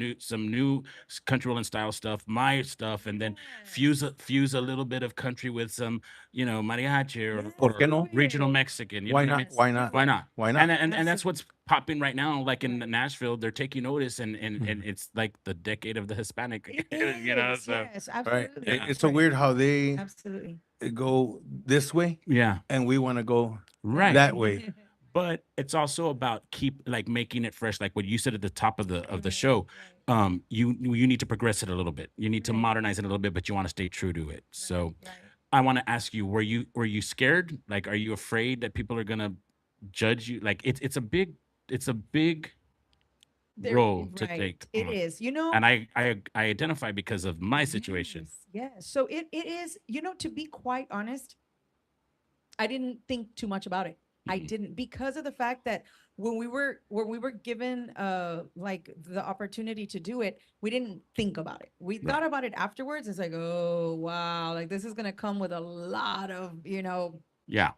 new country rolling style stuff, my stuff, and then fuse a little bit of country with some, mariachi ¿Por or qué no? regional Mexican. You Why know what I not? mean? Why not? Why not? Why not? And that's what's popping right now. Like in Nashville, they're taking notice, and it's like the decade of the Hispanic. It So yes, Right. absolutely. It's so weird how they Absolutely. go this way, yeah, and we want to go right. that way. But it's also about making it fresh, like what you said at the top of the show. You need to progress it a little bit. You need to Right. modernize it a little bit, but you want to stay true to it. So Right. I want to ask you, were you scared? Like, are you afraid that people are gonna judge you? Like, it's a big There- role to right. take It on. is, And I identify because of my situation. Yes. So it is, to be quite honest, I didn't think too much about it. I Mhm. didn't, because of the fact that when we were given like the opportunity to do it, we didn't think about it. We Right. thought about it afterwards. It's like, oh wow, like this is gonna come with a lot of, Yeah,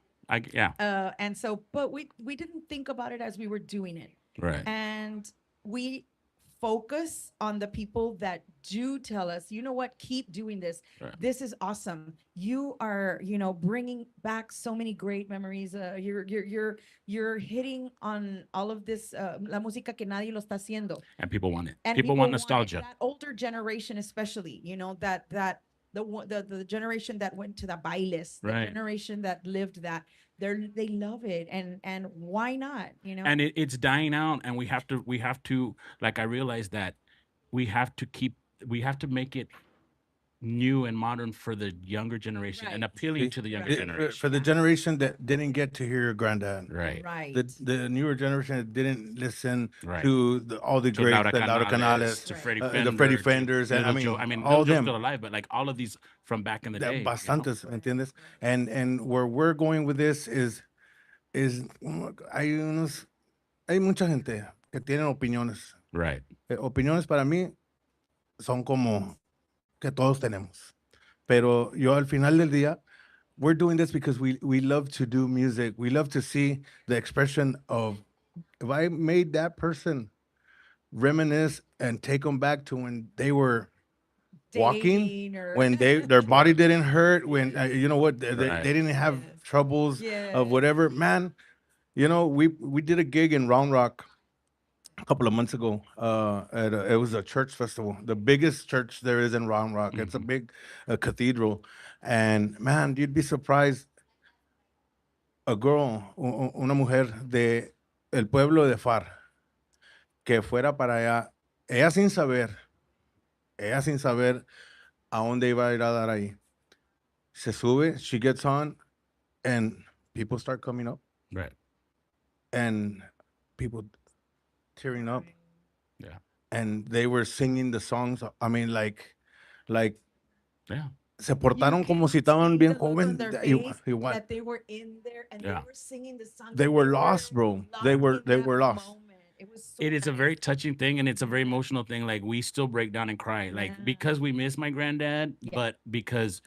and so, but we didn't think about it as we were doing it. right. And we focus on the people that do tell us, you know what, keep doing this. Right. This is awesome. You are, bringing back so many great memories. You're hitting on all of this, la música que nadie lo está haciendo. And people want it. And People want it. nostalgia. That older generation, especially, that the generation that went to the bailes, the Right. generation that lived that, they love it, and why not, you know? And it's dying out, and we have to like, I realize that we have to make it new and modern for the younger generation and Right. appealing See, to the younger Right. generation. For the generation that didn't get to hear your granddad, Right. Right. the newer generation that didn't listen Right. to all the To greats, Laura the Laura Canales, Canales, to Right. Freddie the Fender, Freddie to Fenders, and I Little mean, Joe. I mean, all Little Joe's them. still alive, but like all of these from back in the day. Bastantes, ¿me entiendes? And where we're going with this is hay mucha gente que tienen opiniones. Right. Opiniones para mí son como que todos tenemos. Pero yo al final del día, we're doing this because we love to do music. We love to see the expression of, if I made that person reminisce and take them back to when they were walking, Dating or when their body didn't hurt, when you know what, Right. they didn't have Yes. troubles Yes. of whatever. Man, you know, we did a gig in Round Rock a couple of months ago. It was a church festival, the biggest church there is in Round Rock. It's a big cathedral, and man, you'd be surprised. A girl, una mujer de el pueblo de Far, que fuera para allá, ella sin saber, a dónde iba a ir a dar ahí. Se sube, she gets on, and people start coming up, Right. and people tearing up. Yeah. And they were singing the songs. I mean, like, Yeah. se portaron como si estaban bien jóvenes. Igual. that they were in there and Yeah. they were singing the song. They that were lost, bro. They in were that lost. moment. It was so It is a very nice. touching thing, and it's a very emotional thing. Like, we still break down and cry, like, Yeah. because we miss my granddad, Yeah. but because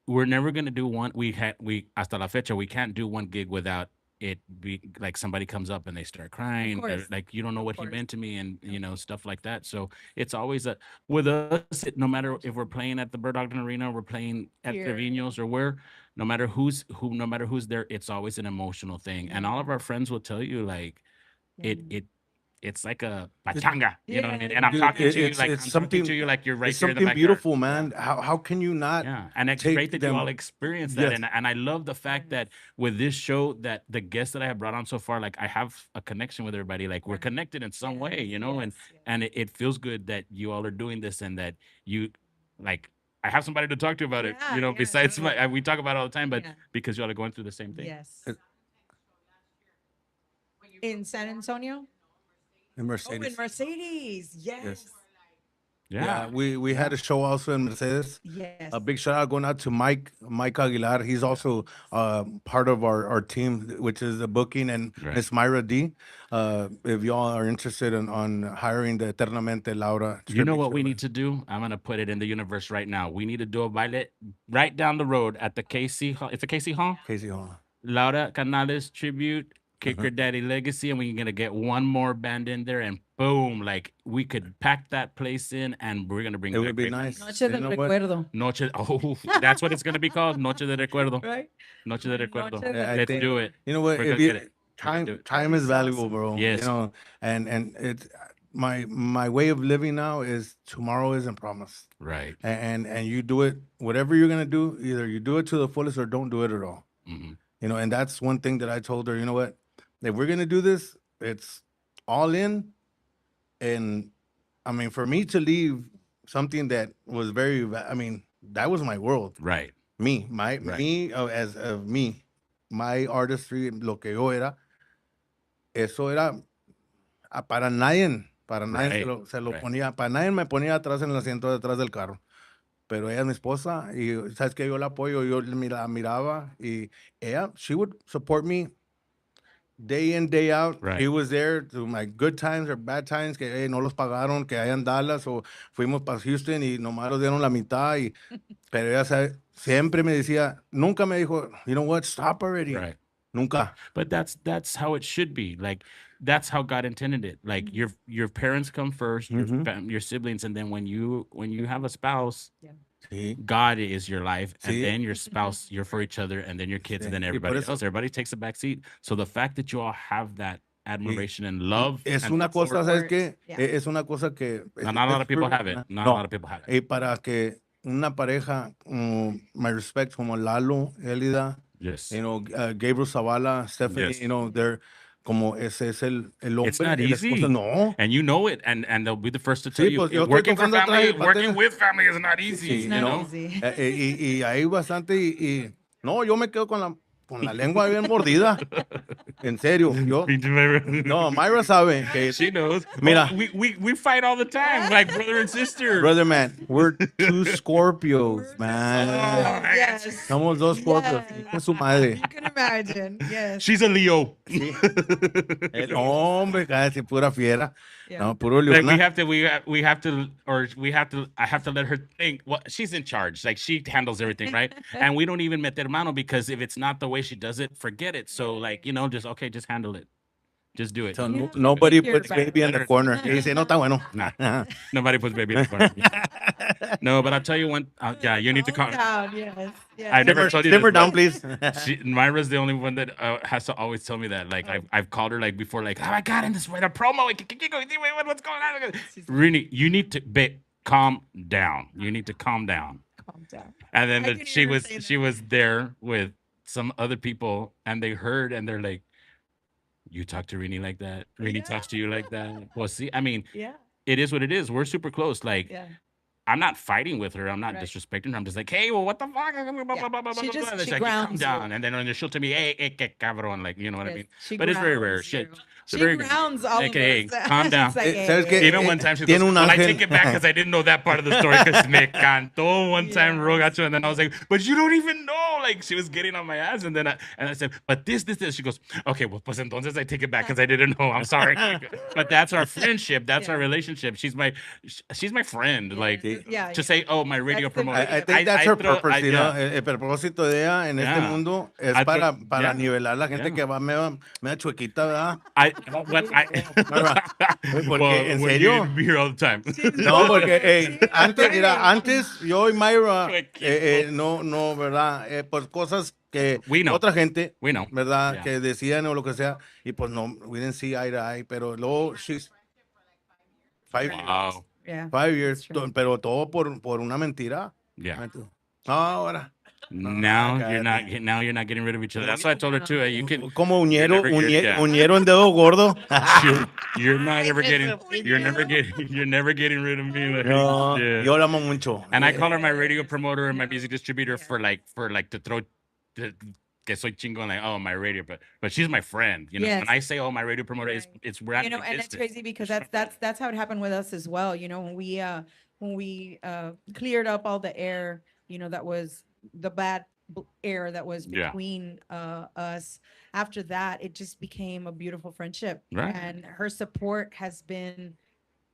we're never gonna do one. We hasta la fecha, we can't do one gig without it be like somebody comes up and they start crying, or course. like, you don't know Of what he course. meant to me, and you know, stuff like that. So it's always with us. No matter if we're playing at the Bird Ogden Arena, we're playing at Here. Trevino's, or where, no matter who's there, it's always an emotional thing. And all of our friends will tell you, like, it's like a pachanga, you know what I mean? And I'm Dude, talking to you it's like, I'm talking something- to you like you're right It's here in the something backyard. beautiful, man. How can you not? Yeah, and it's take great that you them- all experience that, Yes. and I love the fact that with this show, that the guests that I have brought on so far, like, I have a connection with everybody. Like, we're Right. connected in some way, you know, Yes, yes. and it feels good that you all are doing this, and that you, like, I have somebody to talk to about it, Yeah, you know, yeah, besides totally. we talk about it all the time, but Yeah. because you all are going through the same thing. Yes. In San Antonio? In Oh, Mercedes. in Mercedes. Yes. Yeah. We had a show also in Mercedes. Yes. A big shout out going out to Mike Aguilar. He's also part of our team, which is the booking, and Right. Miss Myra D. If y'all are interested on hiring the Eternamente Laura. You know tribute what we show. need to do? I'm gonna put it in the universe right now. We need to do a baile right down the road at the KC Hall. It's a KC Hall. Casey Hall. Laura Canales tribute, Kicker Uh-huh. Daddy Legacy, and we're gonna get one more band in there, and boom, like, we could pack that place in, and we're gonna bring. It back would be great nice. Noche You del know what? recuerdo. Noche. Oh, that's what it's gonna be called. Noche de recuerdo. Right? Noche de recuerdo. Noche de Yeah, I Let's think- do it. You know what? We're If gonna you, get it. time do it. time is That is valuable, awesome. bro. Yes. You know, and it's my way of living now is tomorrow isn't promised. Right. And you do it, whatever you're gonna do, either you do it to the fullest or don't do it at all. Mhm. You know, and that's one thing that I told her, you know what? If we're gonna do this, it's all in. And I mean, for me to leave something that was I mean, that was my world. Right. Me, Right. me as of me, my artistry, lo que yo era, eso era para nadie Right, se lo right. ponía, para nadie me ponía atrás en el asiento de atrás del carro. Pero ella es mi esposa y sabes que yo la apoyo, yo la miraba y ella, she would support me day in, day out. Right. He was there through my good times or bad times, que hey, no los pagaron, que hay en Dallas, o fuimos para Houston y nomás nos dieron la mitad. Pero ella siempre me decía, nunca me dijo, you know what, stop already. Right. Nunca. But that's how it should be. Like, that's how God intended it. Like, your parents come first, your siblings, and then when you have a spouse, Sí. God is your life, and Sí. then your spouse, you're for each other, and then your kids, and then Sí. Y por everybody eso- else. Everybody takes a back seat. So the fact that you all have that admiration and love, Es and una cosa, ¿sabes support. qué? Yeah. Es una cosa que... not a lot of people have it. Not a lot of people have it. Y para que una pareja, my respect, como Lalo, Elida, Yes. Gabriel Zavala, Stephanie, Yes. they're como ese es el It's hombre, not el esposo. easy. No. And you know it, and they'll be the first to tell Sí, you. pues yo estoy Working for tocando atrás family, del working batero. with family is not easy. It's Sí, not know? easy. Y hay bastante, no, yo me quedo con la lengua bien mordida. En serio, yo. No, Myra sabe que. She knows. Mira. Oh, we fight all the time, like brother and sister. Brother, man, we're two Scorpios, man. Oh, Yes. Somos dos Scorpios. Yes. Es su madre. You can imagine. Yes. She's a Leo. Sí. El hombre, casi pura fiera. Yeah. No, puro Like leona. I have to let her think. Well, she's in charge. Like she handles everything, right? And we don't even meter mano because if it's not the way she does it, forget it. So like, just handle it. Just do it. So Yeah. nobody Take your puts baby in the back. corner. Y dice, no está bueno. Nah. Nobody puts baby in the corner. No, but I'll tell you one. Yeah, you need to Calm calm. down. Yes. Yes. I never told you Simmer this, down, but please. Myra's the only one that has to always tell me that. Like I've called her like before, like, oh my god, in this way, the promo, what's going on? Really, you need to calm down. You need to calm down. Calm down. And then I can she hear her was say she that. was there with some other people, and they heard, and they're like, "You talk to Reny like that? Reny talks to you like that?" Well, see, I mean, Yeah. it is what it is. We're super close. Like, Yeah. I'm not fighting with her. I'm not Right. disrespecting her. I'm just like, hey, well, what the fuck? Blah, blah, Yeah. blah, blah, She blah, just- blah. She's she like, calm grounds down. you. And then she'll tell me, hey, que cabrón. Like, you know what I Yes. mean? She But it's very rare. grounds Shit. you. It's She very- grounds all like, of hey, us. calm She's down. like, ¿Sabes hey. qué? Even one time she Tiene goes, un well, I ángel. take it back because I didn't know that part of the story because me cantó one time, Yes. Rogacho, and then I was like, but you don't even know. Like, she was getting on my ass, and then I said, but this. She goes, okay, well, pues entonces I take it back because I didn't know. I'm sorry. But that's our friendship. That's our relationship. She's my friend. Like, Yeah, to yeah. say, oh, my radio That's the promoter. I think that's her purpose, you know. yeah. El propósito de ella en este Yeah. mundo es I para thought- para yeah. nivelar la gente Yeah. que va media chuequita, ¿verdad? Porque, Well, ¿en when serio? you be here all the time. No, porque antes yo y Myra, Chuequito. no, ¿verdad? Pues cosas que We know. otra gente, We know. ¿verdad? Yeah. Que decían o lo que sea, y pues no, we didn't see eye to eye, pero luego she's 5 years. Wow. Yeah. 5 years, That's true. pero todo por una mentira. Yeah. Ahora. Now God. you're not getting rid of each other. That's what I told her too. You can Como uñero, never get- yeah. uñero en dedo gordo. you're not ever getting you're never getting rid of me. Like, No, yeah. yo la amo mucho. And I call her my radio promoter and my music distributor for to throw que soy chingón, like, oh, my radio, but she's my friend. You know, Yes. when I say, oh, my radio promoter, it's we're at You know, a and it's distance. crazy because that's how it happened with us as well. You know, when we cleared up all the air, you know, that was the bad air that was Yeah. between us. After that, it just became a beautiful friendship. Right. And her support has been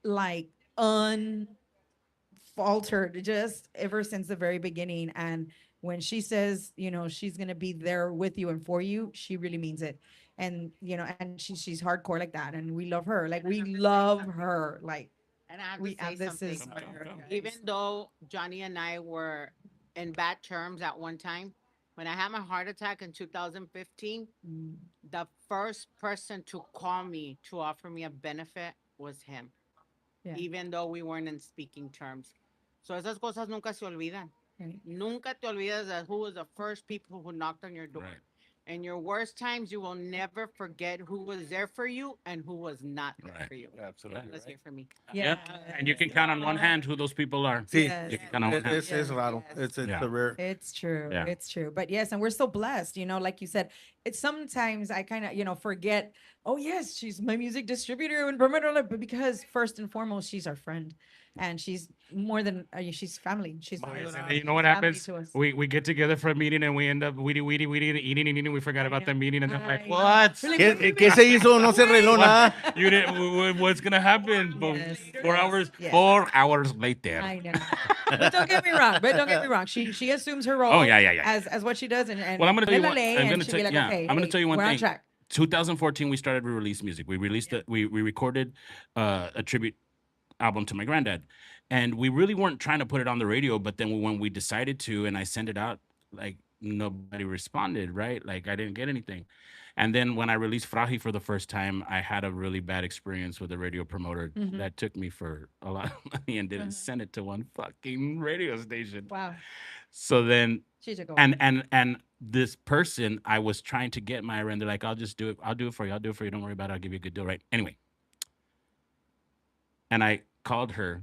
like unfaltered just ever since the very beginning. And when she says, you know, she's gonna be there with you and for you, she really means it. And you know, and she's hardcore like that, and we love her. Like we love her. Like And I have we to say this is something. for her, Even guys. though Johnny and I were in bad terms at one time, when I had my heart attack in 2015, Mm, the first person to call me to offer me a benefit was him, Yeah. even though we weren't in speaking terms. So esas cosas nunca se olvidan. right. Nunca te olvidas that who was the first people who knocked on your door. Right. In your worst times, you will never forget who was there for you and who was not there Right. for you. Absolutely. That's it for me. Yeah. And you can count on one hand who those people are. Sí, Yes. You can count on one hand. es raro. It's Yeah. a rare. It's true. Yeah. It's true. But yes, and we're so blessed, you know, like you said, it's sometimes I kind of, you know, forget, oh yes, she's my music distributor and promoter, but because first and foremost, she's our friend and she's more than, she's family. She's You know what family happens? to us. We get together for a meeting and we end up eating, eating. We forgot about the meeting and then like, I know. what? Really? ¿Qué se hizo? No se arregló nada. You didn't. What's gonna happen? Yes. 4 hours. Yes. 4 hours later. I know. But don't get me wrong. But don't get me wrong. She assumes her role. Oh, yeah. As what she does, and Well, I'm gonna tell you let one. la ley, I'm and gonna she'll tell be like, yeah. okay, I'm gonna hey, tell you one we're on thing. track. 2014, we started re-release music. We released we recorded a tribute album to my granddad, and we really weren't trying to put it on the radio. But then when we decided to, and I sent it out, like nobody responded, right? Like I didn't get anything. And then when I released Frahi for the first time, I had a really bad experience with a radio promoter that took me for a lot of money and didn't send it to one fucking radio station. Wow. So then, She took over. and this person, I was trying to get Myra, and they're like, "I'll just do it. I'll do it for you. I'll do it for you. Don't worry about it. I'll give you a good deal, right?" Anyway, and I called her.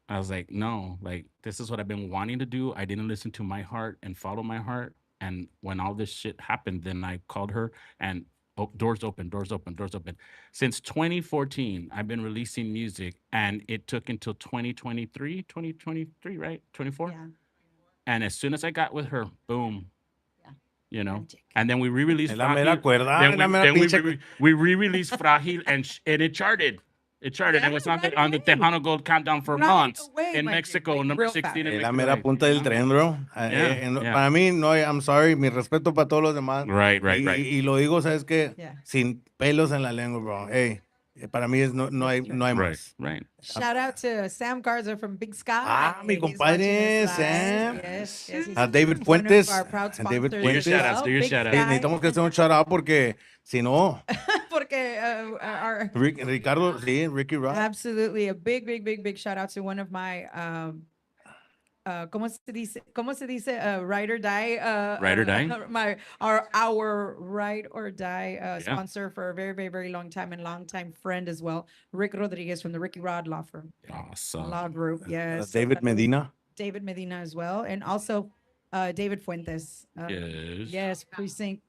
I was like, "No, like this is what I've been wanting to do. I didn't listen to my heart and follow my heart. And when all this shit happened, then I called her and." Doors open, doors open, doors open. Since 2014, I've been releasing music, and it took until 2023, right? 24? Yeah. And as soon as I got with her, boom, Yeah. you know. Magic. And then we re-released Es la mera Frágil. cuerda, Then es la we, mera then we, pinche re- we re-released Frágil, and it charted. It charted. and Yeah, it was on right the away. Tejano Gold Countdown for Right months away, in my Mexico, like, number real 16 in Es la Mexico. mera punta del tren, bro. Yeah. Para mí, no, I'm sorry, mi respeto para todos los demás. Right. Y lo digo, ¿sabes qué? Yeah. Sin pelos en la lengua, bro. Hey, para mí no hay más. Right. Shout out to Sam Garza from Big Sky. Ah, mi He's compadre, watching us live. Sam. Yes, he's David one of Fuentes. our proud A David sponsors Fuentes. as Do your shout-outs, well. do your Big shout-outs. Sky. Necesitamos que hacer un shout out porque si no, Porque our Ricardo, sí, Ricky Rock. absolutely a big shout out to one of my ¿cómo se dice? Ride or die. Ride or die? Our Ride or Die sponsor for a very long time and longtime friend as well. Rick Rodriguez from the Ricky Rod Law Firm. Awesome. Law Group, yes. David Medina. David Medina as well. And also David Fuentes. Yes, precinct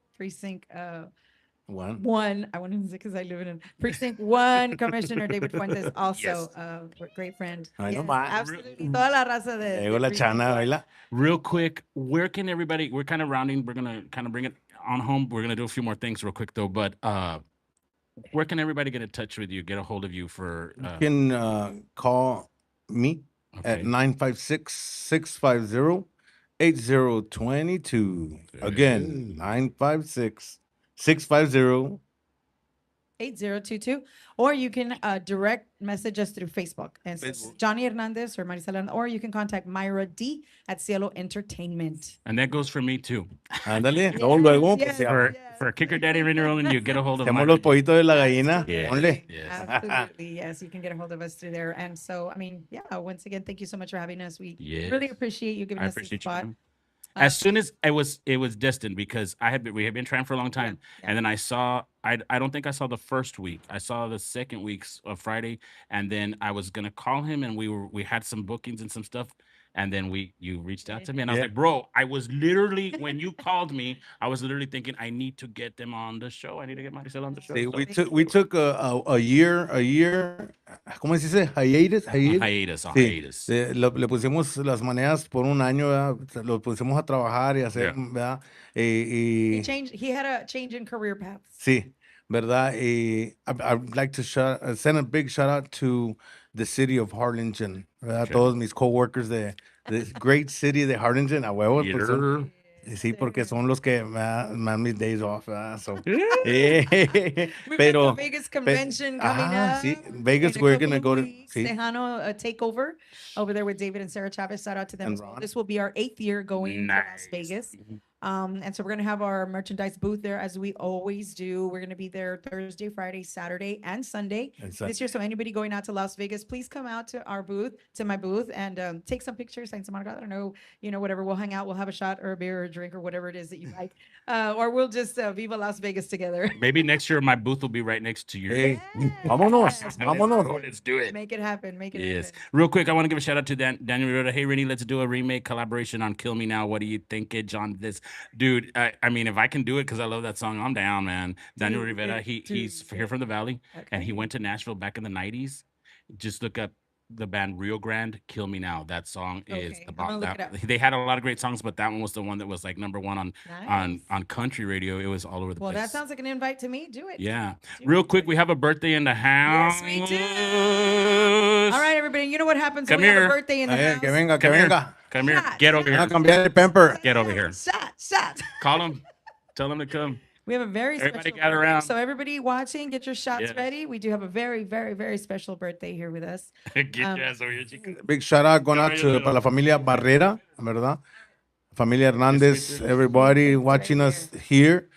One. one. I want to say because I live in precinct one. Commissioner David Fuentes, also a great friend. Ay, no Yes, más. absolutely. Toda la raza de. Llegó la precinct chana, one. baila. Real quick, where can everybody? We're kind of rounding. We're gonna kind of bring it on home. We're gonna do a few more things real quick though. But where can everybody get in touch with you? Get a hold of you for. You can call me at Okay. 956-650-8022. Again, 956-650. 8022, or you can direct message us through Facebook. And so Facebook. Johnny Hernandez or Marisela, Hernandez, or you can contact Myra D at Cielo Entertainment. And that goes for me too. Ándale, luego, yes, pues, For Kicker Daddy Reny Roland, you get a hold of hacemos my. los pollitos de la gallina. Yeah. Ponle. Yes. Absolutely, yes, you can get a hold of us through there. And so, I mean, yeah, once again, thank you so much for having us. We Yes. really appreciate you giving I us this appreciate you. spot. man. As soon as it was destined because we had been trying for a long time, yeah. and then I don't think I saw the first week. I saw the second week's of Friday, and then I was gonna call him, and we had some bookings and some stuff, and then you reached out to me, and I was Yeah. like, bro, I was literally when you called me, I was literally thinking I need to get them on the show. I need to get Marisela on the show. Sí, So- we took a year, ¿cómo se dice? Hiatus. hiatus, Sí, hiatus. le pusimos las maneras por un año, ¿verdad? Lo pusimos a trabajar y hacer, Yeah. ¿verdad? He had a change in career paths. Sí, ¿verdad? I'd like to send a big shout out to the city of Harlingen, ¿verdad? Okay. Todos mis coworkers de this great city de Harlingen, a huevo. Pues, Peter. sí, porque son los que me dan mis days off, ¿verdad? So, We've got pero, the Vegas convention coming ajá, up. sí, Vegas, in a we're couple gonna of go to, weeks. sí. Tejano takeover over there with David and Sarah Chavez. Shout out to them. And as well. Ron. This will be our 8th year going to Las Nice. Vegas. And so we're gonna have our merchandise booth there as we always do. We're gonna be there Thursday, Friday, Saturday, and Sunday And this year. So anybody going out to Las Vegas, please come out to our booth, to my booth, and take some pictures, sign some autographs. I don't know, whatever. We'll hang out. We'll have a shot or a beer or a drink or whatever it is that you like, or we'll just Viva Las Vegas together. Maybe next year my booth will be right next to yours. Hey, Yes. vámonos, Yes. vámonos. Let's do it. Make it happen. Make it Yes. happen. Real quick, I want to give a shout out to Daniel Rivera. Hey, Reny, let's do a remake collaboration on Kill Me Now. What do you think, on this? Dude, I mean, if I can do it because I love that song, I'm down, man. Daniel Dude, Rivera, dude, he's dude. here from the Valley, and he Okay. went to Nashville back in the 90s. Just look up the band Rio Grande, Kill Me Now. That song is Okay, the I'm gonna bomb. look it That, up. they had a lot of great songs, but that one was the one that was like number one on Nice. country radio. It was all over the Well, place. that sounds like an invite to me. Do it. Yeah. Do Real it. quick, we have a birthday in the house. we do. All right, everybody. You know what happens Come when we have here. a birthday in the Ay, house? que venga, que Come here. venga. Come here. Shot, Get over Van a here. cambiar el pamper. Get over here. Shot. Call him. Tell him to come. We have a very Everybody special gather birthday. around. So everybody watching, get your shots Yes. ready. We do have a very, very, very special birthday here with us. Get your ass over here, chica. Big shout out going out Caballo, para la familia Barrera, ¿verdad? Familia Hernandez, everybody watching us here.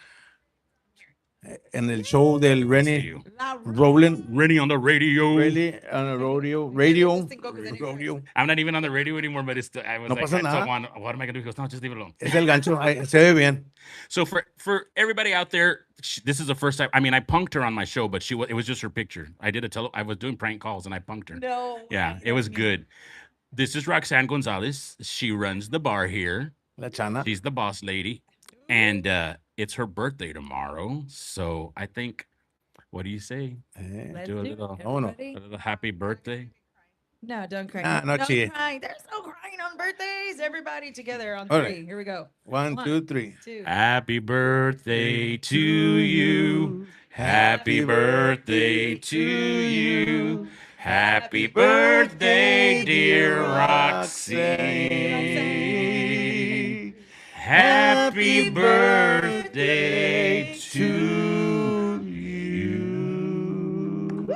en el show del Reny you. Rolling. Rennie on the radio. Really on a rodeo. I'm not even on the radio anymore, but it's I was No like, pasa I told nada. Juan, what am I gonna do? He goes, no, just leave it alone. Es el gancho. Se ve bien. So for everybody out there, this is the first time. I mean, I punked her on my show, but it was just her picture. I was doing prank calls and I punked her. No. Yeah, it was good. This is Roxanne Gonzalez. She runs the bar here. La Chana. She's the boss lady, and it's her birthday tomorrow. So I think, what do you say? Let's Do a do little, it, Oh, no. everybody. a little happy birthday. No, don't cry. Nah, no don't chie. cry. There's no crying on birthdays. Everybody together on All 3. right. Here we go. 1, 2, 3. 2. Happy birthday to you. Happy birthday to you. Happy birthday, dear Roxy. Happy birthday to you.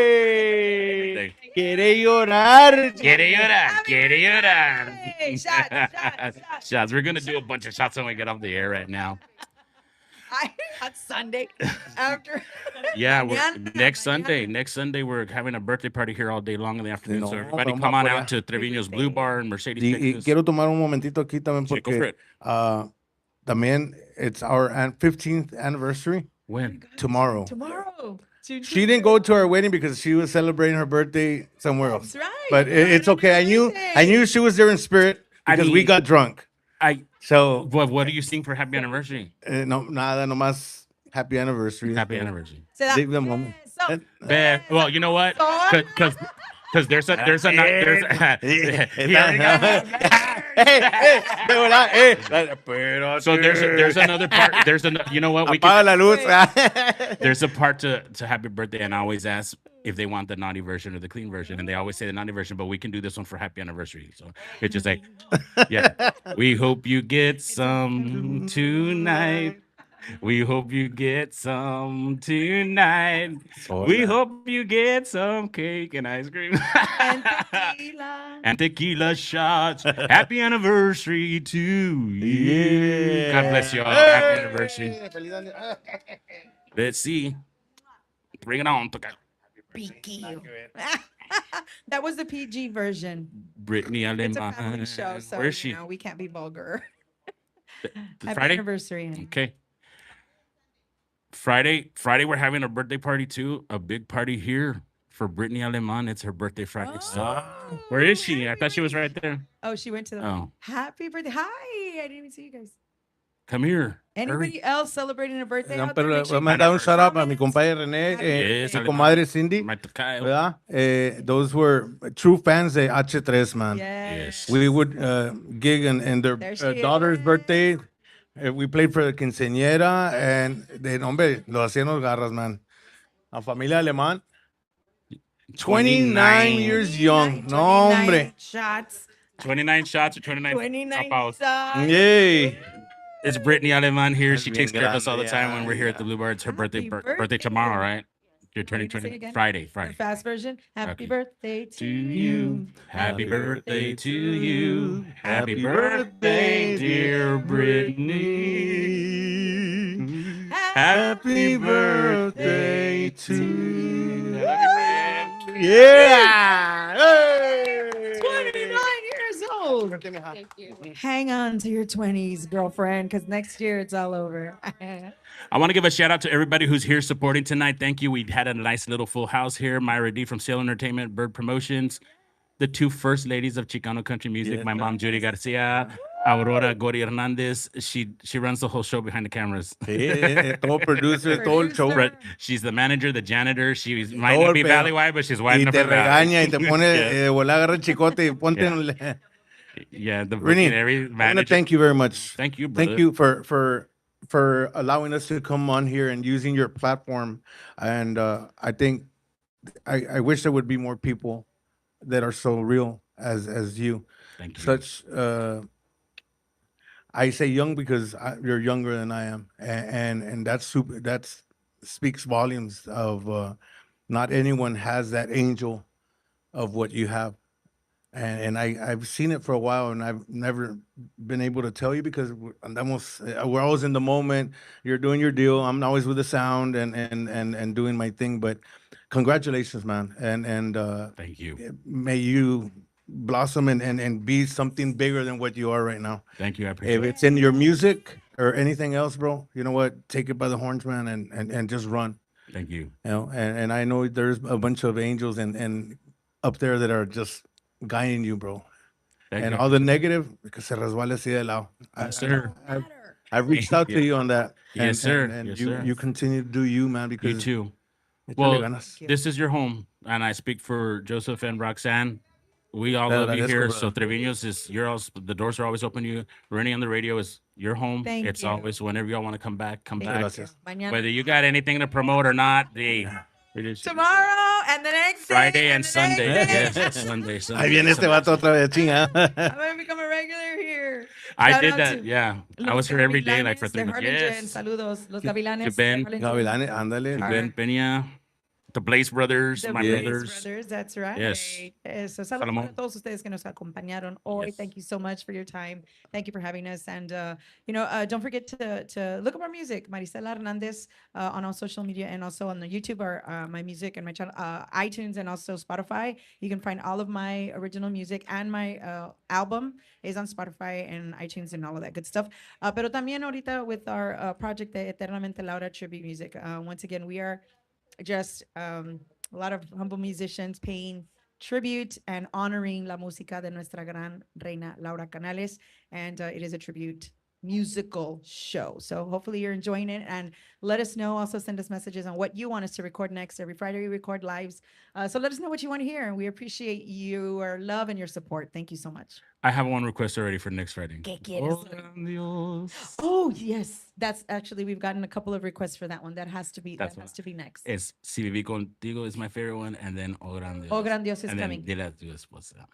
¡Hey! Quiere llorar. Quiere llorar, quiere llorar. Hey, shots. Shots. We're going to do a bunch of shots when we get off the air right now. On Sunday after. Yeah, Mañana, next mañana. Sunday we're having a birthday party here all day long in the afternoon. So No, everybody vamos come a on apoyar. out to Trevino's Blue Bar in Mercedes, Y Texas. quiero tomar un momentito aquí también Sí, go for porque it. también it's our 15th anniversary When? tomorrow. Tomorrow. She didn't go to our wedding because she was celebrating her birthday somewhere else. That's right. But it's okay. I knew she was there in spirit I because we mean- got drunk. So What do you sing for happy anniversary? no, nada, nomás happy anniversary. Happy anniversary. Se da Leave them home. beso. Well, you know what? Because there's a he already got- So there's another part. You know what? We Apaga can, la luz. there's a part to happy birthday, and I always ask if they want the naughty version or the clean version, and they always say the naughty version, but we can do this one for happy anniversary. So it's just like, yeah, we hope you get some tonight. We hope you get some tonight. We hope you get some cake and ice cream And tequila. and tequila shots. Happy anniversary to you. God bless you all. Happy anniversary. Let's see. Bring it on. Piquillo. That was the PG version. Brittany It's a family Aleman. show, so Where is she? we can't be vulgar. Happy Friday? anniversary. honey. Okay. Friday, we're having a birthday party too. A big party here for Brittany Aleman. It's her birthday Friday. So, where is she? I thought she was right there. Oh, she went to the Oh. happy birthday. Hi. I didn't even see you guys. Come here. Anybody else celebrating a birthday? No, out there? pero Make sure voy a you mandar un put shout out a mi comments. compadre René Yes, y Alemán. comadre Cindy. My tocayo. ¿Verdad? Those were true fans de H3, man. Yes. We would gig in their There she daughter's is. birthday. We played for the quinceañera and hombre, lo hacíamos garras, man. La familia Alemán. 29 years young. No, 29 hombre. shots. 29 shots or 29 29 tapaos. shots. Yay. It's Brittany Aleman here. That's She bien takes care of us all the grande, time yeah, when we're here at the yeah. Blue Bar. It's her birthday, Happy birthday tomorrow, birthday. right? You're turning Wait, say it 20 again. Friday. The fast version. Happy Okay. birthday To you. Happy birthday to you. Happy birthday, dear Brittany. Happy birthday to you. Yeah. 29 years old. Thank you. Hang on to your 20s, girlfriend, because next year it's all over. I want to give a shout out to everybody who's here supporting tonight. Thank you. We had a nice little full house here. Myra D from Sail Entertainment, Bird Promotions, the two first ladies of Chicano country music. Yeah. My mom, Judy Garcia, Aurora Gori Hernandez. She runs the whole show behind the cameras. Todo producer, todo el show. Producer. She's the manager, the janitor. She might Todo not el be pedo. Valley Wide, but she's Y winding up te her valley. regaña y te pone Yeah. volá, agarra el chicote y ponte Yeah. en el- Yeah, the Renee, every I want to manager. thank you very much. Thank you, brother. Thank you for allowing us to come on here and using your platform. And I think I wish there would be more people that are so real as you. Thank you. Such I say young because you're younger than I am, and that's super. That's speaks volumes of not anyone has that angel of what you have. and I've seen it for a while, and I've never been able to tell you because we're always in the moment. You're doing your deal. I'm always with the sound and doing my thing. But congratulations, man, and Thank you. may you blossom and be something bigger than what you are right now. Thank you. I appreciate If it. it's in your music or anything else, bro, you know what? Take it by the horns, man, and just run. Thank you. You know, and I know there's a bunch of angels and up there that are just guiding you, bro. Thank And you. all the negative, que se resbale así de lado. Yes, sir. I've reached out to you on that. Yes, sir. And Yes, you sir. you continue to do you, man, You because too. échale Well, ganas. this is your home, and I speak for Joseph and Roxanne. We all Te love you agradezco, here. brother. So Trevino's is the doors are always open to you. Renny on the radio is your home. Thank It's you. always whenever y'all want to come back, come Thank back. you. Gracias. Mañana. Whether you got anything to promote or not, Tomorrow and the next day. Friday and the Sunday. next day. Yes, Sunday. Ahí viene este vato otra vez, chinga. I'm gonna become a regular here. I Shout did out that. to Yeah, I Los was here every day, like for Gavilanes 3 de months. Harlingen. Yes. Saludos, Los Gavilanes. de Ben. Harlingen. Gavilanes, ándale. Ben Peña, the Blaze brothers, The my Blaze brothers. Brothers, that's right. Yes. Eso, saludos Salomón. para todos ustedes que nos acompañaron hoy. Yes. Thank you so much for your time. Thank you for having us. And, don't forget to look up our music, Marisela Hernandez, on all social media and also on the YouTube or my music and my channel, iTunes and also Spotify. You can find all of my original music and my album is on Spotify and iTunes and all of that good stuff. Pero también ahorita with our project de Eternamente Laura Tribute Music. Once again, we are just a lot of humble musicians paying tribute and honoring la música de nuestra gran reina Laura Canales. And it is a tribute musical show. So hopefully you're enjoying it and let us know. Also send us messages on what you want us to record next. Every Friday we record lives. So let us know what you want to hear. And we appreciate your love and your support. Thank you so much. I have one request already for next Friday. ¿Qué quieres? Oh, Dios. Oh, yes. That's actually, we've gotten a couple of requests for that one. That has to be, That's that has one. to be next. Es Si Viví Contigo is my favorite one, and then Oh Gran Dios. Oh, Gran Dios is and coming. then Dile a tu esposa.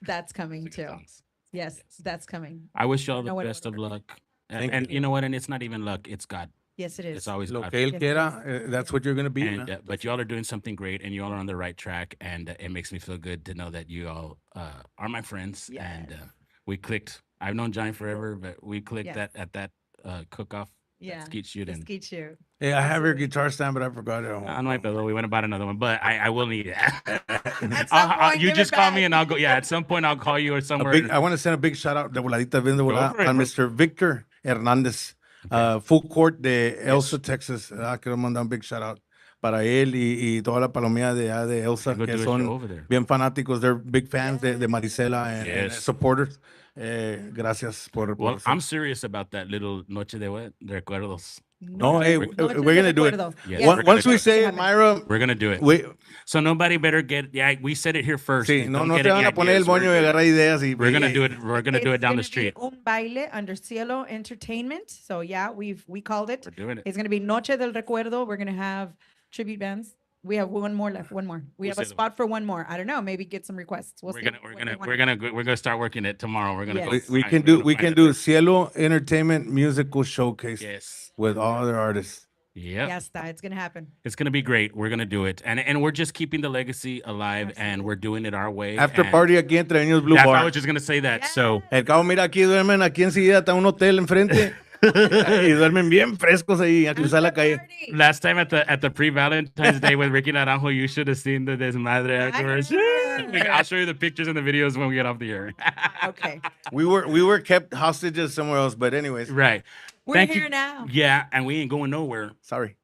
That's coming Six too. songs. Yes, that's coming. I wish y'all know the what best of order. luck. Thank And you know what? And it's not even luck. It's God. Yes, it is. It's always Lo God. que él Yes, quiera, that's what you're going to be, And, man. but y'all are doing something great, and y'all are on the right track, and it makes me feel good to know that you all are my friends, and we clicked. I've known Johnny forever, but we clicked Yes. at that cook-off, Yeah. skeet shoot, The and skeet shoot. Hey, I have your Absolutely. guitar stand, but I forgot it. I know, but we went about another one, but I will need it. some point, You give it just call me, back. and I'll go. Yeah, at some point I'll call you or somewhere. I want to send a big shout out de voladita, bien de volada, for it, a bro. Mr. Victor Hernandez, full court de Elsa, Texas. Quiero mandar un big shout out para él y toda la palomilla de Elsa, Go que do a show son over there. bien fanáticos. They're big fans de Marisela and Yes. supporters. Gracias por Well, ser- I'm serious about that little noche de recuerdos. No, hey, Noche we're de going to do it. recuerdo. Yes, Yes, we're gonna Once do we it. say it, Myra, We're gonna do it. we, So nobody better get. Yeah, we said it here first. sí, no, Don't no get te van any a poner el ideas. moño y agarrar ideas. Y, We're gonna do it. We're gonna do it It's down gonna the street. be un baile under Cielo Entertainment. So yeah, we called it. We're doing it. It's gonna be Noche del Recuerdo. We're gonna have tribute bands. We have one more left. One more. We Who's have a the other spot for one more. I don't know. Maybe get some requests. We'll We're see gonna what they want. we're gonna start working it tomorrow. We're gonna Yes. go. We find- can we're do gonna we find can it. do Cielo Entertainment Musical Showcase Yes. with all other artists. Yep. Ya está. It's gonna happen. It's gonna be great. We're gonna do it, and we're just keeping the legacy alive, and we're doing it our way. After and- party aquí en Treviño's Blue Yeah, I Bar. was just gonna say that. So El cabo, mira, aquí duermen, aquí enseguida está un hotel enfrente. Y duermen bien frescos ahí a cruzar la calle. Party. last time at the pre-Valentine's Day with Ricky Naranjo, you should have seen the desmadre afterwards. I'll show you the pictures and the videos when we get off the air. Okay. We were kept hostages somewhere else, but anyways, Right. We're Thank here you. now. Yeah, and we ain't going nowhere. sorry,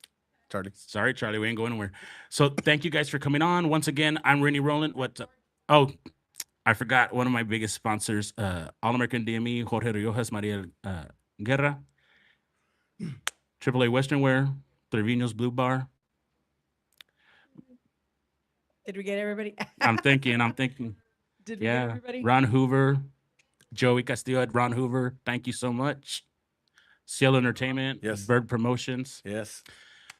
Charlie. Sorry, Charlie, we ain't going nowhere. So thank you guys for coming on. Once again, I'm Reny Roland. What's up? Oh, I forgot one of my biggest sponsors, All American DME, Jorge Riojas, Maria Guerra, AAA Western Wear, Trevino's Blue Bar. Did we get everybody? I'm thinking. Did we get Yeah. everybody? Ron Hoover, Joey Castillo at Ron Hoover. Thank you so much. Cielo Entertainment, Yes. Bird Promotions. Yes.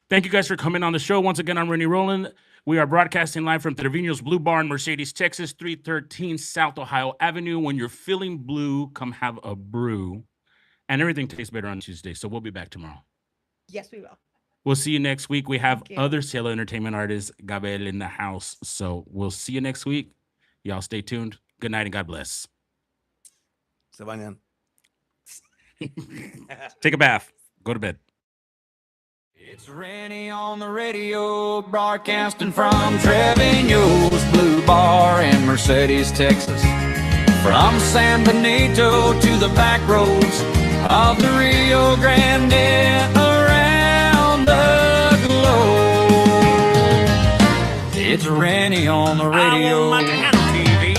Thank you guys for coming on the show. Once again, I'm Reny Roland. We are broadcasting live from Trevino's Blue Bar in Mercedes, Texas, 313 South Ohio Avenue. When you're feeling blue, come have a brew. And everything tastes better on Tuesday. So we'll be back tomorrow. Yes, we will. We'll see you next week. We have Thank you. other Cielo Entertainment artists, Gabel, in the house. So we'll see you next week. Y'all stay tuned. Good night and God bless. Se bañan. Take a bath. Go to bed. It's Reny on the radio, broadcasting from Trevino's Blue Bar in Mercedes, Texas. From San Benito to the back roads of the Rio Grande, around the globe. It's Reny on the radio. I want my Tejano TV.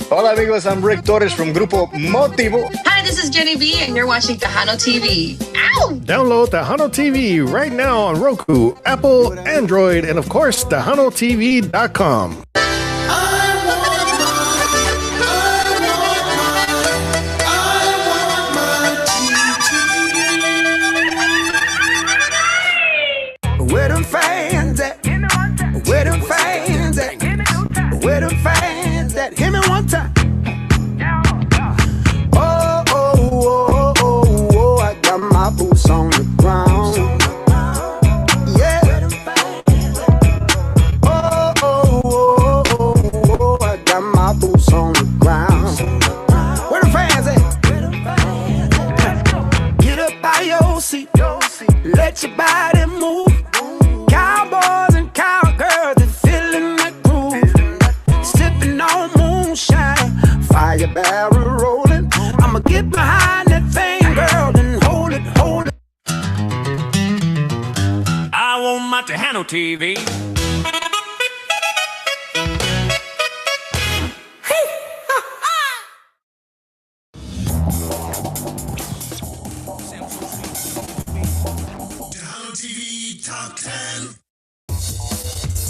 Hola amigos, I'm Rick Torres from Grupo Motivo. Hi, this is Jenny B, and you're watching Tejano TV. Ow! Download Tejano TV right now on Roku, Apple, Android, and of course, TejanoTV.com. Where them fans at? Where them fans at? Where them fans at? Hit me one time. Oh, oh, oh, oh, oh, I got my boots on the ground. Yeah. Oh, oh, oh, oh, oh, I got my boots on the ground. Where them fans at? Get up by your seat. Let your body move. Cowboys and cowgirls, they feeling that groove. Sipping on moonshine, fire barrel rolling. I'ma get behind that thing, girl, and hold it, hold it. I want my Tejano TV.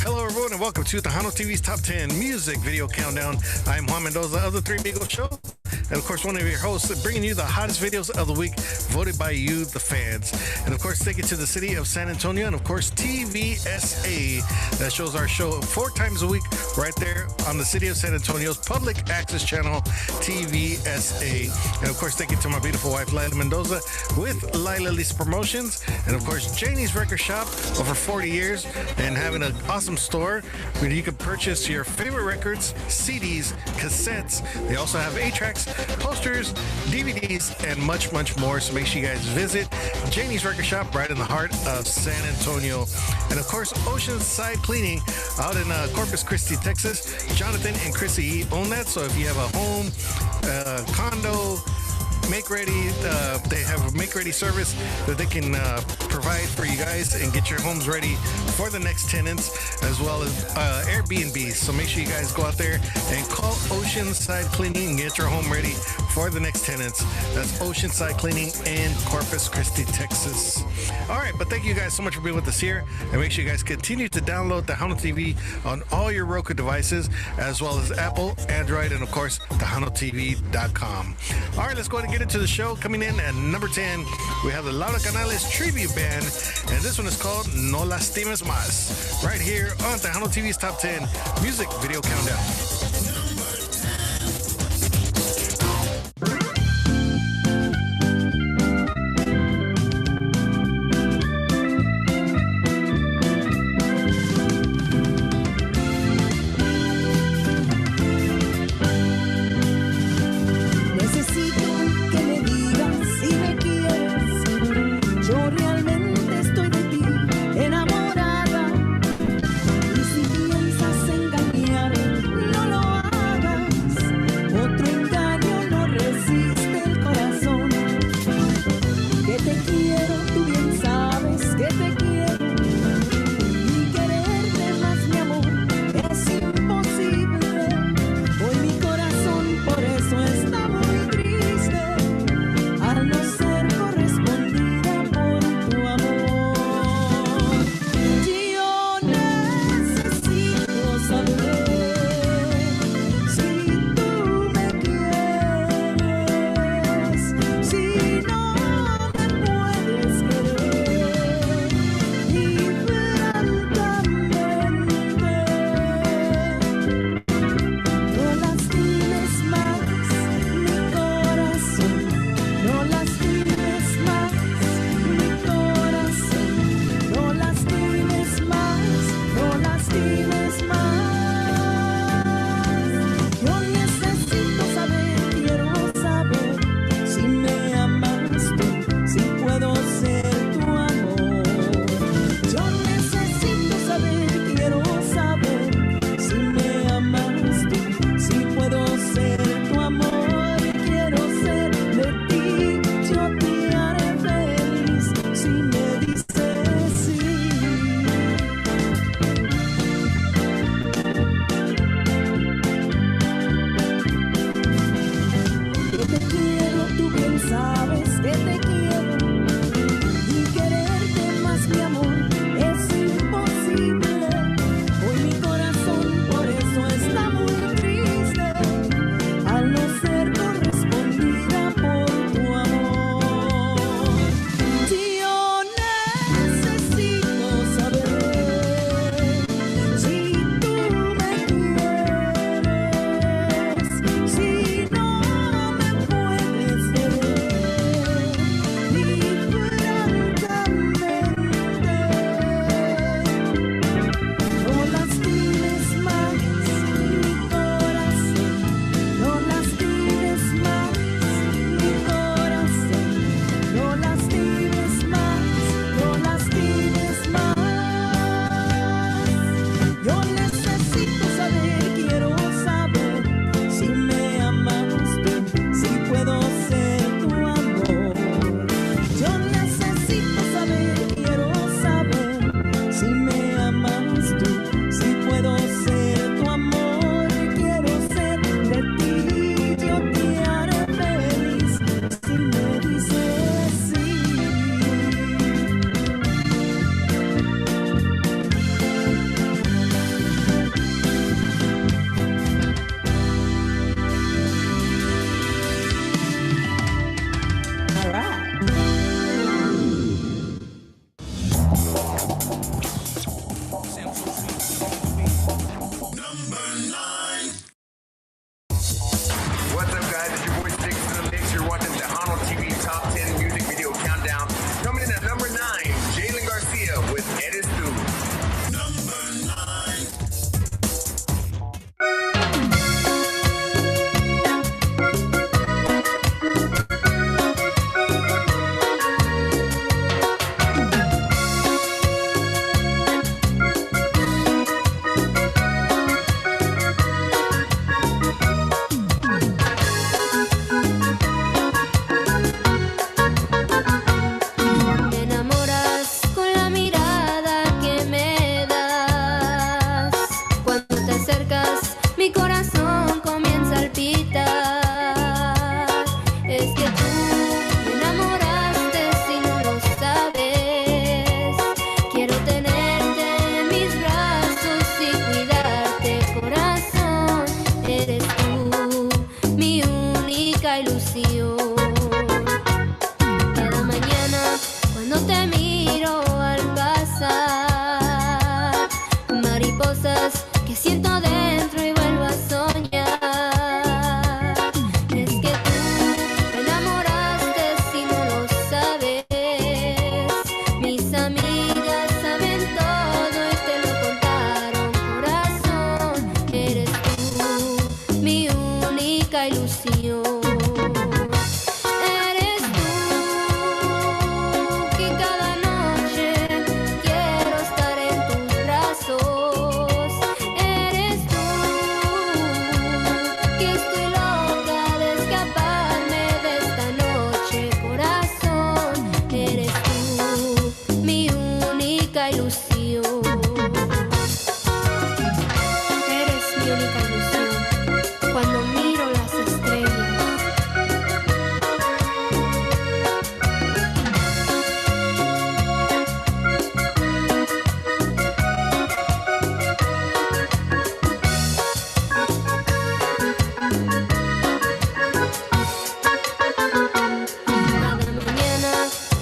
Hello, everyone, and welcome to Tejano TV's Top 10 Music Video Countdown. I'm Juan Mendoza of the Three Amigos Show, and of course, one of your hosts, bringing you the hottest videos of the week, voted by you, the fans. And of course, take it to the city of San Antonio, and of course, TVSA, that shows our show 4 times a week right there on the city of San Antonio's public access channel, TVSA. And of course, take it to my beautiful wife, Lila Mendoza, with Lila Lisa Promotions, and of course, Janie's Record Shop, over 40 years, and having an awesome store where you can purchase your favorite records, CDs, cassettes. They also have 8-tracks, posters, DVDs, and much, much more. So make sure you guys visit Janie's Record Shop right in the heart of San Antonio. And of course, Oceanside Cleaning out in Corpus Christi, Texas. Jonathan and Chrissy own that. So if you have a home, condo, make ready, they have a make ready service that they can provide for you guys and get your homes ready for the next tenants, as well as Airbnb. So make sure you guys go out there and call Oceanside Cleaning and get your home ready for the next tenants. That's Oceanside Cleaning in Corpus Christi, Texas. All right, but thank you guys so much for being with us here, and make sure you guys continue to download Tejano TV on all your Roku devices, as well as Apple, Android, and of course, TejanoTV.com. All right, let's go ahead and get into the show. Coming in at number 10, we have the Laura Canales Tribute Band, and this one is called No Lastimes Más, right here on Tejano TV's Top 10 Music Video Countdown.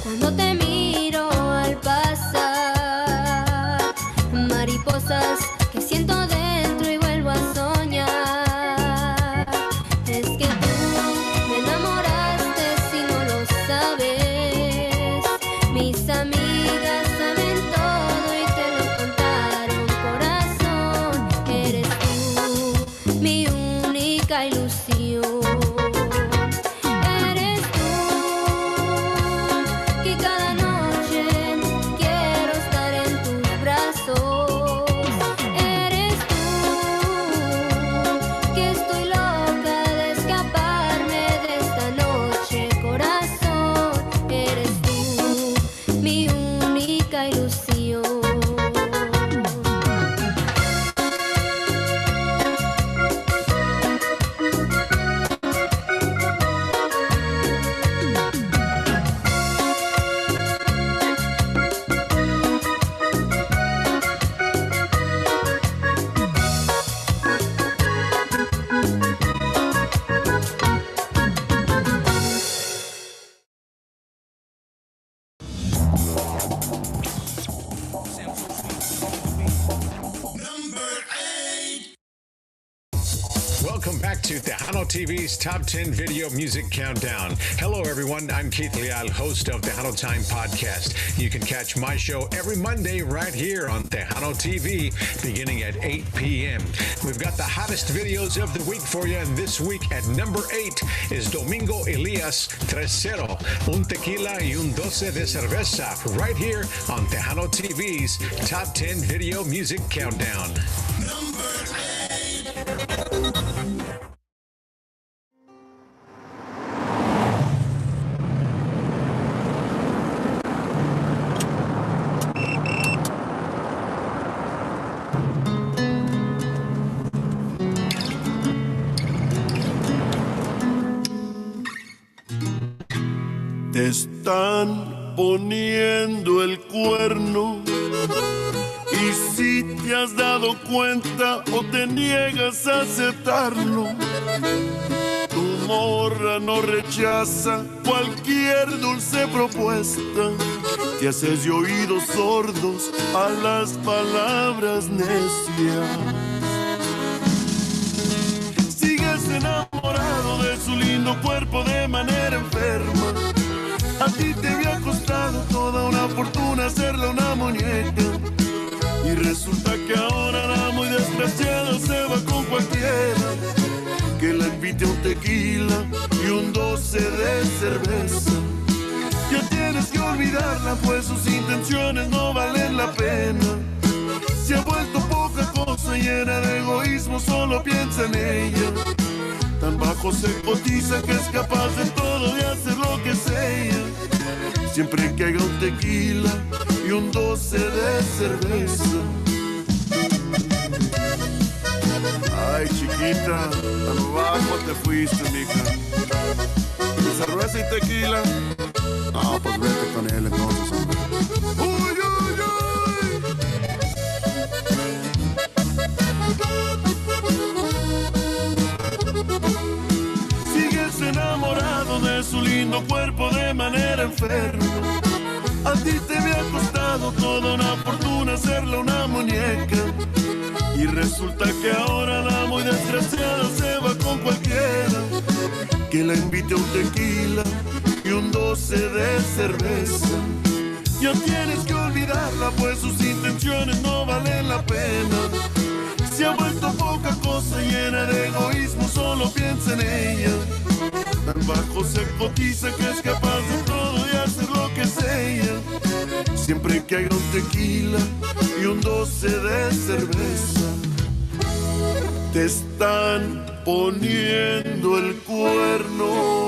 Cuando te miro al pasar, mariposas que siento dentro y vuelvo a soñar. Es que tú me enamoraste si no lo sabes. Mis amigas saben todo y te lo contaron, corazón. Eres tú, mi única ilusión. Eres tú, que cada noche quiero estar en tus brazos. Eres tú, que estoy loca de escaparme de esta noche, corazón. Eres tú, mi única ilusión. Welcome back to Tejano TV's Top 10 Video Music Countdown. Hello, everyone. I'm Keith Leal, host of Tejano Time Podcast. You can catch my show every Monday right here on Tejano TV, beginning at 8 p.m. We've got the hottest videos of the week for you, and this week at number 8 is Domingo Elias 3-0, un tequila y un 12 de cerveza, right here on Tejano TV's Top 10 Video Music Countdown. Te están poniendo el cuerno y si te has dado cuenta o te niegas a aceptarlo, tu morra no rechaza cualquier dulce propuesta. Te haces de oídos sordos a las palabras necias. Sigues enamorado de su lindo cuerpo de manera enferma. A ti te había costado toda una fortuna hacerle una muñeca. Y resulta que ahora la muy desgraciada se va con cualquiera que la invite a un tequila y un 12 de cerveza. Ya tienes que olvidarla, pues sus intenciones no valen la pena. Se ha vuelto poca cosa, llena de egoísmo, solo piensa en ella. Tan bajo se cotiza que es capaz de todo, de hacer lo que sea. Siempre que haya un tequila y un 12 de cerveza. Ay, chiquita, tan bajo te fuiste, mija. ¿De cerveza y tequila? No, pues vete con él entonces, hombre. ¡Uy, uy, uy! Sigues enamorado de su lindo cuerpo de manera enferma. A ti te había costado toda una fortuna hacerle una muñeca. Y resulta que ahora la muy desgraciada se va con cualquiera que la invite a un tequila y un 12 de cerveza. Ya tienes que olvidarla, pues sus intenciones no valen la pena. Se ha vuelto poca cosa, llena de egoísmo, solo piensa en ella. Tan bajo se cotiza que es capaz de todo y hacer lo que sea. Siempre que haya un tequila y un 12 de cerveza. Te están poniendo el cuerno.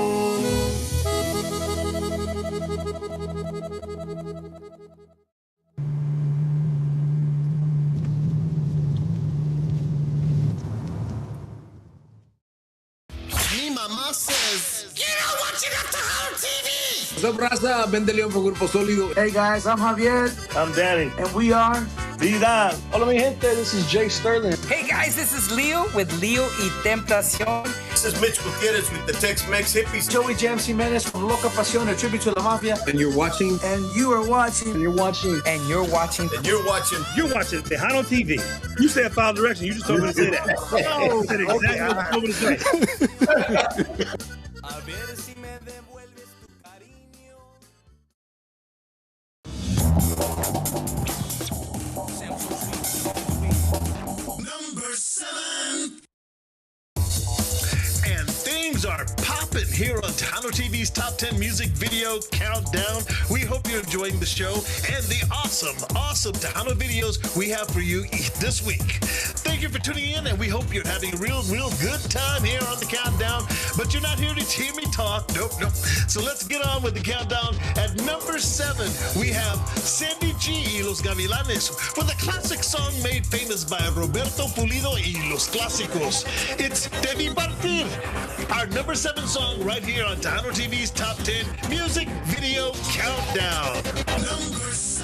Mi mamá says, you know what you got to Tejano TV. What's up, raza? Ben de León for Grupo Sólido. Hey guys, I'm Javier. I'm Danny. And we are Vida. Hola mi gente, this is Jay Sterling. Hey guys, this is Leo with Leo y Tentación. This is Mitch Gutierrez with the Tex-Mex Hippies. Joey James Jimenez from Loca Pasión, a tribute to La Mafia. And you're watching. And you are watching. And you're watching. And you're watching. And you're watching. You're watching Tejano TV. You said Foul Direction. You just told me to say that. Oh, you said exactly what you told me to say. Number 7. And things are popping here on Tejano TV's Top 10 Music Video Countdown. We hope you're enjoying the show and the awesome Tejano videos we have for you this week. Thank you for tuning in, and we hope you're having a real good time here on the countdown. But you're not here to hear me talk. Nope. So let's get on with the countdown. At number 7, we have Sandy G y Los Gavilanes with a classic song made famous by Roberto Pulido y Los Clásicos. It's Te Vi Partir, our number 7 song right here on Tejano TV's Top 10 Music Video Countdown. Number 7.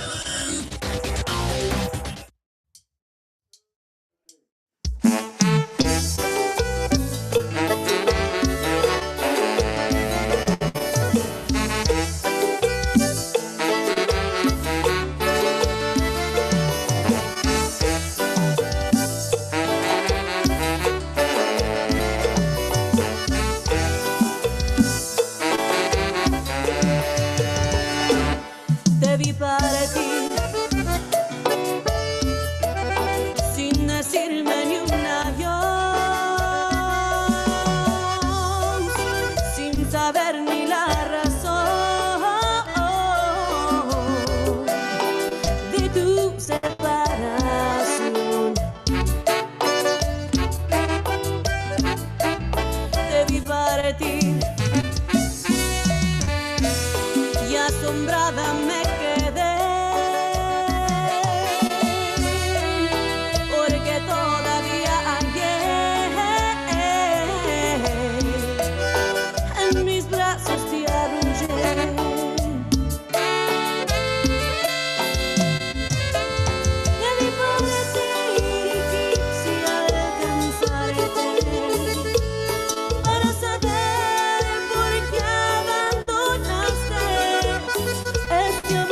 Te vi partir sin decirme ni un adiós, sin saber ni la razón de tu separación. Te vi partir y asombrada me quedé, porque todavía ayer en mis brazos te arrullé. Te vi partir y quise alcanzarte para saber por qué abandonaste este amor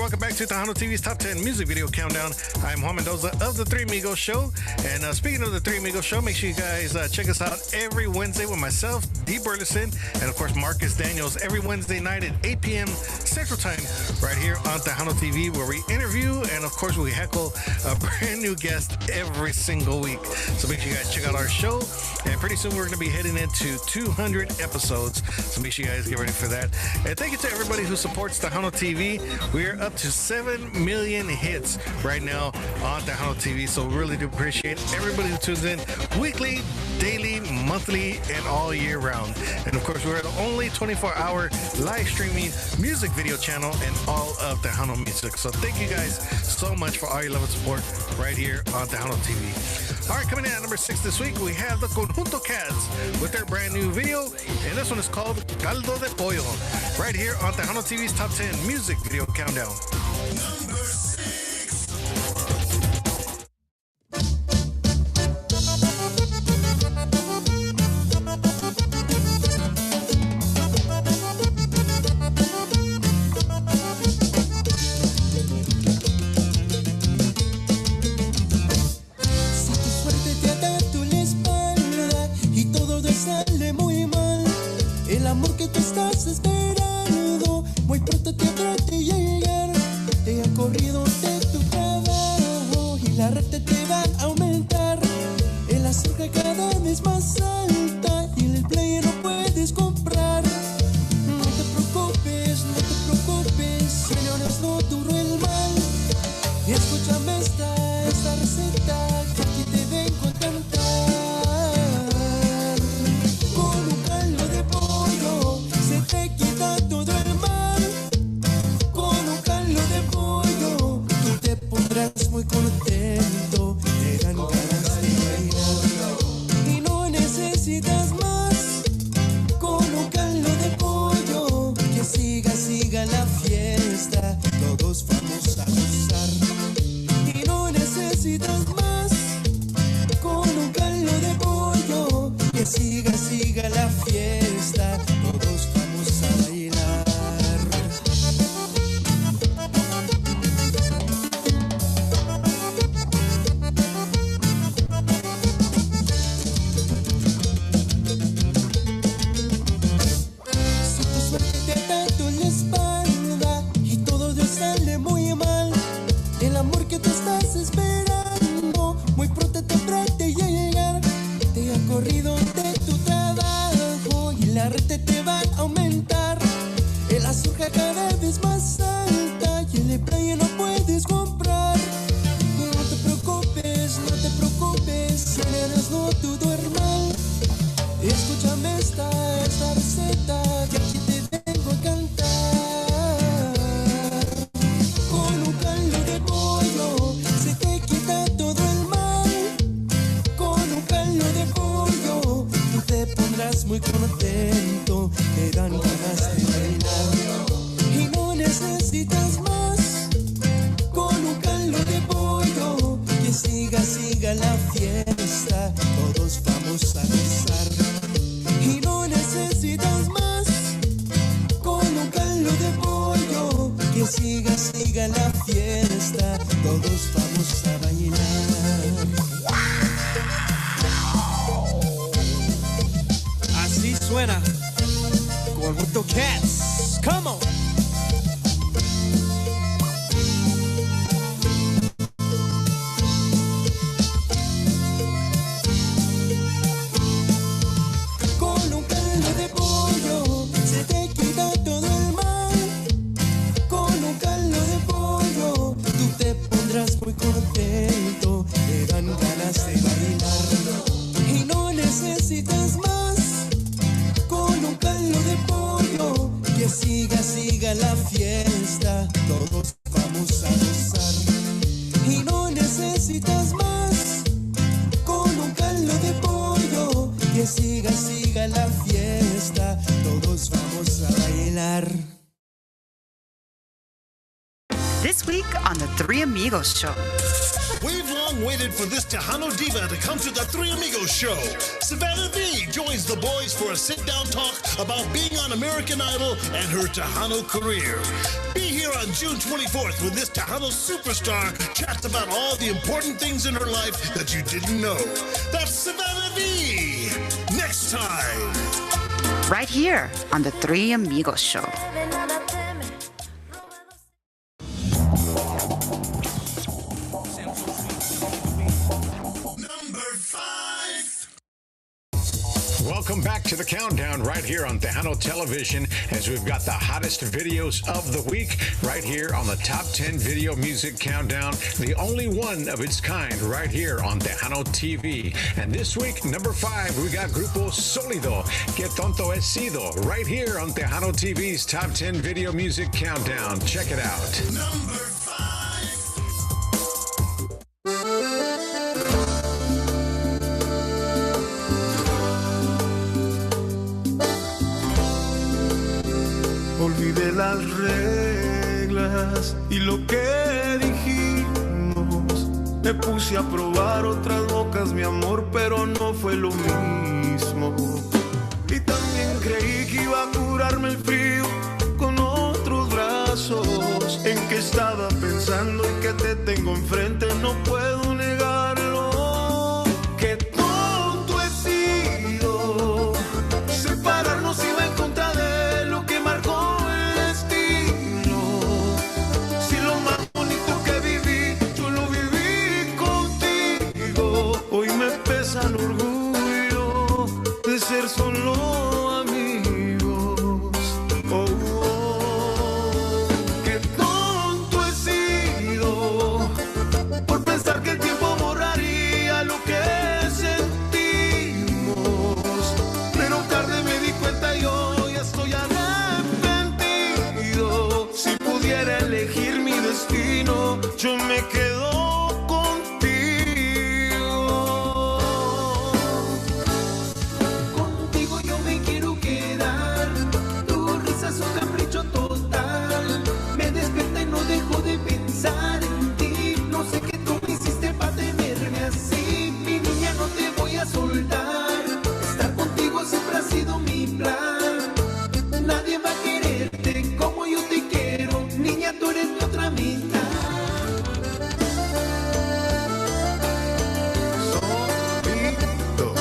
welcome back to Tejano TV's Top 10 Music Video Countdown. I'm Juan Mendoza of The Three Amigos Show. And speaking of The Three Amigos Show, make sure you guys check us out every Wednesday with myself, Dee Burleson, and of course Marcus Daniels every Wednesday night at 8 p.m. Central Time right here on Tejano TV, where we interview and of course we heckle a brand new guest every single week. So make sure you guys check out our show. And pretty soon we're going to be heading into 200 episodes. So make sure you guys get ready for that. And thank you to everybody who supports Tejano TV. We're up to 7 million hits right now on Tejano TV. So we really do appreciate everybody who tunes in weekly, daily, monthly, and all year round. And of course, we're the only 24-hour live streaming music video channel in all of Tejano music. So thank you guys so much for all your love and support right here on Tejano TV. All right, coming in at number 6 this week, we have the Conjunto Cats with their brand new video. And this one is called Caldo de Pollo, right here on Tejano TV's Top 10 Music Video Countdown. Number 6. This week on The Three Amigos Show. We've long waited for this Tejano diva to come to the Three Amigos show. Savannah V joins the boys for a sit-down talk about being on American Idol and her Tejano career. Be here on June 24th when this Tejano superstar chats about all the important things in her life that you didn't know. That's Savannah V. Next time. Right here on the Three Amigos show. Welcome back to the countdown right here on Tejano Television as we've got the hottest videos of the week right here on the Top 10 Video Music Countdown, the only one of its kind right here on Tejano TV. And this week, number 5, we got Grupo Sólido, Que Tonto He Sido, right here on Tejano TV's Top 10 Video Music Countdown. Check it out. Number 5. Olvidé las reglas y lo que dijimos. Me puse a probar otras bocas, mi amor, pero no fue lo mismo. Y también creí que iba a curarme el frío con otros brazos. En que estaba pensando y que te tengo enfrente, no puedo negarlo. Qué tonto he sido. Separarnos iba en contra de lo que marcó el destino. Si lo más bonito que viví, yo lo viví contigo. Hoy me pesa el orgullo de ser solo amigos. Oh, oh. Qué tonto he sido por pensar que el tiempo borraría lo que sentimos. Pero tarde me di cuenta y hoy estoy arrepentido. Si pudiera elegir mi destino, yo me quedo contigo. Contigo yo me quiero quedar. Tu risa es un capricho total. Me despierta y no dejo de pensar en ti. No sé qué tú me hiciste para tenerme así. Mi niña, no te voy a soltar. Estar contigo siempre ha sido mi plan. Nadie va a quererte como yo te quiero. Niña, tú eres mi otra mitad. Solito.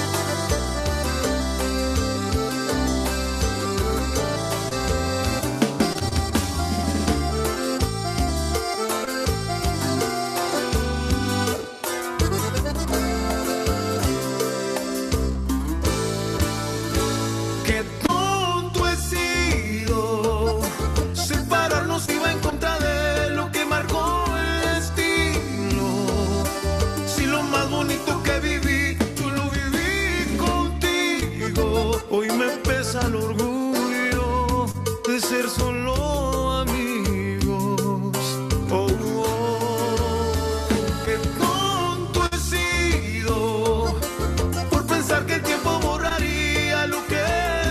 Qué tonto he sido. Separarnos iba en contra de lo que marcó el destino. Si lo más bonito que viví, yo lo viví contigo. Hoy me pesa el orgullo de ser solo amigos. Oh, oh. Qué tonto he sido por pensar que el tiempo borraría lo que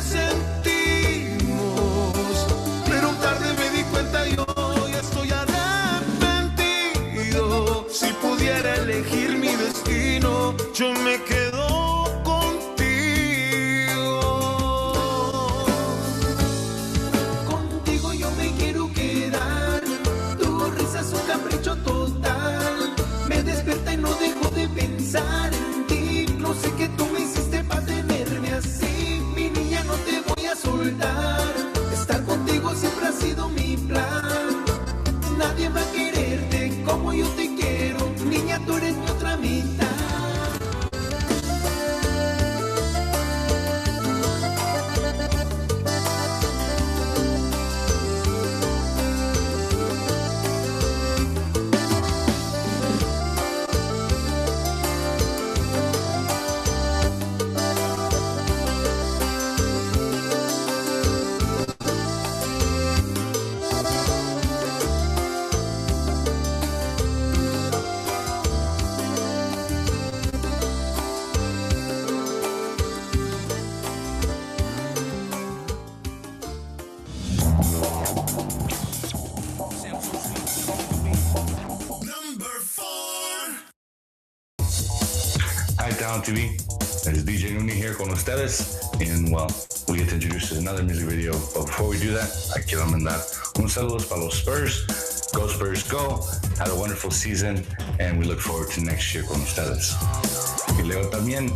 sentimos. Pero tarde me di cuenta y hoy estoy arrepentido. Si pudiera elegir mi destino, yo me quedo contigo. Contigo yo me quiero quedar. Tu risa es un capricho total. Me despierta y no dejo de pensar en ti. No sé qué tú me hiciste para tenerme así. Mi niña, no te voy a soltar. Estar contigo siempre ha sido mi plan. Nadie va a quererte como yo te quiero. Niña, tú eres mi otra mitad. Tejano TV. There's DJ Nuni here con ustedes. And well, we get to introduce another music video. But before we do that, I quiero mandar un saludos para los Spurs. Go Spurs, go. Had a wonderful season. And we look forward to next year con ustedes. Y luego también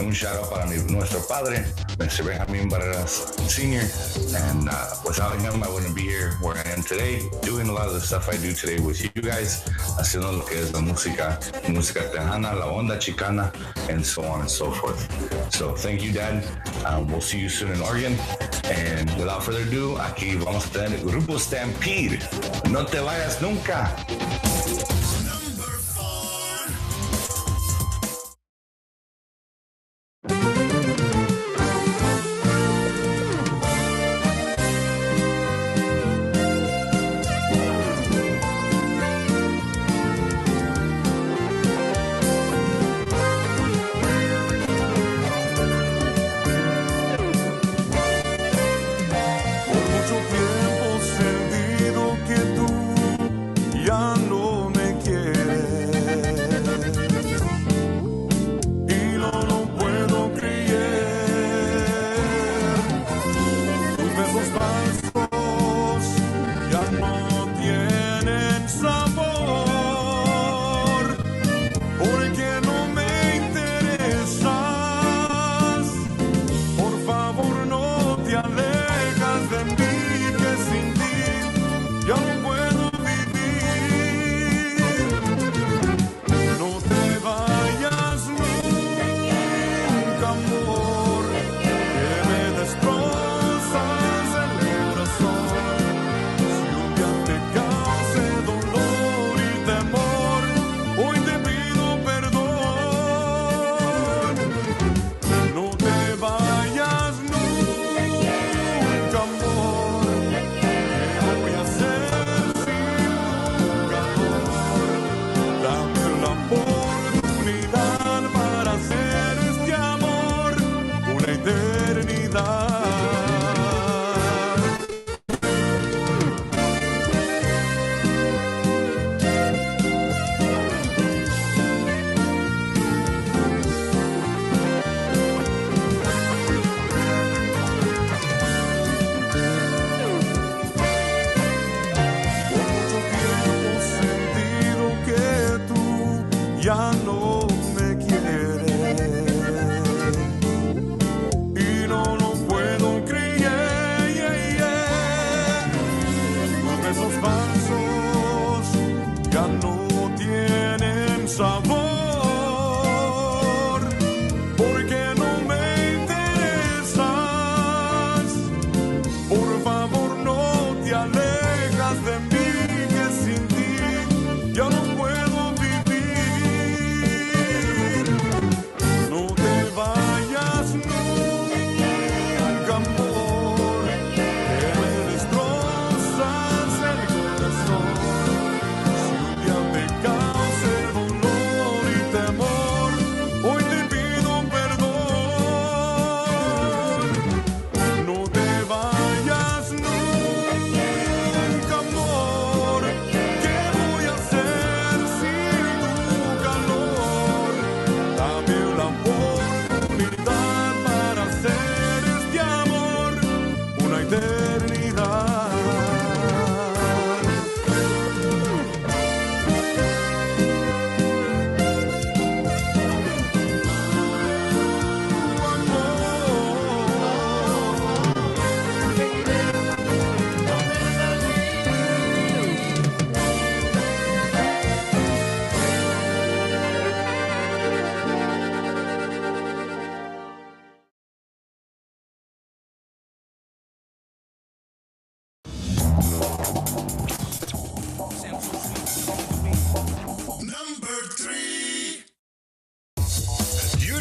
un shout out para nuestro padre, Mr. Benjamin Barreras Sr. And without him, I wouldn't be here where I am today, doing a lot of the stuff I do today with you guys, haciendo lo que es la música tejana, la onda chicana, and so on and so forth. So thank you, Dad. We'll see you soon in Oregon. And without further ado, aquí vamos a tener Grupo Stampede. No te vayas nunca.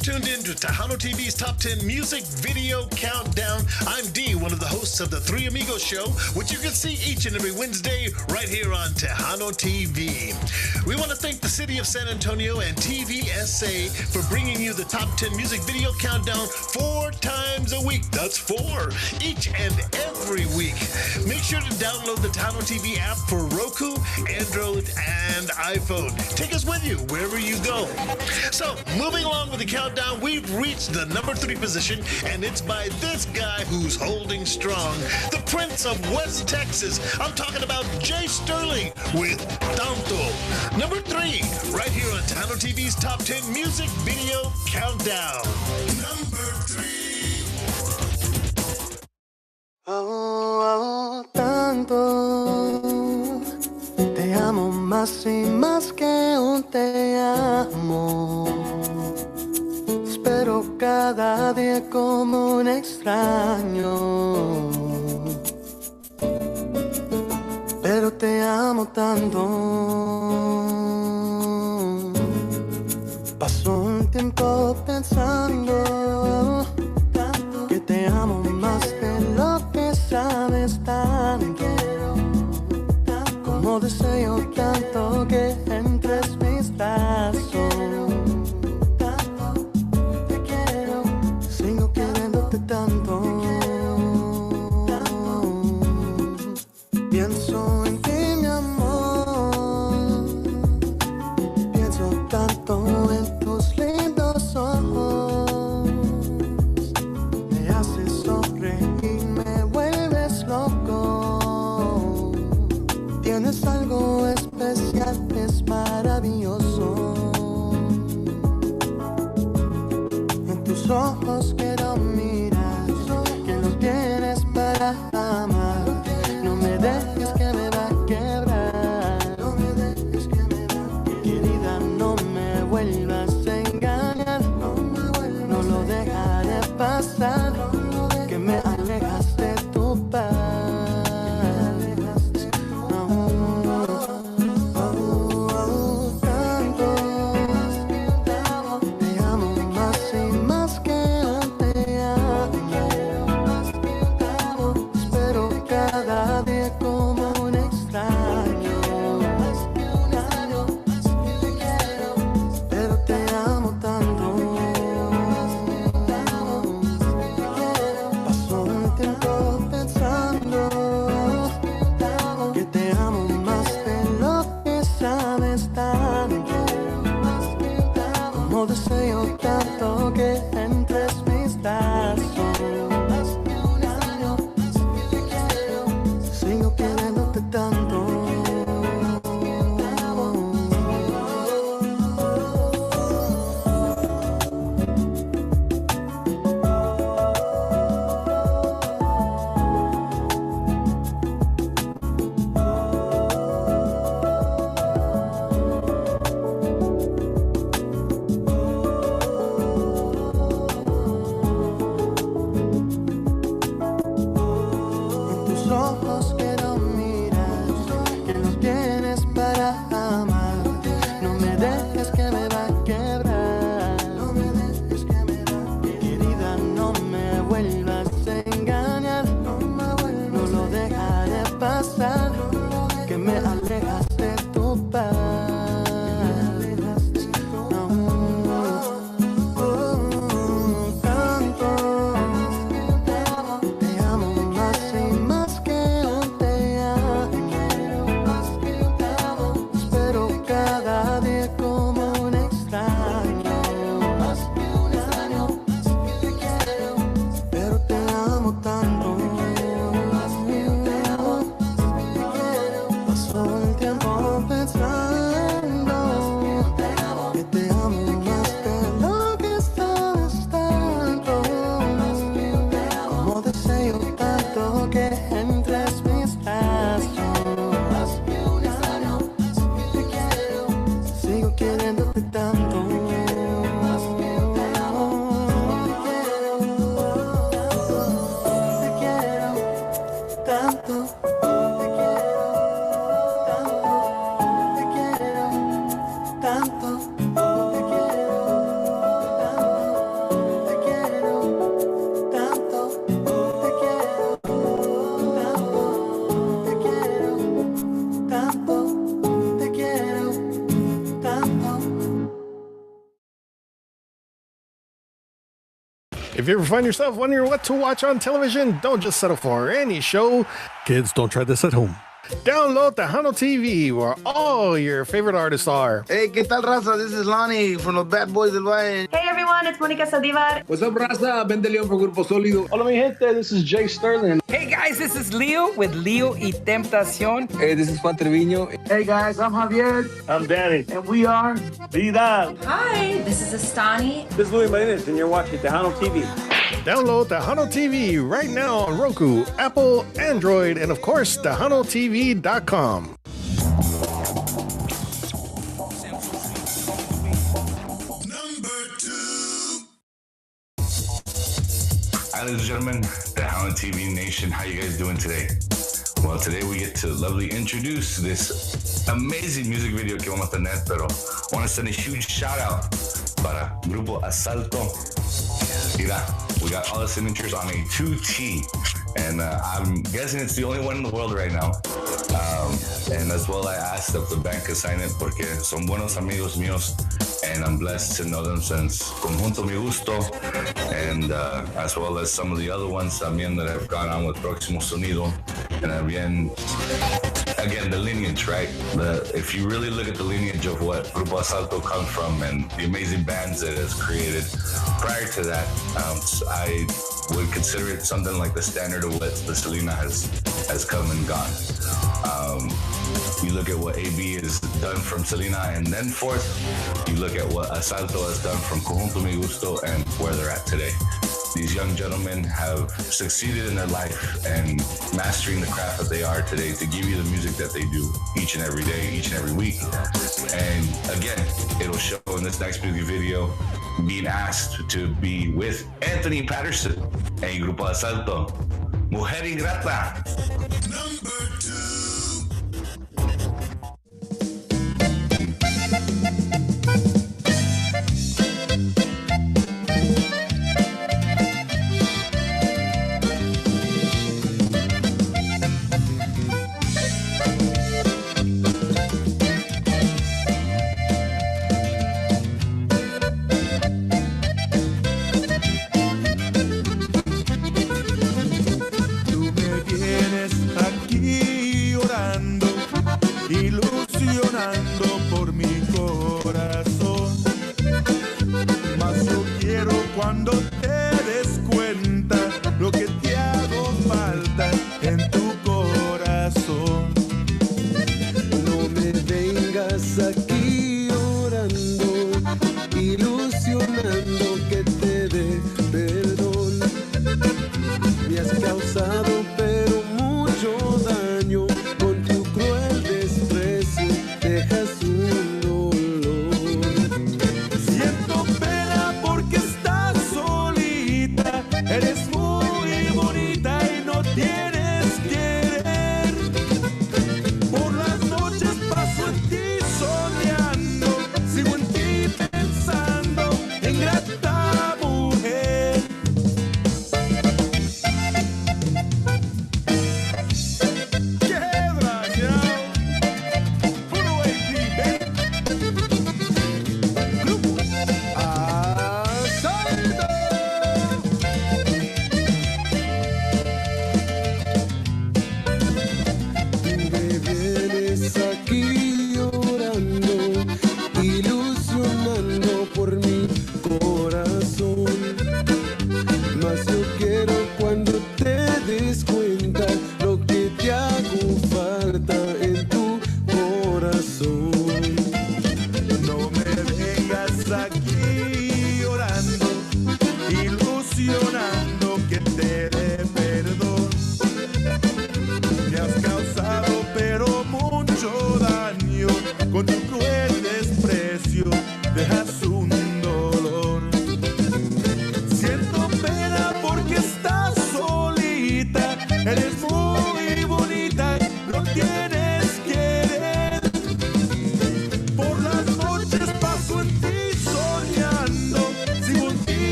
tuned in to Tejano TV's Top 10 Music Video Countdown. I'm D, one of the hosts of the Three Amigos Show, which you can see each and every Wednesday right here on Tejano TV. We want to thank the city of San Antonio and TVSA for bringing you the Top 10 Music Video Countdown 4 times a week. That's 4, each and every week. Make sure to download the Tejano TV app for Roku, Android, and iPhone. Take us with you wherever you go. So, moving along with the countdown, we've reached the number 3 position, and it's by this guy who's holding strong, the Prince of West Texas. I'm talking about Jay Sterling with Tanto. Number 3, right here on Tejano TV's Top 10 Music Video Countdown. Number 3. Oh, tanto te amo más y más que un te amo. Espero cada día como un extraño, pero te amo tanto. Paso un tiempo pensando que te amo más de lo que sabes tanto. Como deseo tanto que entres mis brazos. Te quiero, sigo queriéndote tanto. Pienso en ti, mi amor. Pienso tanto en tus lindos ojos. Me haces sonreír, me vuelves loco. Tienes algo especial, es maravilloso. En tus ojos quiero mirar, que los tienes para amar. No me dejes que me va a quebrar. No me dejes que me va a quebrar. Querida, no me vuelvas a engañar. No lo dejaré pasar. Que me alejas de tu paz. If you ever find yourself wondering what to watch on television, don't just settle for any show. Kids, don't try this at home. Download Tejano TV, where all your favorite artists are. Hey, ¿qué tal, raza? This is Lonnie from the Bad Boys del Valle. Hey everyone, it's Monica Saldivar. What's up, raza? Ben de Leon from Grupo Sólido. Hola, mi gente. This is Jay Sterling. Hey guys, this is Leo with Leo y Tentación. Hey, this is Juan Treviño. Hey guys, I'm Javier. I'm Danny. And we are Vidal. Hi, this is Estani. This is Louis Martinez, and you're watching Tejano TV. Download Tejano TV right now on Roku, Apple, Android, and of course, TejanoTV.com. Hi, ladies and gentlemen, Tejano TV Nation. How you guys doing today? Well, today we get to lovely introduce this amazing music video que vamos a tener, pero I want to send a huge shout out para Grupo Asalto. Mira, we got all the signatures on a 2T, and I'm guessing it's the only one in the world right now. And as well, I asked if the band could sign it porque son buenos amigos míos, and I'm blessed to know them since Conjunto Mi Gusto, and as well as some of the other ones también that I've gone on with Próximo Sonido, and again, the lineage, right? If you really look at the lineage of what Grupo Asalto comes from and the amazing bands that it has created, prior to that, I would consider it something like the standard of what the Selena has come and gone. You look at what AB has done from Selena and then forth, you look at what Asalto has done from Conjunto Mi Gusto and where they're at today. These young gentlemen have succeeded in their life and mastering the craft that they are today to give you the music that they do each and every day, each and every week. And again, it'll show in this next music video being asked to be with Anthony Patterson and Grupo Asalto. Mujer Ingrata. Number 2.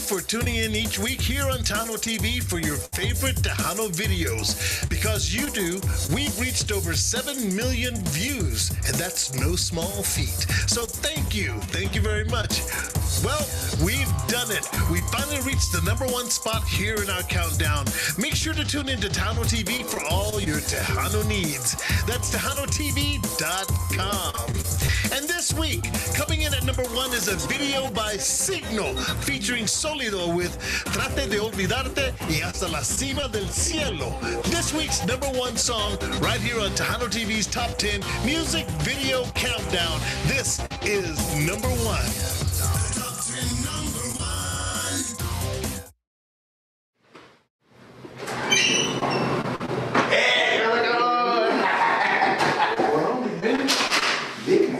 for tuning in each week here on Tejano TV for your favorite Tejano videos. Because you do, we've reached over 7 million views, and that's no small feat. So thank you. Thank you very much. Well, we've done it. We finally reached the #1 spot here in our countdown. Make sure to tune in to Tejano TV for all your Tejano needs. That's TejanoTV.com. And this week, coming in at #1 is a video by Signo featuring Sólido with Trate de Olvidarte y Hasta la Cima del Cielo. This week's #1 song right here on Tejano TV's Top 10 Music Video Countdown. This is #1.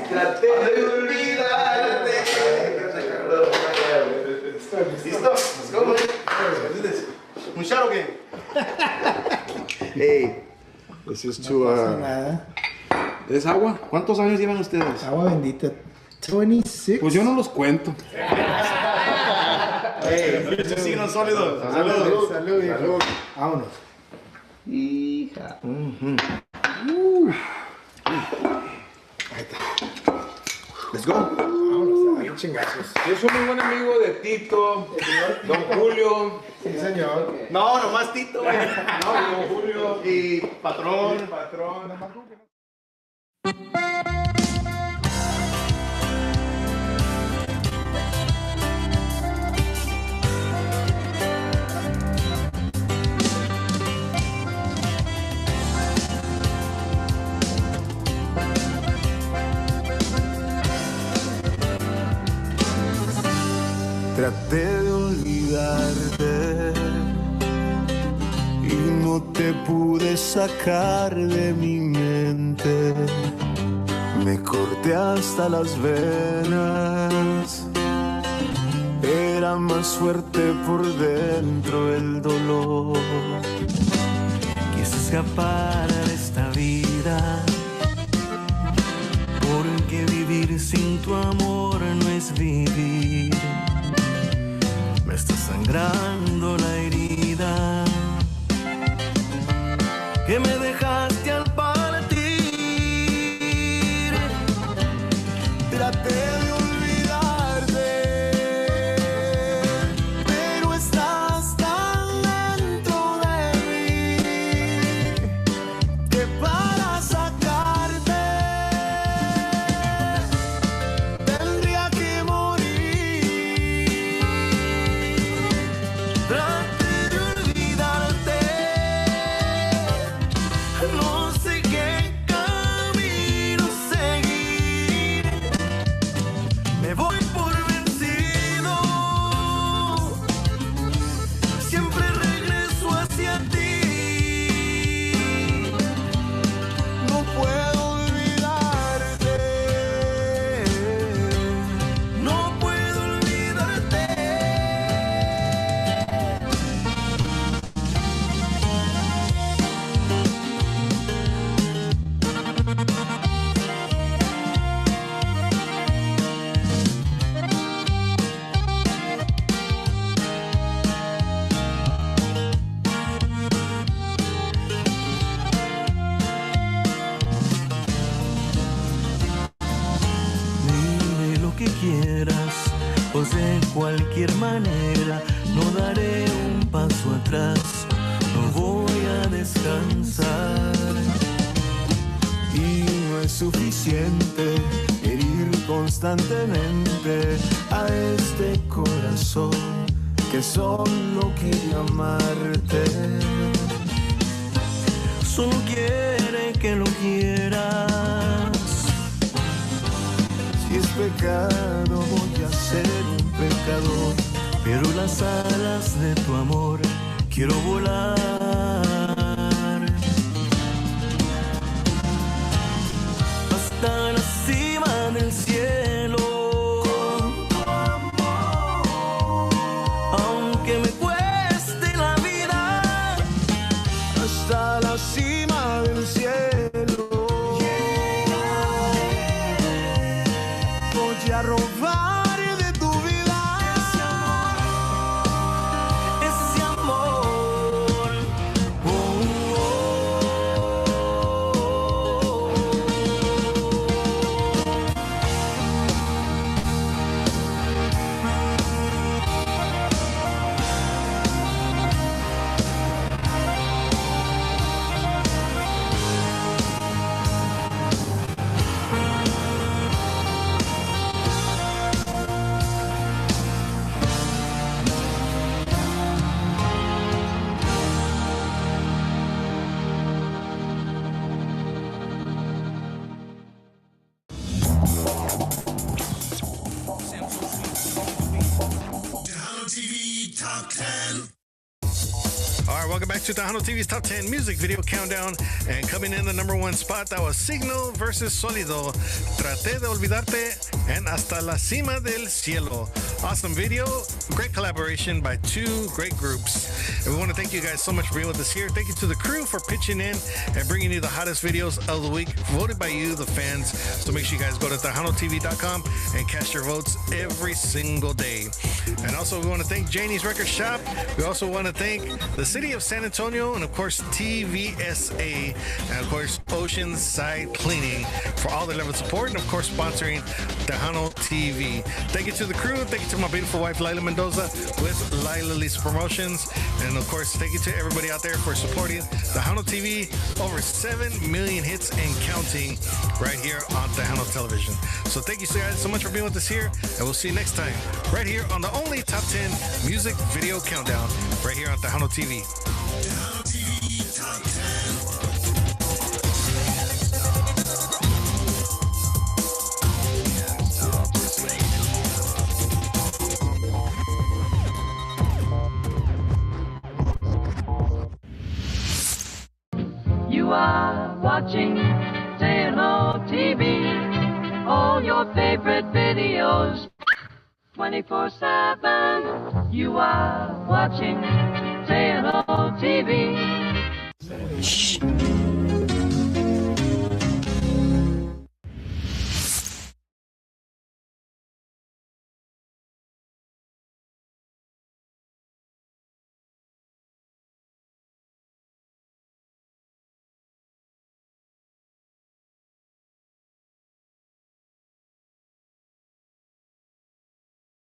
Traté de olvidarte. ¿Listo? Let's go, man. Let's do this. ¿Un shot o qué? Hey, this is to, ¿es agua? ¿Cuántos años llevan ustedes? Agua bendita. 26. Pues yo no los cuento. Hey, signo sólido. Salud. Salud. Vámonos. Hija. Ahí está. Let's go. Vámonos, ahí chingazos. Yo soy muy buen amigo de Tito, Don Julio. Sí, señor. No, nomás Tito. No, Don Julio. Y patrón. Traté de olvidarte y no te pude sacar de mi mente. Me corté hasta las venas. Era más fuerte por dentro el dolor. Quise escapar de esta vida, porque vivir sin tu amor no es vivir. Me está sangrando la herida que me dejaste al partir. Traté de olvidarte, pero estás tan dentro de mí que para sacarte tendría que morir. Traté de olvidarte, no sé qué camino seguir. Me voy por vencido, siempre regreso hacia ti. No puedo olvidarte, no puedo olvidarte. Dime lo que quieras, pues de cualquier manera no daré un paso atrás, no voy a descansar. Y no es suficiente herir constantemente a este corazón que solo quiere amarte. Solo quiere que lo quieras. Si es pecado, voy a ser un pecador, pero las alas de tu amor quiero volar. Hasta la cima del cielo, aunque me cueste la vida. Hasta la cima del cielo, voy a robar de tu vida. to Tejano TV's Top 10 Music Video Countdown. And coming in the number one spot, that was Signal versus Sólido. Traté de olvidarte and Hasta la Cima del Cielo. Awesome video. Great collaboration by two great groups. And we want to thank you guys so much for being with us here. Thank you to the crew for pitching in and bringing you the hottest videos of the week, voted by you, the fans. So make sure you guys go to TejanoTV.com and cast your votes every single day. And also, we want to thank Janie's Record Shop. We also want to thank the City of San Antonio and, of course, TVSA and, of course, Oceanside Cleaning for all their level of support and, of course, sponsoring Tejano TV. Thank you to the crew. Thank you to my beautiful wife, Lila Mendoza, with Lila Lisa Promotions. And, of course, thank you to everybody out there for supporting Tejano TV. Over 7 million hits and counting right here on Tejano Television. So thank you guys so much for being with us here. And we'll see you next time right here on the only Top 10 Music Video Countdown right here on Tejano TV. Tejano TV Top 10. You are watching Tejano TV. All your favorite videos 24/7. You are watching Tejano TV. Shh.